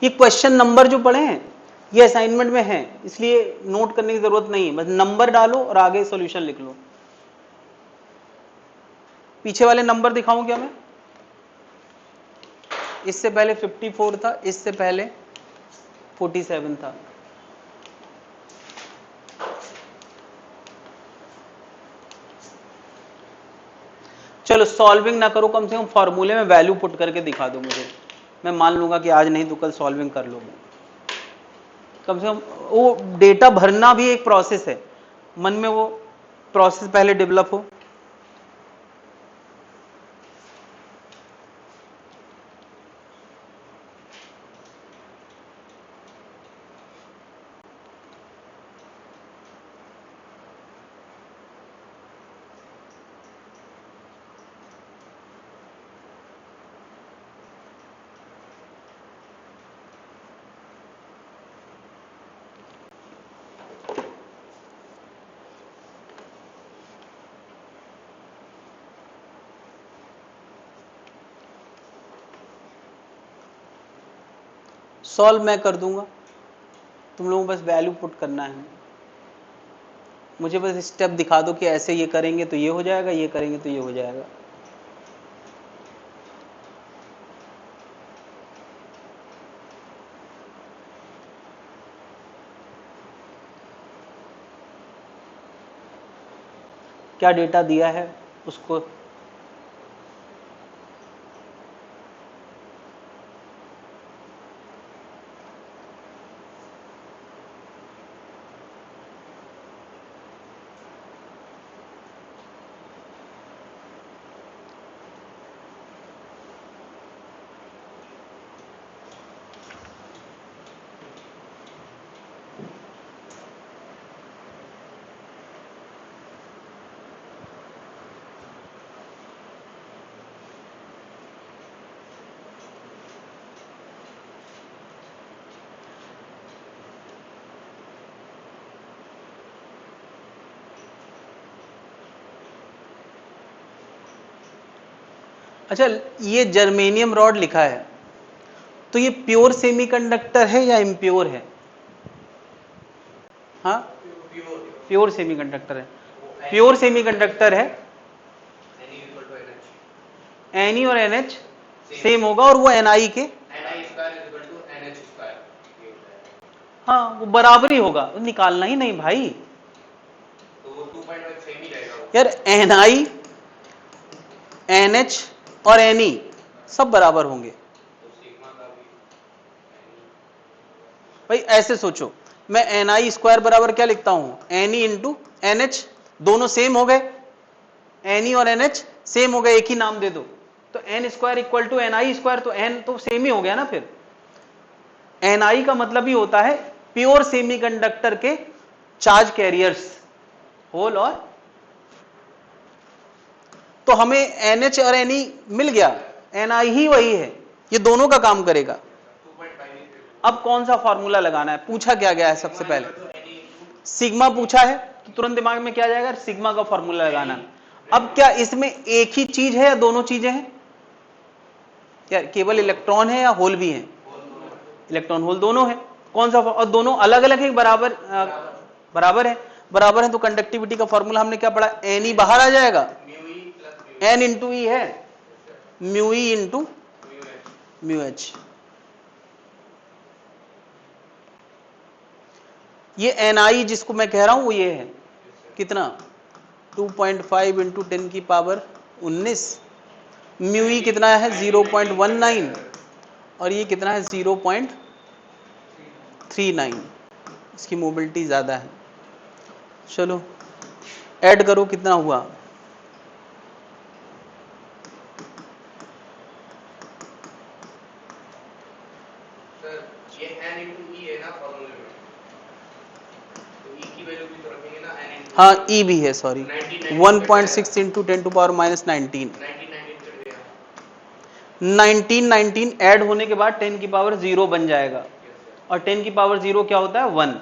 ये क्वेश्चन नंबर जो पढ़े हैं ये असाइनमेंट में है, इसलिए नोट करने की जरूरत नहीं है, बस नंबर डालो और आगे सॉल्यूशन लिख लो। पीछे वाले नंबर दिखाऊं क्या मैं? इससे पहले 54 था, इससे पहले 47 था। चलो सॉल्विंग ना करो, कम से कम फॉर्मूले में वैल्यू पुट करके दिखा दो मुझे, मैं मान लूंगा कि आज नहीं तो कल सॉल्विंग कर लोगे। कम से कम वो डेटा भरना भी एक प्रोसेस है, मन में वो प्रोसेस पहले डेवलप हो। सॉल्व मैं कर दूंगा, तुम लोगों को बस वैल्यू पुट करना है। मुझे बस स्टेप दिखा दो कि ऐसे ये करेंगे तो ये हो जाएगा, ये करेंगे तो ये हो जाएगा। क्या डेटा दिया है उसको अच्छा, ये जर्मेनियम रॉड लिखा है तो ये प्योर सेमीकंडक्टर है या इम्प्योर है? हाँ, प्योर सेमीकंडक्टर है। प्योर सेमीकंडक्टर है, Ni और NH सेम होगा और वो Ni के हाँ वो बराबर ही होगा, निकालना ही नहीं भाई। तो वो 2.5 सेम ही रहेगा यार Ni, NH और Ne सब बराबर होंगे। तो सिग्मा का भी भाई ऐसे सोचो, मैं Ni स्क्वायर बराबर क्या लिखता हूं? Ne इंटू NH, दोनों सेम हो गए, Ne और NH सेम हो गए, एक ही नाम दे दो तो N square equal to Ni square, तो N तो सेम ही हो गया ना। फिर Ni का मतलब ही होता है प्योर सेमीकंडक्टर के चार्ज कैरियर्स, होल और, तो हमें NH और Ne मिल गया, Ni ही वही है, ये दोनों का काम करेगा। 2.5 अब कौन सा फॉर्मूला लगाना है, पूछा क्या गया है सबसे पहले? सिग्मा पूछा है तो तुरंत दिमाग में क्या जाएगा? सिग्मा का फॉर्मूला लगाना। अब क्या इसमें एक ही चीज है या दोनों चीजें हैं? क्या केवल इलेक्ट्रॉन है या होल भी है? इलेक्ट्रॉन होल दोनों है। कौन सा? और दोनों अलग अलग है, बराबर बराबर है। बराबर है तो कंडक्टिविटी का फॉर्मूला हमने क्या पढ़ा? Ni बाहर आ जाएगा, N इंटू ई है, mu E into mu H. ये Ni जिसको मैं कह रहा हूं वो ये है कितना? 2.5 इंटू 10 की पावर 19। म्यू ई कितना है? 0.19 और ये कितना है? 39, इसकी मोबिलिटी ज़्यादा है। चलो ऐड करो, कितना हुआ? सर ये n into e है ना फॉर्मूले में, तो e की वैल्यू भी तो रखेंगे ना, n into हाँ ई भी है, sorry 19 1.6 into 10 to power minus 19। 19 कर दिया। 19 ऐड होने के बाद 10 की पावर 0 बन जाएगा, और 10 की पावर 0 क्या होता है? 1।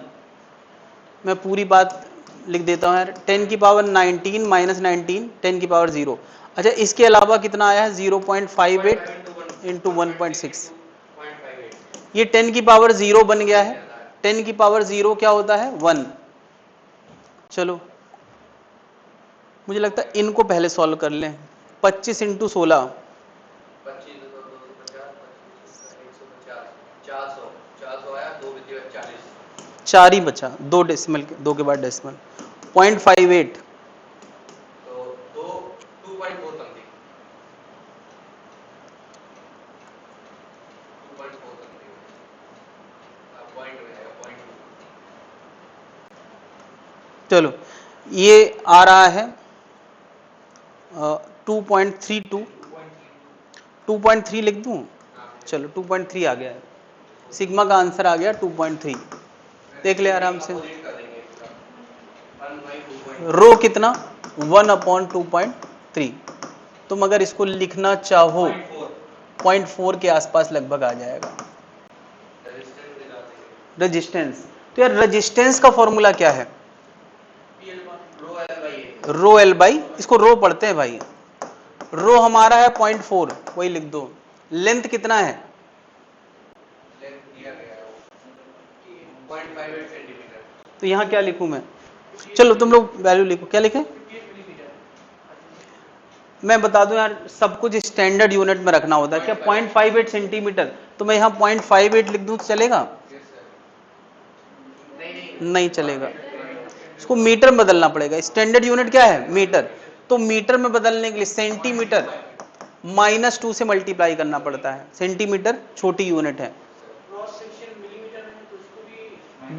मैं पूरी बात लिख देता हूँ यार, 10 की पावर 19 माइनस 19, 10 की पावर 0। अच्छा इसके अलावा कितना आया है? 0.58 इंटू 1.6। ये 10 की पावर 0 बन गया है। 10 की पावर 0 क्या होता है? 1। चलो मुझे लगता है इनको पहले सॉल्व कर लें। 25 इंटू 16, 25 2 250 150 400 400 आया, 2 विद्युत 40। 4 ही बचा, 2 डेसिमल, 2 के बाद डेसिमल। 0.58, तो 2.4 समथिंग, 2.4 समथिंग पॉइंट में आएगा, 0.2। चलो ये आ रहा है 2.32, 2.3 लिख दूं? चलो 2.3 आ गया है, सिग्मा का आंसर आ गया 2.3। देख ले आराम से। अपोजिट कर देंगे पूरा 1/2. रो कितना? 1/2.3। तुम अगर इसको लिखना चाहो 0.4 के आसपास लगभग आ जाएगा। रेजिस्टेंस, तो यार रेजिस्टेंस का फॉर्मूला क्या है? रो एल बाई, इसको रो पढ़ते हैं भाई। रो हमारा है 0.4, वही लिख दो। लेंथ कितना है? लेंथ दिया गया है 0.58 सेंटीमीटर। तो यहाँ क्या लिखूं मैं? चलो तुम लोग वैल्यू लिखो, क्या लिखें? मैं बता दूं यार, सब कुछ स्टैंडर्ड यूनिट में रखना होता है। क्या 0.58 सेंटीमीटर? तो मैं यहाँ 0.58 लिख दूं तो चलेगा? नहीं चलेगा, इसको मीटर में बदलना पड़ेगा। स्टैंडर्ड यूनिट क्या है? मीटर। तो मीटर में बदलने के लिए सेंटीमीटर -2 से मल्टीप्लाई करना पड़ता है। सेंटीमीटर छोटी यूनिट है।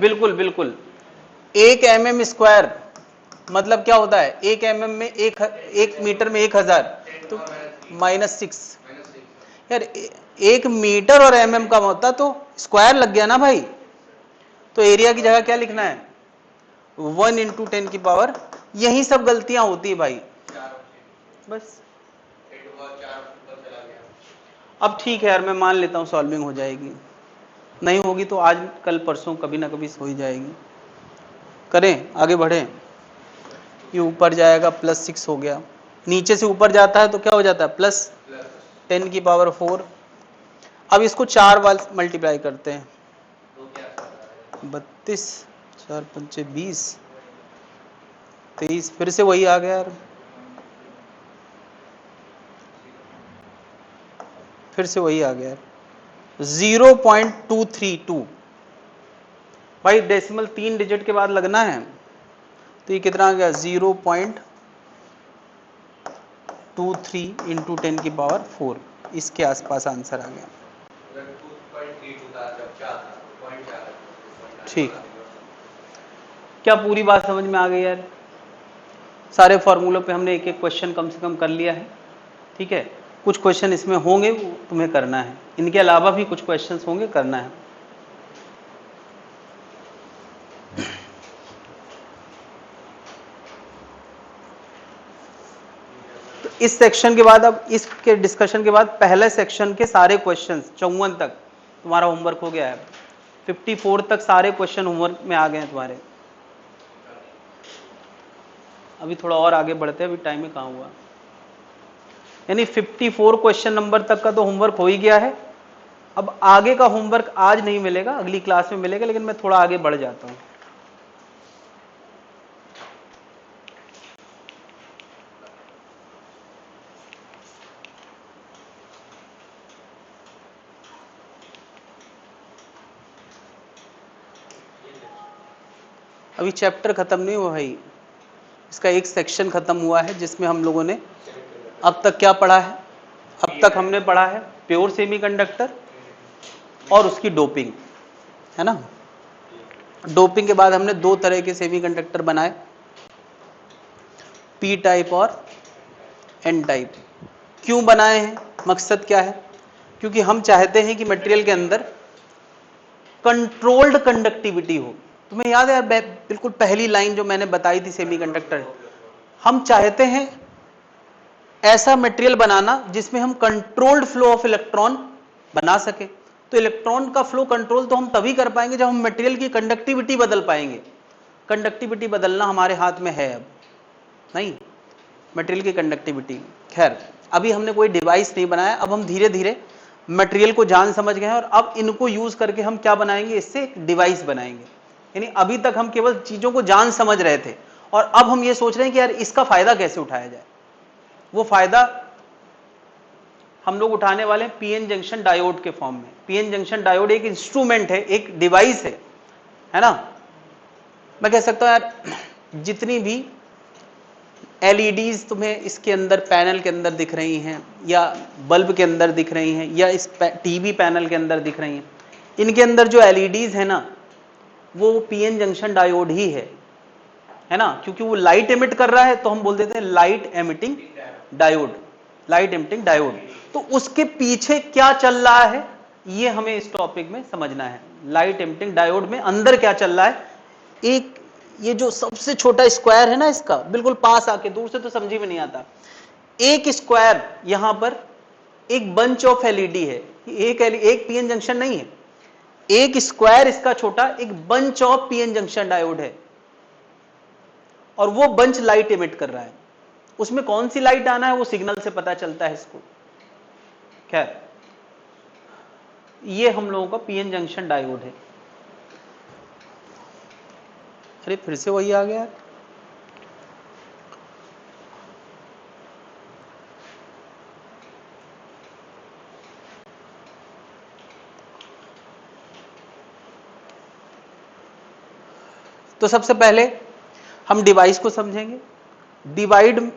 बिल्कुल बिल्कुल। 1 mm स्क्वायर मतलब क्या होता है? 1 mm में 1 मीटर में 1000, तो -6। यार 1 मीटर और mm का होता तो स्क्वायर लग गया ना भाई। तो एरिया की जगह क्या लिखना है? 1 इंटू 10 की पावर। यही सब गलतियां होती है भाई, बस। अब ठीक है यार, मैं मान लेता हूं सॉल्विंग हो जाएगी। नहीं होगी तो आज कल परसों कभी ना कभी हो ही जाएगी। करें, आगे बढ़ें। ये ऊपर जाएगा +6 हो गया, नीचे से ऊपर जाता है तो क्या हो जाता है? +10 की पावर 4। अब इसको 4 बार मल्टीप्लाई करते हैं। 32, 4 पंचे 20, 23, फिर से वही आ गया यार, फिर से वही आ गया यार, 0.232। भाई डेसिमल 3 डिजिट के बाद लगना है, तो ये कितना आ गया? 0.23 इंटू 10 की पावर 4। इसके आसपास आंसर आ गया। ठीक, क्या पूरी बात समझ में आ गई यार? सारे फॉर्मूलों पे हमने एक एक क्वेश्चन कम से कम कर लिया है। ठीक है, कुछ क्वेश्चन इसमें होंगे वो तुम्हें करना है, इनके अलावा भी कुछ क्वेश्चंस होंगे, करना है। तो इस सेक्शन के बाद, अब इसके डिस्कशन के बाद पहले सेक्शन के सारे क्वेश्चंस 54 तक तुम्हारा होमवर्क हो गया है। 54 तक सारे क्वेश्चन होमवर्क में आ गए हैं तुम्हारे। अभी थोड़ा और आगे बढ़ते हैं, अभी टाइम में कहाँ हुआ। यानी 54 क्वेश्चन नंबर तक का तो होमवर्क हो ही गया है। अब आगे का होमवर्क आज नहीं मिलेगा, अगली क्लास में मिलेगा, लेकिन मैं थोड़ा आगे बढ़ जाता हूँ। अभी चैप्टर खत्म नहीं हुआ भाई, इसका एक सेक्शन खत्म हुआ है जिसमें हम लोगों ने अब तक क्या पढ़ा है? अब तक हमने पढ़ा है प्योर सेमीकंडक्टर और उसकी डोपिंग, है ना। डोपिंग के बाद हमने दो तरह के सेमीकंडक्टर बनाए, पी टाइप और एन टाइप। क्यों बनाए हैं, मकसद क्या है? क्योंकि हम चाहते हैं कि मटेरियल के अंदर कंट्रोल्ड कंडक्टिविटी हो। तुम्हें याद है यार बिल्कुल पहली लाइन जो मैंने बताई थी सेमीकंडक्टर, हम चाहते हैं ऐसा मटेरियल बनाना जिसमें हम कंट्रोल्ड फ्लो ऑफ इलेक्ट्रॉन बना सके। तो इलेक्ट्रॉन का फ्लो कंट्रोल तो हम तभी कर पाएंगे जब हम मटेरियल की कंडक्टिविटी बदल पाएंगे। कंडक्टिविटी बदलना हमारे हाथ में है अब नहीं, मटेरियल की कंडक्टिविटी। खैर अभी हमने कोई डिवाइस नहीं बनाया, अब हम धीरे धीरे मटेरियल को जान समझ गए हैं और अब इनको यूज करके हम क्या बनाएंगे, इससे एक डिवाइस बनाएंगे। यानी अभी तक हम केवल चीजों को जान समझ रहे थे और अब हम ये सोच रहे हैं कि यार इसका फायदा कैसे उठाया जाए। वो फायदा हम लोग उठाने वाले हैं पीएन जंक्शन डायोड के फॉर्म में। पीएन जंक्शन डायोड एक इंस्ट्रूमेंट है, एक डिवाइस है ना। मैं कह सकता हूं यार जितनी भी एलईडीज तुम्हें इसके अंदर पैनल के अंदर दिख रही हैं या बल्ब के अंदर दिख रही हैं या इस टीवी पैनल के अंदर दिख रही हैं, इनके अंदर जो एलईडीज है ना वो पीएन जंक्शन डायोड ही है ना। क्योंकि वो लाइट एमिट कर रहा है तो हम बोल देते हैं light emitting diode, light emitting diode. तो उसके पीछे क्या चल रहा है ये हमें इस टॉपिक में समझना है। लाइट एमिटिंग डायोड में अंदर क्या चल रहा है, एक ये जो सबसे छोटा स्क्वायर है ना, इसका बिल्कुल पास आके, दूर से तो समझी में नहीं आता, एक स्क्वायर यहां पर एक बंच ऑफ एलईडी है। एक पीएन जंक्शन नहीं है, एक स्क्वायर इसका छोटा एक bunch of PN junction diode है और वो बंच लाइट एमिट कर रहा है। उसमें कौन सी लाइट आना है वो सिग्नल से पता चलता है इसको। खैर ये हम लोगों का पीएन जंक्शन डायोड है। अरे फिर से वही आ गया। तो सबसे पहले हम डिवाइस को समझेंगे।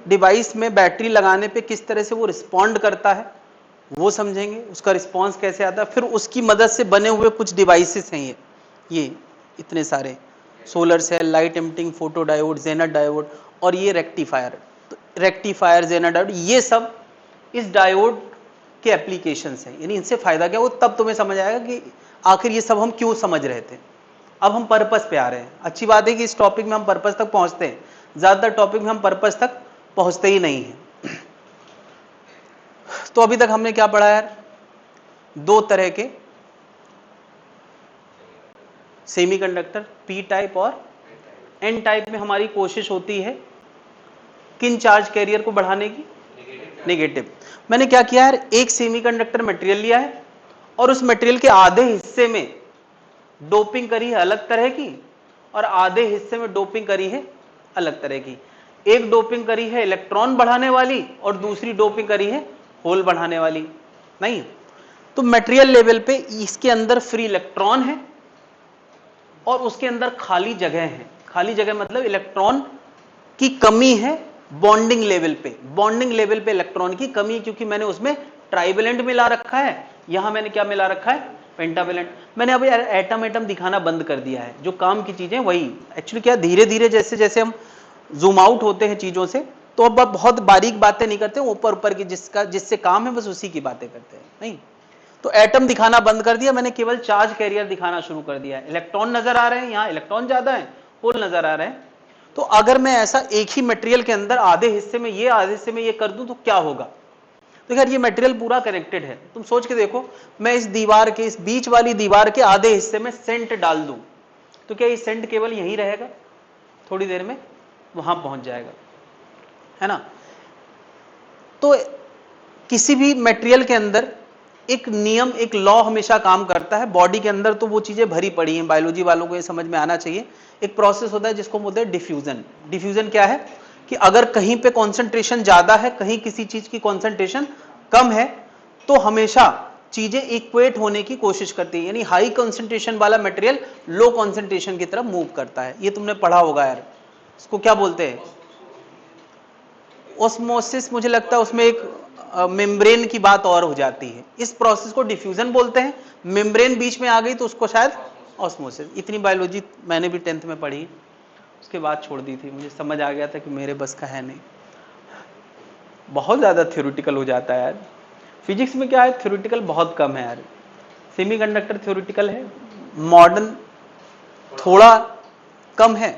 डिवाइस में बैटरी लगाने पे किस तरह से वो रिस्पॉन्ड करता है वो समझेंगे, उसका रिस्पॉन्स कैसे आता है। फिर उसकी मदद से बने हुए कुछ डिवाइसेस हैं ये इतने सारे, solar cell, light emitting photo diode, Zener diode और ये रेक्टिफायर। तो रेक्टिफायर, जेनर डायोड, ये सब इस डायोड के एप्लीकेशंस हैं। यानी इनसे फायदा क्या, वो तब तुम्हें समझ आएगा कि आखिर ये सब हम क्यों समझ रहे थे। अब हम पर्पस पे आ रहे हैं। अच्छी बात है कि इस टॉपिक में हम पर्पस तक पहुंचते हैं, ज्यादातर टॉपिक में हम पर्पस तक पहुंचते ही नहीं हैं। तो अभी तक हमने क्या पढ़ा यार, दो तरह के सेमीकंडक्टर, पी टाइप और एन टाइप में हमारी कोशिश होती है किन चार्ज कैरियर को बढ़ाने की, नेगेटिव। मैंने क्या किया यार, एक सेमीकंडक्टर मटेरियल लिया है और उस मटेरियल के आधे हिस्से में डोपिंग करी है अलग तरह की और आधे हिस्से में डोपिंग करी है अलग तरह की। एक डोपिंग करी है इलेक्ट्रॉन बढ़ाने वाली और दूसरी डोपिंग करी है होल बढ़ाने वाली। नहीं, तो मटेरियल लेवल पे इसके अंदर फ्री इलेक्ट्रॉन है और उसके अंदर खाली जगह है। खाली जगह मतलब इलेक्ट्रॉन की कमी है बॉन्डिंग लेवल पे। बॉन्डिंग लेवल पे इलेक्ट्रॉन की कमी, क्योंकि मैंने उसमें ट्राइवेलेंट मिला रखा है, यहां मैंने क्या मिला रखा है, पेंटावेलेंट। मैंने अब एटम एटम दिखाना बंद कर दिया है, जो काम की चीजें वही। एक्चुअली क्या, धीरे धीरे जैसे जैसे हम जूम आउट होते हैं चीजों से, तो अब बहुत बारीक बातें नहीं करते, ऊपर ऊपर की जिससे काम है बस उसी की बातें करते हैं। नहीं, तो एटम दिखाना बंद कर दिया, मैंने केवल चार्ज कैरियर दिखाना शुरू कर दिया है। इलेक्ट्रॉन नजर आ रहे हैं, यहाँ इलेक्ट्रॉन ज्यादा है, होल नजर आ रहे हैं। तो अगर मैं ऐसा एक ही मटेरियल के अंदर आधे हिस्से में ये आधे हिस्से में ये कर दूं तो क्या होगा। तो खैर ये मटेरियल पूरा कनेक्टेड है। तुम सोच के देखो, मैं इस दीवार के, इस बीच वाली दीवार के आधे हिस्से में सेंट डाल दूं तो क्या ये सेंट केवल यहीं रहेगा, थोड़ी देर में वहां पहुंच जाएगा, है ना। तो किसी भी मटेरियल के अंदर एक नियम, एक लॉ हमेशा काम करता है। बॉडी के अंदर तो वो चीजें भरी पड़ी हैं, बायोलॉजी वालों को ये समझ में आना चाहिए। एक प्रोसेस होता है जिसको बोलते हैं डिफ्यूजन। डिफ्यूजन क्या है कि अगर कहीं पे कॉन्सेंट्रेशन ज्यादा है, कहीं किसी चीज की कॉन्सेंट्रेशन कम है, तो हमेशा चीजें इक्वेट होने की कोशिश करती है। यानी हाई कॉन्सेंट्रेशन वाला मटेरियल लो कॉन्सेंट्रेशन की तरफ मूव करता है। ये तुमने पढ़ा होगा यार, इसको क्या बोलते हैं, ऑस्मोसिस। मुझे लगता है उसमें एक मेम्ब्रेन की बात और हो जाती है। इस प्रोसेस को डिफ्यूजन बोलते हैं। मेम्ब्रेन बीच में आ गई तो उसको शायद ऑस्मोसिस। इतनी बायोलॉजी मैंने भी 10th में पढ़ी, उसके बाद छोड़ दी थी, मुझे समझ आ गया था कि मेरे बस का है नहीं, बहुत ज़्यादा थ्योरेटिकल हो जाता है यार। फिजिक्स में क्या है, थ्योरेटिकल बहुत कम है यार। सेमीकंडक्टर थ्योरेटिकल है, मॉडर्न थोड़ा कम है।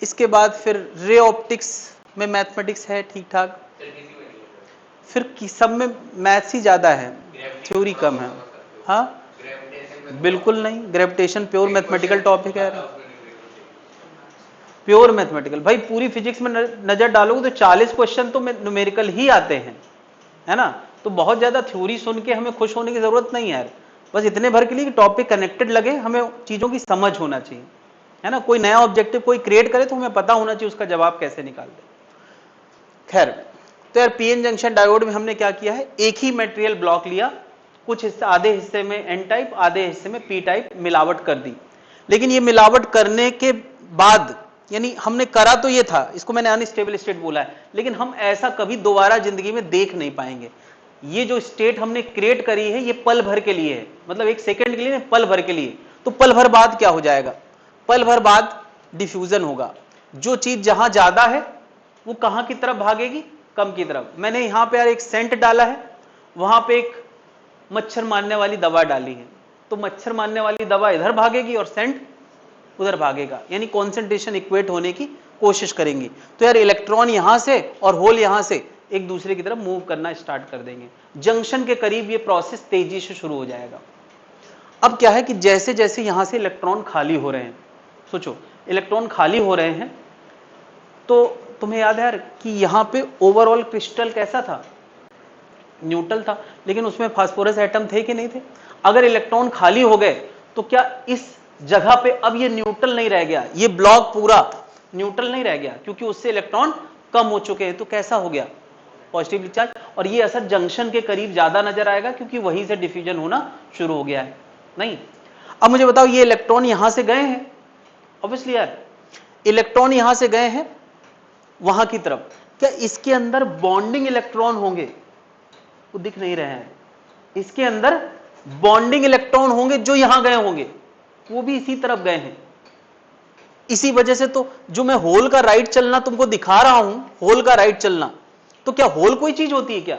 इसके बाद फिर रे ऑप्टिक्स में मैथमेटिक्स है ठीक ठाक, फिर सब में मैथ्स ही ज़्यादा है, थ्योरी कम है। हाँ बिल्कुल नहीं, ग्रेविटेशन प्योर मैथमेटिकल टॉपिक है, प्योर मैथमेटिकल। भाई पूरी फिजिक्स में नजर डालोगे तो 40 क्वेश्चन तो न्यूमेरिकल ही आते हैं, है ना। तो बहुत ज्यादा थ्योरी सुन के हमें खुश होने की जरूरत नहीं है यार, बस इतने भर के लिए कि टॉपिक कनेक्टेड लगे, हमें चीजों की समझ होना चाहिए, है ना। कोई नया ऑब्जेक्टिव कोई क्रिएट करे तो हमें पता होना चाहिए उसका जवाब कैसे निकालते। खैर, तो यार पीएन जंक्शन डायोड में हमने क्या किया है, एक ही मटेरियल ब्लॉक लिया, कुछ हिस्से आधे हिस्से में एन टाइप आधे हिस्से में पी टाइप मिलावट कर दी। लेकिन ये मिलावट करने के बाद, यानी हमने करा तो ये था, इसको मैंने अनस्टेबल स्टेट बोला है, लेकिन हम ऐसा कभी दोबारा जिंदगी में देख नहीं पाएंगे। ये जो स्टेट हमने क्रिएट करी है ये पल भर के लिए है, मतलब एक सेकंड के लिए नहीं, पल भर के लिए। तो पल भर बाद क्या हो जाएगा, पल भर बाद डिफ्यूजन होगा। जो चीज जहां ज्यादा है वो कहां की तरफ भागेगी, कम की तरफ। मैंने यहां पे यार एक सेंट डाला है, वहां पे एक मच्छर मारने वाली दवा डाली है, तो मच्छर मारने वाली दवा इधर भागेगी और सेंट उधर भागेगा, यानी कॉन्सेंट्रेशन इक्वेट होने की कोशिश करेंगी। तो यार इलेक्ट्रॉन यहां से और होल यहां से एक दूसरे की तरफ मूव करना स्टार्ट कर देंगे, जंक्शन के करीब ये प्रोसेस तेजी से शुरू हो जाएगा। अब क्या है कि जैसे जैसे यहां से इलेक्ट्रॉन खाली हो रहे हैं, सोचो इलेक्ट्रॉन खाली हो रहे हैं, तो तुम्हें याद है यार कि यहां पे ओवरऑल क्रिस्टल कैसा था, न्यूट्रल था, लेकिन उसमें फास्फोरस एटम थे कि नहीं थे। अगर इलेक्ट्रॉन खाली हो गए तो क्या इस जगह पे अब ये न्यूट्रल नहीं रह गया, ये ब्लॉक पूरा न्यूट्रल नहीं रह गया, क्योंकि उससे इलेक्ट्रॉन कम हो चुके हैं, तो कैसा हो गया, पॉजिटिवली चार्ज। और ये असर जंक्शन के करीब ज्यादा नजर आएगा क्योंकि वहीं से डिफ्यूजन होना शुरू हो गया है। नहीं, अब मुझे बताओ ये इलेक्ट्रॉन यहां से गए हैं, ऑब्वियसली यार इलेक्ट्रॉन यहां से गए हैं वहां की तरफ, क्या इसके अंदर बॉन्डिंग इलेक्ट्रॉन होंगे, वो दिख नहीं रहे हैं, इसके अंदर बॉन्डिंग इलेक्ट्रॉन होंगे जो यहां गए होंगे, वो भी इसी तरफ गए हैं। इसी वजह से तो जो मैं होल का राइट चलना तुमको दिखा रहा हूं, होल का राइट चलना, तो क्या होल कोई चीज होती है क्या,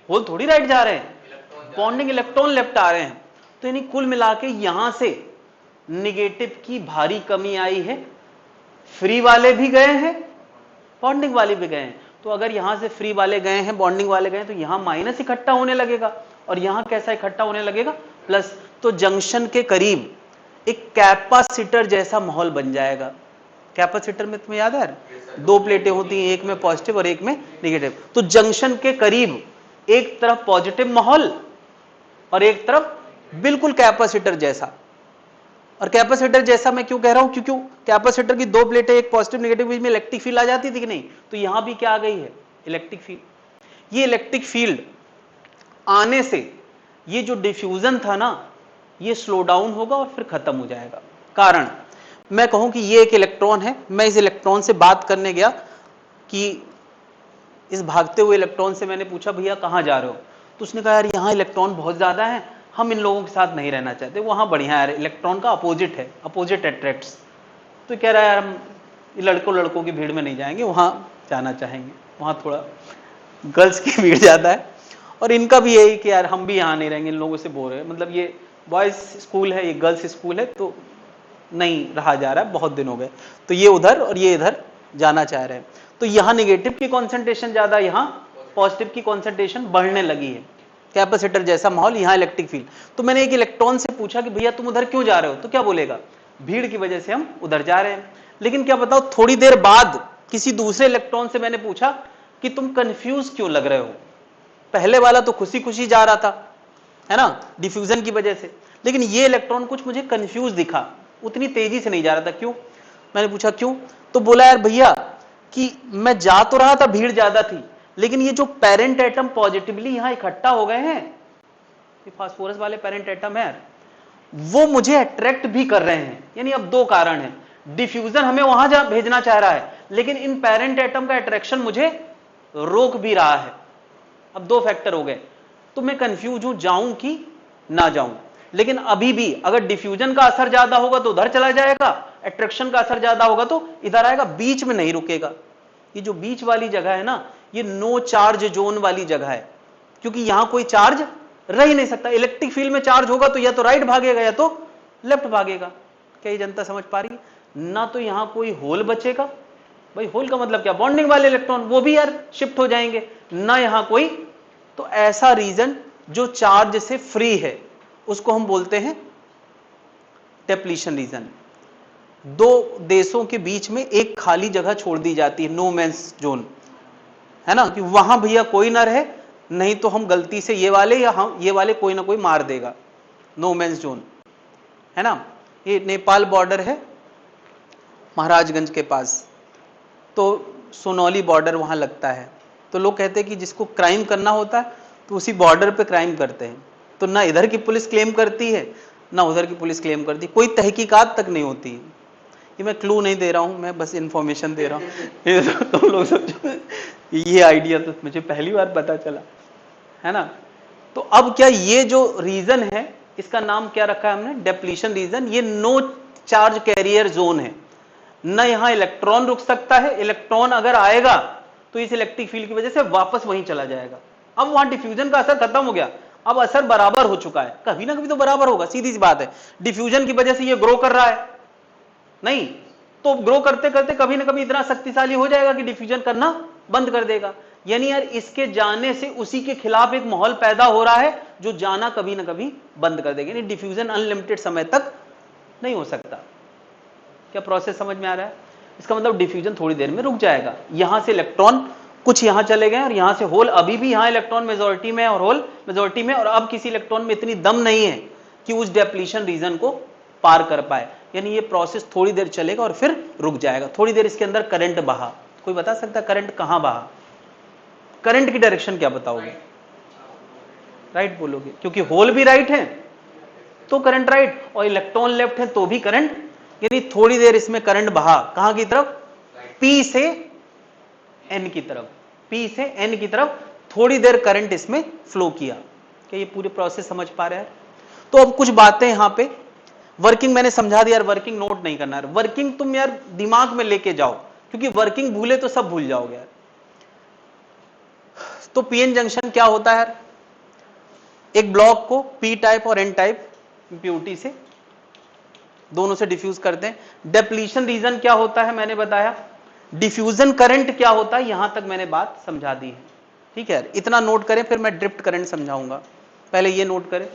होल थोड़ी राइट जा रहे हैं, बॉन्डिंग इलेक्ट्रॉन लेफ्ट आ रहे हैं। तो यानी कुल मिला के यहां से निगेटिव की भारी कमी आई है, फ्री वाले भी गए हैं बॉन्डिंग वाले भी गए हैं। तो अगर यहां से फ्री वाले गए हैं बॉन्डिंग वाले गए हैं, तो यहां माइनस इकट्ठा होने लगेगा, और यहां कैसा इकट्ठा होने लगेगा, प्लस। तो जंक्शन के करीब एक कैपेसिटर जैसा माहौल बन जाएगा। कैपेसिटर में तुम्हें याद है दो प्लेटें होती हैं, एक में पॉजिटिव और एक में नेगेटिव। तो जंक्शन के करीब एक तरफ पॉजिटिव माहौल और एक तरफ बिल्कुल कैपेसिटर जैसा। और कैपेसिटर जैसा मैं क्यों कह रहा हूं, क्योंकि कैपेसिटर की दो प्लेटें, एक पॉजिटिव नेगेटिव, बीच में इलेक्ट्रिक फील्ड आ जाती थी कि नहीं, तो यहां भी क्या आ गई है, इलेक्ट्रिक फील्ड। ये इलेक्ट्रिक फील्ड आने से ये जो डिफ्यूजन था ना, ये स्लो डाउन होगा और फिर खत्म हो जाएगा। कारण मैं कहूं कि ये एक इलेक्ट्रॉन है, मैं इस इलेक्ट्रॉन से बात करने गया कि इस भागते हुए इलेक्ट्रॉन से मैंने पूछा भैया कहां जा रहे हो, तो उसने कहा यार यहां इलेक्ट्रॉन बहुत ज्यादा है, हम इन लोगों के साथ नहीं रहना चाहते, वहां बढ़िया है, इलेक्ट्रॉन का अपोजिट है, अपोजिट अट्रैक्ट्स। तो कह रहा है यार हम लड़कों की भीड़ में नहीं जाएंगे, वहां जाना चाहेंगे, वहां थोड़ा गर्ल्स की भीड़ ज्यादा है, और इनका भी यही कि यार हम भी यहाँ नहीं रहेंगे, इन लोगों से बोर है, मतलब ये बॉयज स्कूल है, ये गर्ल्स स्कूल है, तो नहीं रहा जा रहा है, बहुत दिन हो गए, तो ये उधर और ये इधर जाना चाह रहे हैं। तो यहाँ निगेटिव की कॉन्सेंट्रेशन ज्यादा, यहाँ पॉजिटिव की कॉन्सेंट्रेशन बढ़ने लगी है, कैपेसिटर जैसा माहौल, यहाँ इलेक्ट्रिक फील्ड। तो मैंने एक इलेक्ट्रॉन से पूछा कि भैया तुम उधर क्यों जा रहे हो, तो क्या बोलेगा, भीड़ की वजह से हम उधर जा रहे हैं। लेकिन क्या बताओ, थोड़ी देर बाद किसी दूसरे इलेक्ट्रॉन से मैंने पूछा कि तुम कंफ्यूज क्यों लग रहे हो, पहले वाला तो खुशी खुशी जा रहा था, है ना, डिफ्यूजन की वजह से, लेकिन ये इलेक्ट्रॉन कुछ मुझे कंफ्यूज दिखा, उतनी तेजी से नहीं जा रहा था, क्यों। मैंने पूछा क्यों, तो बोला यार भैया कि मैं जा तो रहा था, भीड़ ज्यादा थी, लेकिन ये जो पेरेंट एटम पॉजिटिवली यहां इकट्ठा हो गए हैं, ये फास्फोरस वाले पेरेंट एटम है, वो मुझे अट्रैक्ट भी कर रहे हैं। यानी अब दो कारण है, डिफ्यूजन हमें वहां जा भेजना चाह रहा है, लेकिन इन पेरेंट एटम का अट्रैक्शन मुझे रोक भी रहा है। अब दो फैक्टर हो गए, तो मैं कंफ्यूज हूं, जाऊं कि ना जाऊं। लेकिन अभी भी अगर डिफ्यूजन का असर ज्यादा होगा तो उधर चला जाएगा, अट्रैक्शन का असर ज्यादा होगा तो इधर आएगा, बीच में नहीं रुकेगा। ये जो बीच वाली जगह है ना, ये नो चार्ज जोन वाली जगह है, क्योंकि यहां कोई चार्ज रह ही नहीं सकता। इलेक्ट्रिक फील्ड में चार्ज होगा तो या तो राइट भागेगा या तो लेफ्ट भागेगा। क्या ये जनता समझ पा रही है? ना तो यहां कोई होल बचेगा, भाई होल का मतलब क्या, बॉन्डिंग वाले इलेक्ट्रॉन वो भी यार शिफ्ट हो जाएंगे, ना यहां कोई। तो ऐसा रीजन जो चार्ज से फ्री है उसको हम बोलते हैं डेप्लीशन रीजन। दो देशों के बीच में एक खाली जगह छोड़ दी जाती है, नो मैंस जोन, है ना, कि वहां भैया कोई ना रहे, नहीं तो हम गलती से ये वाले या हम ये वाले कोई ना कोई मार देगा, नो मैंस जोन, है ना। ये नेपाल बॉर्डर है महाराजगंज के पास, तो सोनौली बॉर्डर वहां लगता है। तो लोग कहते हैं कि जिसको क्राइम करना होता है तो उसी बॉर्डर पे क्राइम करते हैं। तो ना इधर की पुलिस क्लेम करती है ना उधर की पुलिस क्लेम करती है, कोई तहकीकात तक नहीं होती। ये मैं क्लू नहीं दे रहा हूं, मैं बस इंफॉर्मेशन दे रहा हूं। ये तो तुम लोग सोचो, ये आइडिया तो मुझे पहली बार पता चला, है ना। तो अब क्या ये जो रीजन है इसका नाम क्या रखा है हमने, डेप्लीशन रीजन। ये नो चार्ज कैरियर जोन है, न यहां इलेक्ट्रॉन रुक सकता है, इलेक्ट्रॉन अगर आएगा तो इस इलेक्ट्रिक फील्ड की वजह से वापस वहीं चला जाएगा। अब वहां डिफ्यूजन का असर खत्म हो गया, अब असर बराबर हो चुका है, कभी ना कभी तो बराबर होगा, सीधी सी बात है। डिफ्यूजन की वजह से ये ग्रो कर रहा है, नहीं तो ग्रो करते करते कभी ना कभी इतना शक्तिशाली हो जाएगा कि डिफ्यूजन करना बंद कर देगा। यानी यार इसके जाने से उसी के खिलाफ एक माहौल पैदा हो रहा है जो जाना कभी ना कभी बंद कर देगा। यानी डिफ्यूजन अनलिमिटेड समय तक नहीं हो सकता। क्या प्रोसेस समझ में आ रहा है? इसका मतलब डिफ्यूजन थोड़ी देर में रुक जाएगा, यहां से इलेक्ट्रॉन कुछ यहां चले गए और यहां से होल, अभी भी यहां इलेक्ट्रॉन मेजॉरिटी में और होल मेजॉरिटी में, और अब किसी इलेक्ट्रॉन में इतनी दम नहीं है कि उस डेप्लीशन रीजन को पार कर पाए। यानी ये प्रोसेस थोड़ी देर चलेगा और फिर रुक जाएगा। थोड़ी देर इसके अंदर करंट बहा, कोई बता सकता है करंट कहां बहा? करंट की डायरेक्शन क्या बताओगे? राइट बोलोगे, क्योंकि होल भी राइट है तो करंट राइट, और इलेक्ट्रॉन लेफ्ट है तो भी करंट। यानी थोड़ी देर इसमें करंट बहा, कहां की तरफ? पी से एन की तरफ, पी से एन की तरफ थोड़ी देर करंट इसमें फ्लो किया। क्या ये पूरे प्रोसेस समझ पा रहे हैं? तो अब कुछ बातें यहां पे, वर्किंग मैंने समझा दिया यार, वर्किंग नोट नहीं करना है, वर्किंग तुम यार दिमाग में लेके जाओ, क्योंकि वर्किंग भूले तो सब भूल जाओगे यार। तो पीएन जंक्शन क्या होता है यार? एक ब्लॉक को पी टाइप और एन टाइप इम्प्योरिटी से दोनों से डिफ्यूज करते हैं। डेप्लीशन रीजन क्या होता है मैंने बताया, डिफ्यूजन करंट क्या होता है यहां तक मैंने बात समझा दी है। ठीक है, इतना नोट करें, फिर मैं ड्रिफ्ट करंट समझाऊंगा। पहले ये नोट करें,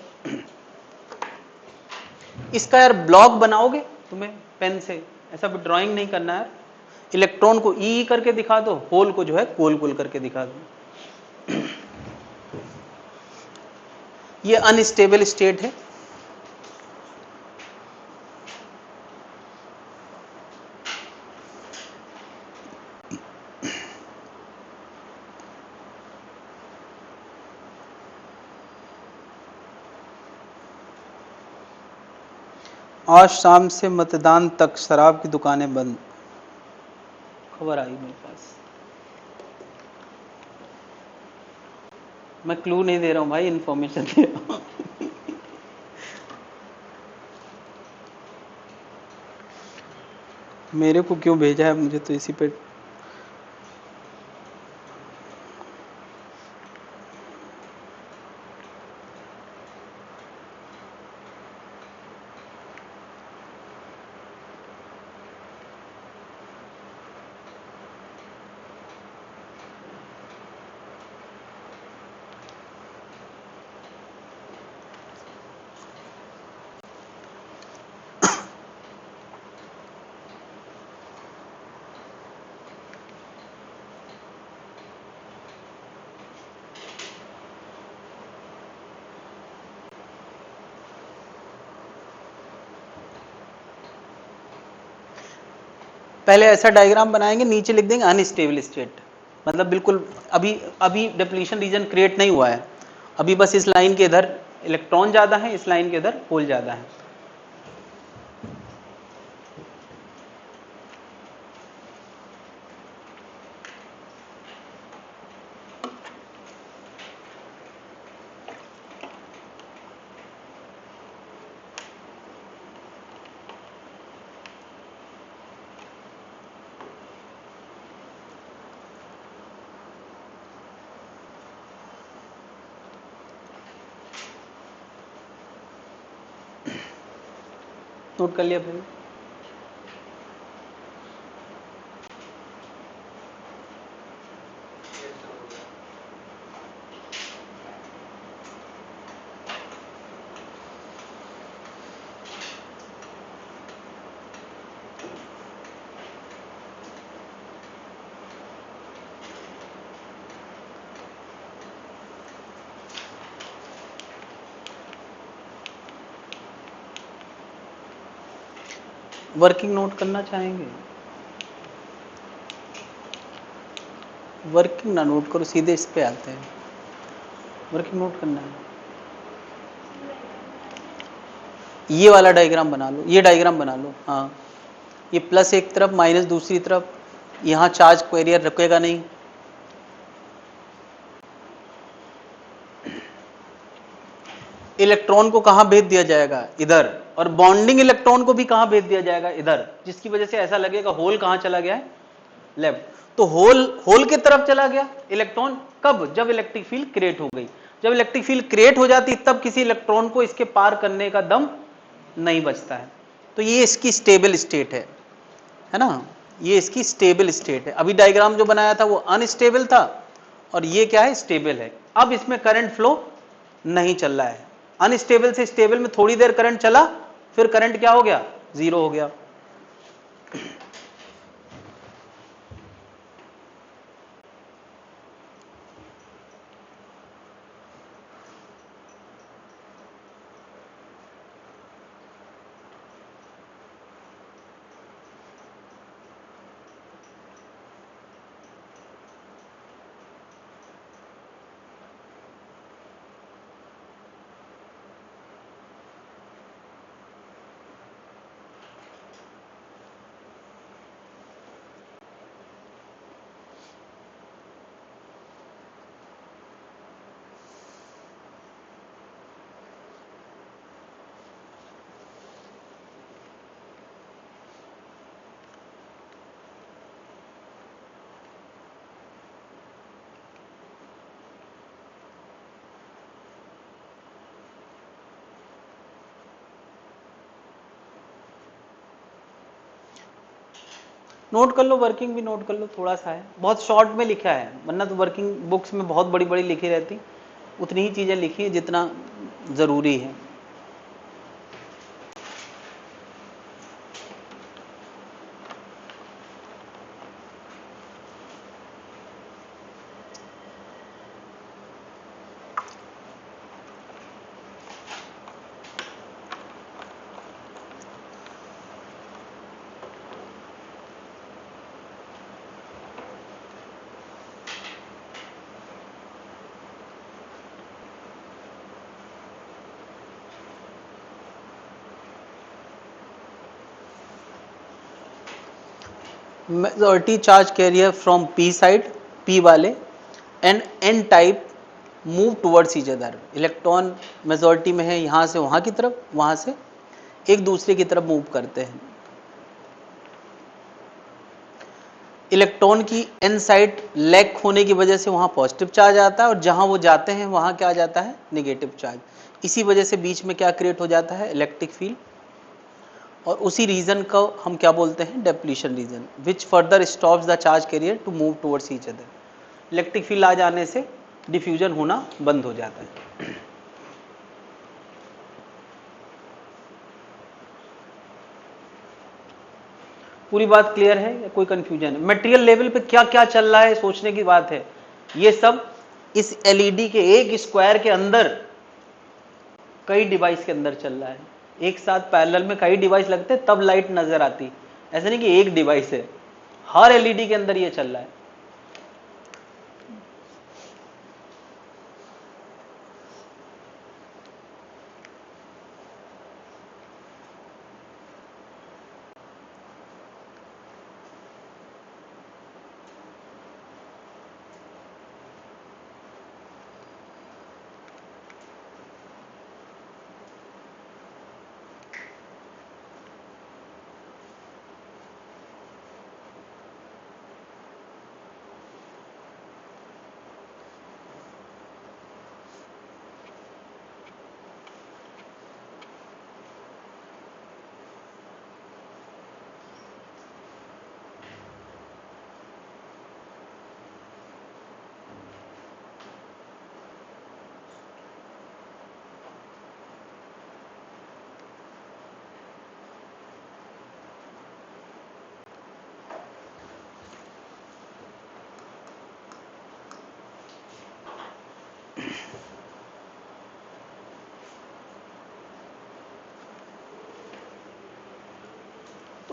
इसका यार ब्लॉक बनाओगे तुम्हें पेन से, ऐसा भी ड्राइंग नहीं करना है। इलेक्ट्रॉन को ई करके दिखा दो, होल को जो है गोल गोल करके दिखा दो। ये अनस्टेबल स्टेट है, आज शाम से मतदान तक शराब की दुकानें बंद, खबर आई मेरे पास। मैं क्लू नहीं दे रहा हूं भाई, इंफॉर्मेशन दे रहा हूं। मेरे को क्यों भेजा है, मुझे तो इसी पे पहले ऐसा डायग्राम बनाएंगे, नीचे लिख देंगे अनस्टेबल स्टेट, मतलब बिल्कुल अभी अभी डिप्लीशन रीजन क्रिएट नहीं हुआ है, अभी बस इस लाइन के इधर इलेक्ट्रॉन ज्यादा है, इस लाइन के इधर होल ज्यादा है। नोट कर लिया भाई? Yes, sir, हो गया। वर्किंग नोट करना चाहेंगे? वर्किंग ना नोट करो, सीधे इस पे आते हैं। वर्किंग नोट करना है। ये वाला डायग्राम बना लो, ये डायग्राम बना लो। हाँ, ये प्लस एक तरफ, माइनस दूसरी तरफ। यहाँ चार्ज कैरियर रुकेगा नहीं। इलेक्ट्रॉन को कहाँ भेज दिया जाएगा? इधर। और बॉन्डिंग इलेक्ट्रॉन को भी कहाँ भेज दिया जाएगा? इधर। जिसकी वजह से ऐसा लगेगा होल कहाँ चला गया है? लेफ्ट। तो होल की तरफ चला गया इलेक्ट्रॉन। कब? जब इलेक्ट्रिक फील्ड क्रिएट हो गई। जब इलेक्ट्रिक फील्ड क्रिएट हो जाती तब किसी इलेक्ट्रॉन को इसके पार करने का दम नहीं बचता है। तो ये इसकी स्टेबल स्टेट है ना? ये इसकी स्टेबल स्टेट है। अभी डायग्राम जो बनाया था वो अनस्टेबल था, और ये क्या है? स्टेबल है। अब इसमें करंट फ्लो नहीं चल रहा है। अनस्टेबल से स्टेबल में थोड़ी देर करंट चला, फिर करंट क्या हो गया? जीरो हो गया। नोट कर लो, वर्किंग भी नोट कर लो। थोड़ा सा है, बहुत शॉर्ट में लिखा है, वरना तो वर्किंग बुक्स में बहुत बड़ी बड़ी लिखी रहती। उतनी ही चीजें लिखी है जितना जरूरी है। majority charge carrier from p side, p वाले, and n type move towards each other। Electron majority में है, यहाँ से वहाँ की तरफ, वहाँ से एक दूसरे की तरफ मूव करते हैं। इलेक्ट्रॉन की n साइड लैक होने की वजह से वहाँ पॉजिटिव चार्ज आता है, और जहाँ वो जाते हैं वहाँ क्या आ जाता है? Negative charge. इसी वजह से बीच में क्या क्रिएट हो जाता है? Electric field. और उसी रीजन को हम क्या बोलते हैं? Depletion region, which further stops the charge carrier to move towards each other. Electric field आ जाने से डिफ्यूजन होना बंद हो जाता है। पूरी बात क्लियर है या कोई कंफ्यूजन है? मटेरियल लेवल पे क्या क्या चल रहा है सोचने की बात है। ये सब इस एलईडी के एक स्क्वायर के अंदर कई डिवाइस के अंदर चल रहा है। एक साथ पैरेलल में कई डिवाइस लगते तब लाइट नजर आती। ऐसा नहीं कि एक डिवाइस है, हर एलईडी के अंदर ये चल रहा है।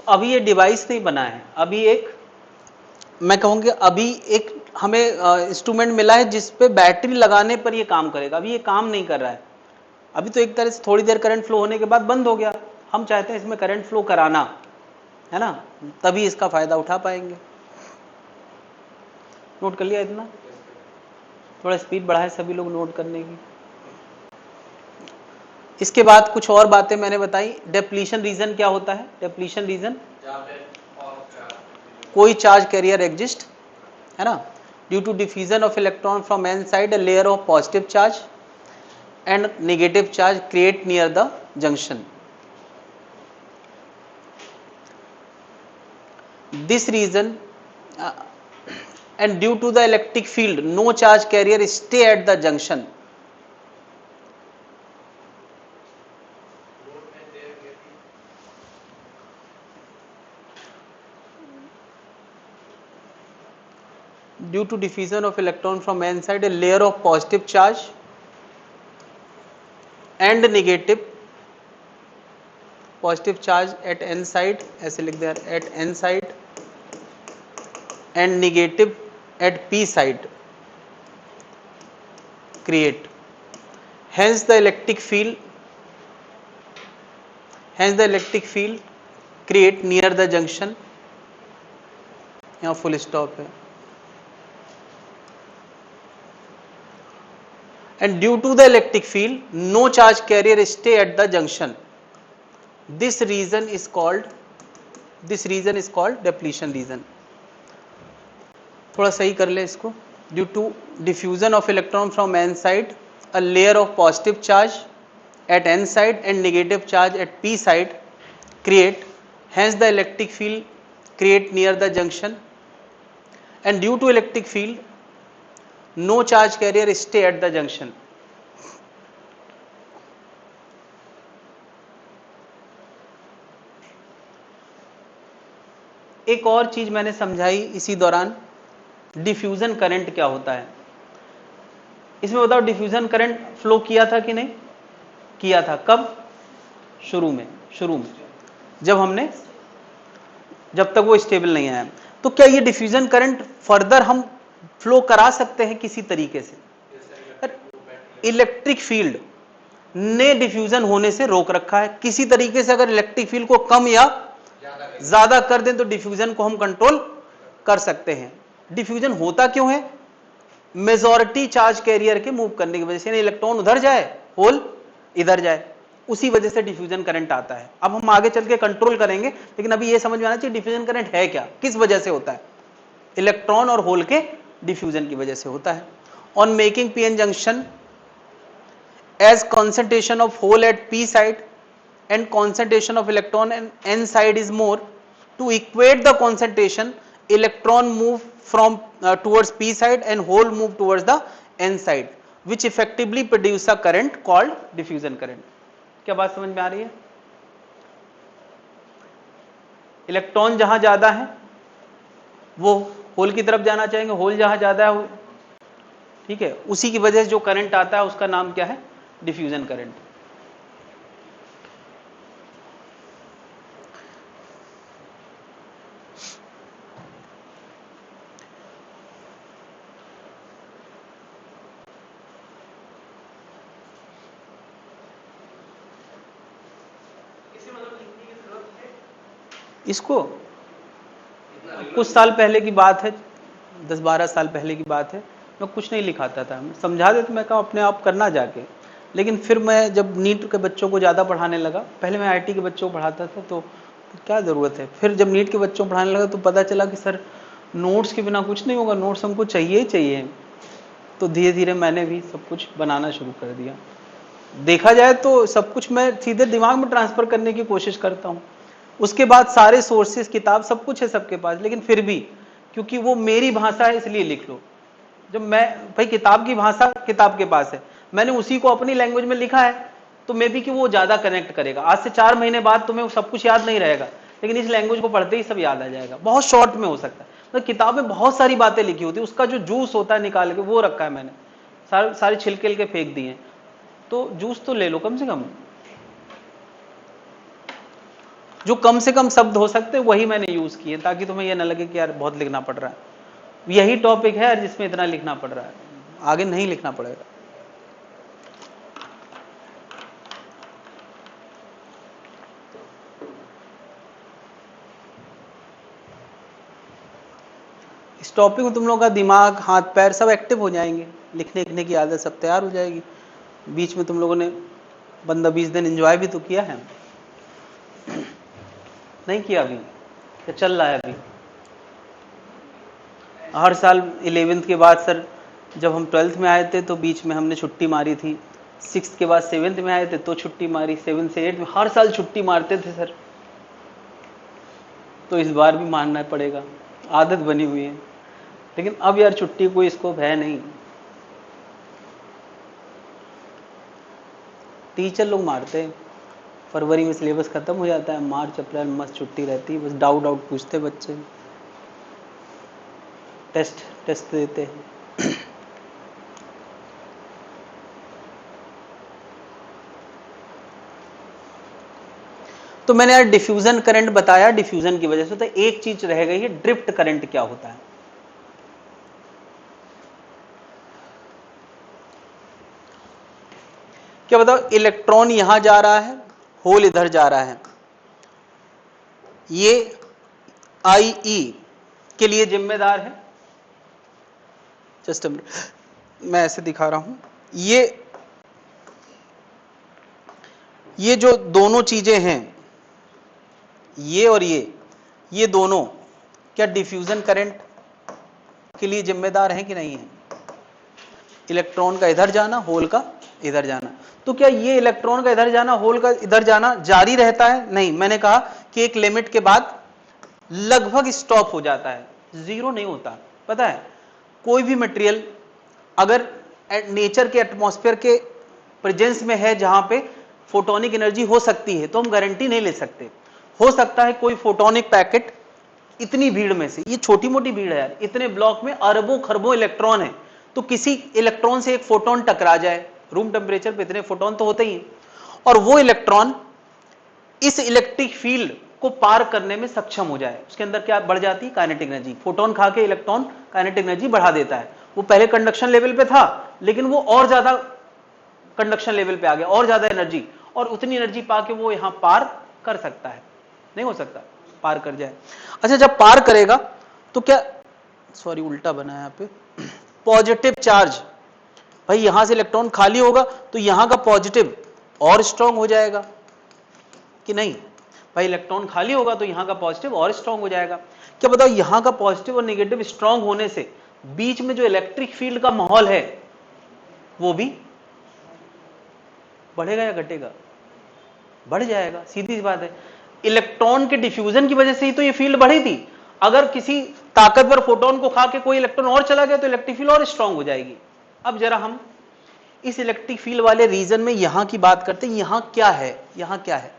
अभी ये डिवाइस नहीं बना है, अभी एक मैं कहूँगी अभी एक हमें इंस्ट्रूमेंट मिला है जिस पे बैटरी लगाने पर ये काम करेगा। अभी ये काम नहीं कर रहा है, अभी तो एक तरह से थोड़ी देर करंट फ्लो होने के बाद बंद हो गया। हम चाहते हैं इसमें करंट फ्लो कराना है ना, तभी इसका फायदा उठा पाएंगे। नोट कर लिया इतना? थोड़ा स्पीड बढ़ाए सभी लोग नोट करने की। इसके बाद कुछ और बातें मैंने बताई। डेप्लीशन रीजन क्या होता है? डेप्लीशन रीजन कोई चार्ज कैरियर एग्जिस्ट है ना, due to diffusion of electron from N side a layer of positive charge and negative charge create near the junction. This reason and due to the electric field no charge carrier stay at the junction. Due to diffusion of electron from n side a layer of positive charge and negative positive charge at n side, ऐसे लिख दे at n side and negative at p side create, hence the electric field create near the junction. यहाँ full stop है। And due to the electric field no charge carrier stay at the junction. This reason is called depletion reason. थोड़ा सही कर ले इसको। Due to diffusion of electron from n side a layer of positive charge at n side and negative charge at p side create, hence the electric field create near the junction. And due to electric field no charge carrier stay at the junction. एक और चीज मैंने समझाई इसी दौरान, diffusion current क्या होता है। इसमें बताओ डिफ्यूजन करंट फ्लो किया था कि नहीं किया था? कब? शुरू में जब तक वो स्टेबल नहीं आया। तो क्या ये डिफ्यूजन करंट फर्दर हम फ्लो करा सकते हैं किसी तरीके से? इलेक्ट्रिक फील्ड ने डिफ्यूजन होने से रोक रखा है। किसी तरीके से अगर इलेक्ट्रिक फील्ड को कम या ज्यादा कर दें तो डिफ्यूजन को हम कंट्रोल कर सकते हैं। डिफ्यूजन होता क्यों है? मेजॉरिटी चार्ज कैरियर के मूव करने की वजह से, इलेक्ट्रॉन उधर जाए होल इधर जाए, उसी वजह से डिफ्यूजन करंट आता है। अब हम आगे चल के कंट्रोल करेंगे, लेकिन अभी यह समझ में आना चाहिए डिफ्यूजन करंट है क्या, किस वजह से होता है। इलेक्ट्रॉन और होल के डिफ्यूजन की वजह से होता है। On making PN junction as concentration of hole at p side and concentration of electron and n side is more, to equate the concentration electron move from towards p side and hole move towards the n side, which effectively produce a current called diffusion current. क्या बात समझ में आ रही है? Electron जहां ज्यादा है वो होल की तरफ जाना चाहेंगे, होल जहां ज्यादा है, ठीक है, उसी की वजह से जो करंट आता है उसका नाम क्या है? Diffusion current. इसको कुछ साल पहले की बात है, 10-12 साल पहले की बात है, मैं कुछ नहीं लिखाता था, मैं समझा देता, मैं कहा अपने आप करना जाके। लेकिन फिर मैं जब नीट के बच्चों को ज़्यादा पढ़ाने लगा, पहले मैं आईटी के बच्चों को पढ़ाता था तो क्या ज़रूरत है, फिर जब नीट के बच्चों को पढ़ाने लगा तो पता चला कि सर नोट्स के बिना कुछ नहीं होगा, नोट्स हमको चाहिए ही चाहिए। तो धीरे धीरे मैंने भी सब कुछ बनाना शुरू कर दिया। देखा जाए तो सब कुछ मैं सीधे दिमाग में ट्रांसफ़र करने की कोशिश करता हूँ। उसके बाद सारे सोर्सेज, किताब, सब कुछ है सबके पास, लेकिन फिर भी क्योंकि वो मेरी भाषा है इसलिए लिख लो। जब मैं भाई किताब की भाषा किताब के पास है, मैंने उसी को अपनी लैंग्वेज में लिखा है, तो मे बी कि वो ज़्यादा कनेक्ट करेगा। आज से 4 महीने बाद तुम्हें सब कुछ याद नहीं रहेगा, लेकिन इस लैंग्वेज को पढ़ते ही सब याद आ जाएगा। बहुत शॉर्ट में हो सकता है, तो किताब में बहुत सारी बातें लिखी होती है, उसका जो जूस होता है निकाल के वो रखा है मैंने, सारे छिलके के फेंक दिए, तो जूस तो ले लो कम से कम। जो कम से कम शब्द हो सकते वही मैंने यूज किए, ताकि तुम्हें यह ना लगे कि यार बहुत लिखना पड़ रहा है। यही टॉपिक है जिसमें इतना लिखना पड़ रहा है, आगे नहीं लिखना पड़ेगा। इस टॉपिक में तुम लोगों का दिमाग, हाथ पैर सब एक्टिव हो जाएंगे, लिखने लिखने की आदत सब तैयार हो जाएगी। बीच में तुम लोगों ने 15-20 दिन एंजॉय भी तो किया है, नहीं किया अभी? क्या चल रहा है अभी? हर साल 11th के बाद सर, जब हम 12th में आए थे तो बीच में हमने छुट्टी मारी थी, 6th के बाद 7th में आए थे तो छुट्टी मारी, 7 से 8 में हर साल छुट्टी मारते थे सर। तो इस बार भी मानना पड़ेगा, आदत बनी हुई है। लेकिन अब यार छुट्टी कोई स्कोप है नहीं, टीचर लोग मारते हैं। फरवरी में सिलेबस खत्म हो जाता है, मार्च अप्रैल में मस्त छुट्टी रहती है, बस डाउट पूछते बच्चे, टेस्ट देते हैं। तो मैंने यार डिफ्यूजन करंट बताया, डिफ्यूजन की वजह से। तो एक चीज रह गई है, ड्रिफ्ट करंट क्या होता है? क्या बताओ? इलेक्ट्रॉन यहां जा रहा है, होल इधर जा रहा है, ये IE के लिए जिम्मेदार है। जस्ट मैं ऐसे दिखा रहा हूं, ये जो दोनों चीजें हैं, ये और ये दोनों क्या डिफ्यूजन करंट के लिए जिम्मेदार हैं कि नहीं है? इलेक्ट्रॉन का इधर जाना, होल का इधर जाना। तो क्या ये इलेक्ट्रॉन का इधर जाना, होल का इधर जाना जारी रहता है? नहीं, मैंने कहा कि एक लिमिट के बाद लगभग स्टॉप हो जाता है, जीरो नहीं होता। पता है, कोई भी मटेरियल अगर नेचर के एटमॉस्फेयर के प्रेजेंस में है जहां पे फोटोनिक एनर्जी हो सकती है, तो हम गारंटी नहीं ले सकते। हो सकता है कोई फोटोनिक पैकेट इतनी भीड़ में से, ये छोटी मोटी भीड़ है यार, इतने ब्लॉक में अरबों खरबों इलेक्ट्रॉन है, तो किसी इलेक्ट्रॉन से एक फोटोन टकरा जाए, रूम टेम्परेचर पे इतने फोटोन तो होते ही हैं, और वो इलेक्ट्रॉन इस इलेक्ट्रिक फील्ड को पार करने में सक्षम हो जाए, उसके अंदर क्या बढ़ जाती है? Kinetic energy. फोटोन खा के इलेक्ट्रॉन काइनेटिक एनर्जी बढ़ा देता है। वो पहले कंडक्शन लेवल पे था, लेकिन वो और ज्यादा कंडक्शन लेवल पे आ गया, और ज्यादा एनर्जी, और उतनी एनर्जी पाके वो यहां पार कर सकता है। नहीं हो सकता पार कर जाए? अच्छा, जब पार करेगा तो क्या, सॉरी उल्टा बना है यहां पे, पॉजिटिव चार्ज, भाई यहां से इलेक्ट्रॉन खाली होगा तो यहां का पॉजिटिव और स्ट्रांग हो जाएगा कि नहीं? भाई इलेक्ट्रॉन खाली होगा तो यहां का पॉजिटिव और स्ट्रांग हो जाएगा। क्या बताओ, यहां का पॉजिटिव और नेगेटिव स्ट्रांग होने से बीच में जो इलेक्ट्रिक फील्ड का माहौल है वो भी बढ़ेगा या घटेगा? बढ़ जाएगा, सीधी सी बात है। इलेक्ट्रॉन के डिफ्यूजन की वजह से ही तो ये फील्ड बढ़ी थी। अगर किसी ताकतवर फोटोन को खा के कोई इलेक्ट्रॉन और चला गया तो इलेक्ट्रिक फील्ड और स्ट्रांग हो जाएगी। अब जरा हम इस इलेक्ट्रिक फील्ड वाले रीजन में यहां की बात करते हैं। यहां क्या है? यहां क्या है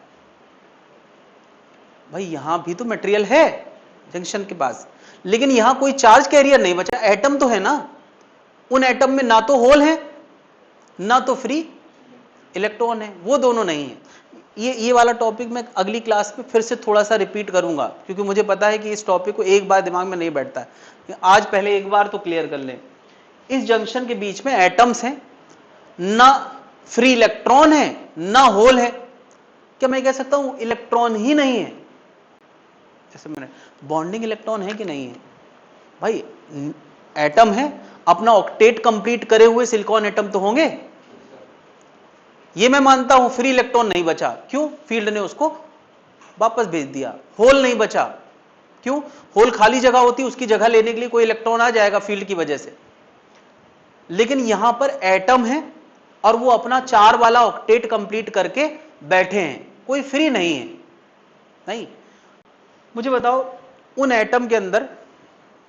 भाई? यहां भी तो मटेरियल है जंक्शन के पास, लेकिन यहां कोई चार्ज कैरियर नहीं बचा, एटम तो है ना। उन एटम में ना तो होल है ना तो फ्री इलेक्ट्रॉन है, वो दोनों नहीं है। ये वाला टॉपिक मैं अगली क्लास में फिर से थोड़ा सा रिपीट करूंगा, क्योंकि मुझे पता है कि इस टॉपिक को एक बार दिमाग में नहीं बैठता है। आज पहले एक बार तो क्लियर कर लें, इस जंक्शन के बीच में एटम्स हैं, ना फ्री इलेक्ट्रॉन है ना होल है। क्या मैं कह सकता हूं इलेक्ट्रॉन ही नहीं है? जैसे मैंने, बॉन्डिंग इलेक्ट्रॉन है कि नहीं है? भाई एटम है, अपना ऑक्टेट कंप्लीट करे हुए सिलिकॉन एटम तो होंगे, ये मैं मानता हूं। फ्री इलेक्ट्रॉन नहीं बचा, क्यों? फील्ड ने उसको वापस भेज दिया। होल नहीं बचा, क्यों? होल खाली जगह होती, उसकी जगह लेने के लिए कोई इलेक्ट्रॉन आ जाएगा फील्ड की वजह से। लेकिन यहां पर एटम है और वो अपना 4 वाला ऑक्टेट कंप्लीट करके बैठे हैं, कोई फ्री नहीं है। नहीं, मुझे बताओ, उन एटम के अंदर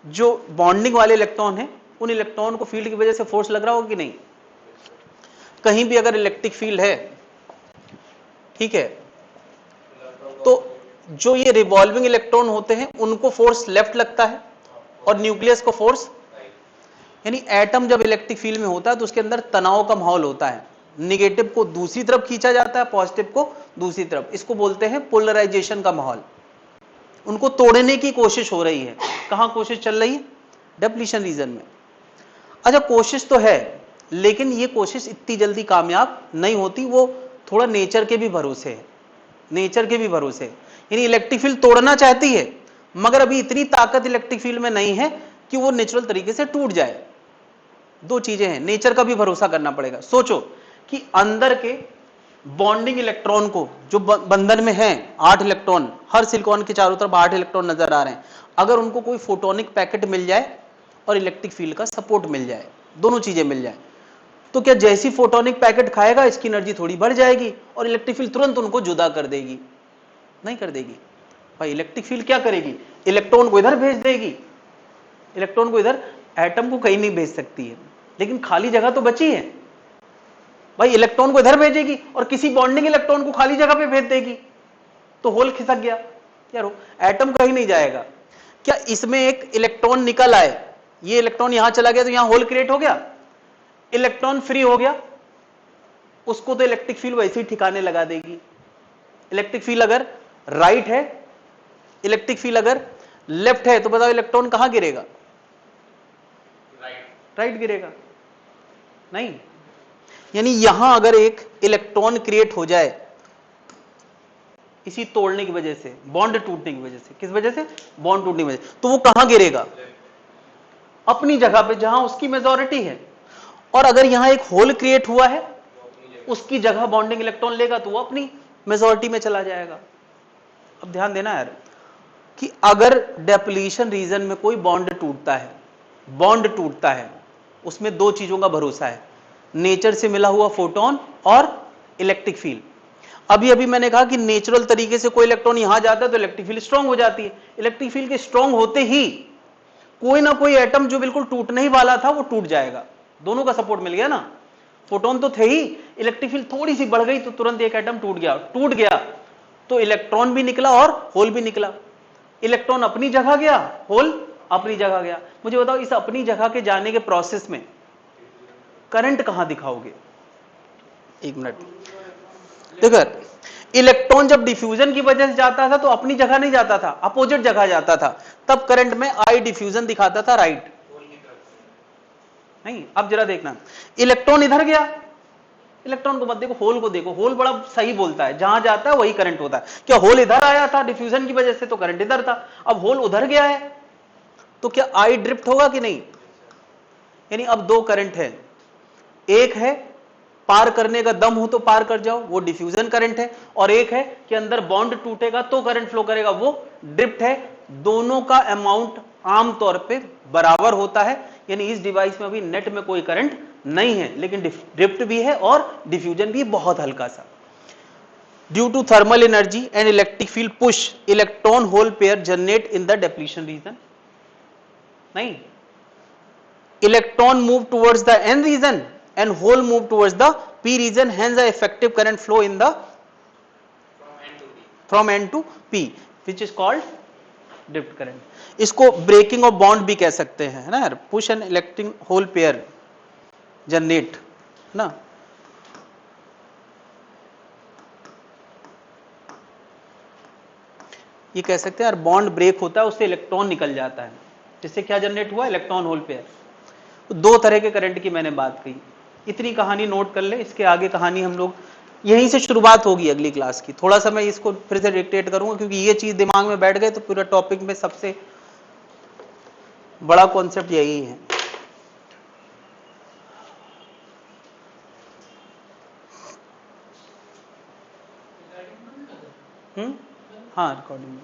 जो बॉन्डिंग वाले इलेक्ट्रॉन है, उन इलेक्ट्रॉन को फील्ड की वजह से फोर्स लग रहा होगा कि नहीं? कहीं भी अगर इलेक्ट्रिक फील्ड है, ठीक है, तो जो ये रिवॉल्विंग इलेक्ट्रॉन होते हैं उनको फोर्स लेफ्ट लगता है और न्यूक्लियस को फोर्स, यानी एटम जब इलेक्ट्रिक फील्ड में होता है तो उसके अंदर तनाव का माहौल होता है। निगेटिव को दूसरी तरफ खींचा जाता है, पॉजिटिव को दूसरी तरफ। इसको बोलते हैं पोलराइजेशन का माहौल। उनको तोड़ने की कोशिश हो रही है। कहां कोशिश चल रही है? डिप्लीशन रीजन में। अच्छा, कोशिश तो है, लेकिन ये कोशिश इतनी जल्दी कामयाब नहीं होती। वो थोड़ा नेचर के भी भरोसे है, नेचर के भी भरोसे। यानी इलेक्ट्रिक फील्ड तोड़ना चाहती है, मगर अभी इतनी ताकत इलेक्ट्रिक फील्ड में नहीं है कि वो नेचुरल तरीके से टूट जाए। दो चीजें हैं, नेचर का भी भरोसा करना पड़ेगा। सोचो कि अंदर के बॉन्डिंग इलेक्ट्रॉन को, जो बंधन में हैं 8 इलेक्ट्रॉन, हर सिलिकॉन के चारों तरफ 8 इलेक्ट्रॉन नजर आ रहे हैं, अगर उनको कोई फोटोनिक पैकेट मिल जाए और इलेक्ट्रिक फील्ड का सपोर्ट मिल जाए, दोनों चीजें मिल जाए, तो क्या जैसी फोटोनिक पैकेट खाएगा इसकी एनर्जी थोड़ी बढ़ जाएगी और इलेक्ट्रिक फील्ड तुरंत उनको जुदा कर देगी? नहीं कर देगी भाई। इलेक्ट्रिक फील्ड क्या करेगी? इलेक्ट्रॉन को इधर भेज देगी, इलेक्ट्रॉन को इधर, एटम को कहीं नहीं भेज सकती है, लेकिन खाली जगह तो बची है भाई। इलेक्ट्रॉन को इधर भेजेगी और किसी बॉन्डिंग इलेक्ट्रॉन को खाली जगह पे भेज देगी, तो होल खिसक गया यारो, एटम कहीं नहीं जाएगा। क्या इसमें एक इलेक्ट्रॉन निकल आए, ये इलेक्ट्रॉन यहां चला गया तो यहां होल क्रिएट हो गया, इलेक्ट्रॉन फ्री हो गया, उसको तो इलेक्ट्रिक फील्ड वैसे ही ठिकाने लगा देगी। इलेक्ट्रिक फील्ड अगर राइट है, इलेक्ट्रिक फील्ड अगर लेफ्ट है, तो बताओ इलेक्ट्रॉन कहां गिरेगा? राइट गिरेगा। नहीं, यानी यहां अगर एक इलेक्ट्रॉन क्रिएट हो जाए इसी तोड़ने की वजह से, बॉन्ड टूटने की वजह से, किस वजह से? बॉन्ड टूटने की वजह से, तो वो कहां गिरेगा? अपनी जगह पे, जहां उसकी मेजॉरिटी है। और अगर यहां एक होल क्रिएट हुआ है, उसकी जगह बॉन्डिंग इलेक्ट्रॉन लेगा तो वो अपनी मेजॉरिटी में चला जाएगा। अब ध्यान देना यार कि अगर डिप्लीशन रीजन में कोई बॉन्ड टूटता है, बॉन्ड टूटता है, उसमें दो चीजों का भरोसा है, नेचर से मिला हुआ फोटोन और इलेक्ट्रिक फील्ड। अभी अभी मैंने कहा कि नेचुरल तरीके से कोई इलेक्ट्रॉन यहां जाता है तो इलेक्ट्रिक फील्ड स्ट्रांग हो जाती है। इलेक्ट्रिक फील्ड के स्ट्रांग होते ही कोई ना कोई एटम जो बिल्कुल टूटने ही वाला था वो टूट जाएगा। दोनों का सपोर्ट मिल गया ना, फोटोन तो थे ही, इलेक्ट्रिक फील्ड थोड़ी सी बढ़ गई तो तुरंत एक एटम टूट गया। टूट गया तो इलेक्ट्रॉन भी निकला और होल भी निकला। इलेक्ट्रॉन अपनी जगह गया, होल अपनी जगह गया। मुझे बताओ इस अपनी जगह के जाने के प्रोसेस में करंट कहां दिखाओगे? एक मिनट देखो, इलेक्ट्रॉन जब डिफ्यूजन की वजह से जाता था तो अपनी जगह नहीं जाता था, अपोजिट जगह जाता था, तब करंट में आई डिफ्यूजन दिखाता था, राइट? नहीं, अब जरा देखना, इलेक्ट्रॉन इधर गया, इलेक्ट्रॉन को मत देखो, होल को देखो। होल बड़ा सही बोलता है, जहां जाता है वही करंट होता है। क्या होल इधर आया था डिफ्यूजन की वजह से तो करंट इधर था, अब होल उधर गया है तो क्या आई ड्रिफ्ट होगा कि नहीं? यानी अब दो करंट है, एक है पार करने का दम हो तो पार कर जाओ, वो डिफ्यूजन करंट है, और एक है कि अंदर बॉन्ड टूटेगा तो करंट फ्लो करेगा, वो ड्रिफ्ट है। दोनों का अमाउंट आमतौर पे बराबर होता है। यानी इस डिवाइस में अभी नेट में कोई करंट नहीं है, लेकिन ड्रिफ्ट भी है और डिफ्यूजन भी बहुत हल्का सा। Due to thermal energy and electric field push, electron hole pair generate in the depletion region. नहीं, electron move towards the N region and hole move towards the p region, hence the effective current flow in the from n to p which is called drift current। इसको breaking of bond भी कह सकते हैं, है ना यार? push and electric hole pair generate, है ना? ये कह सकते हैं यार, बॉन्ड ब्रेक होता है, उससे इलेक्ट्रॉन निकल जाता है, जिससे क्या जनरेट हुआ? Electron hole pair. दो तरह के करंट की मैंने बात कही। इतनी कहानी नोट कर ले, इसके आगे कहानी हम लोग यहीं से शुरुआत होगी अगली क्लास की। थोड़ा सा मैं इसको फिर से डिक्टेट करूंगा, क्योंकि ये चीज दिमाग में बैठ गए तो पूरा टॉपिक में सबसे बड़ा कॉन्सेप्ट यही है। हाँ, रिकॉर्डिंग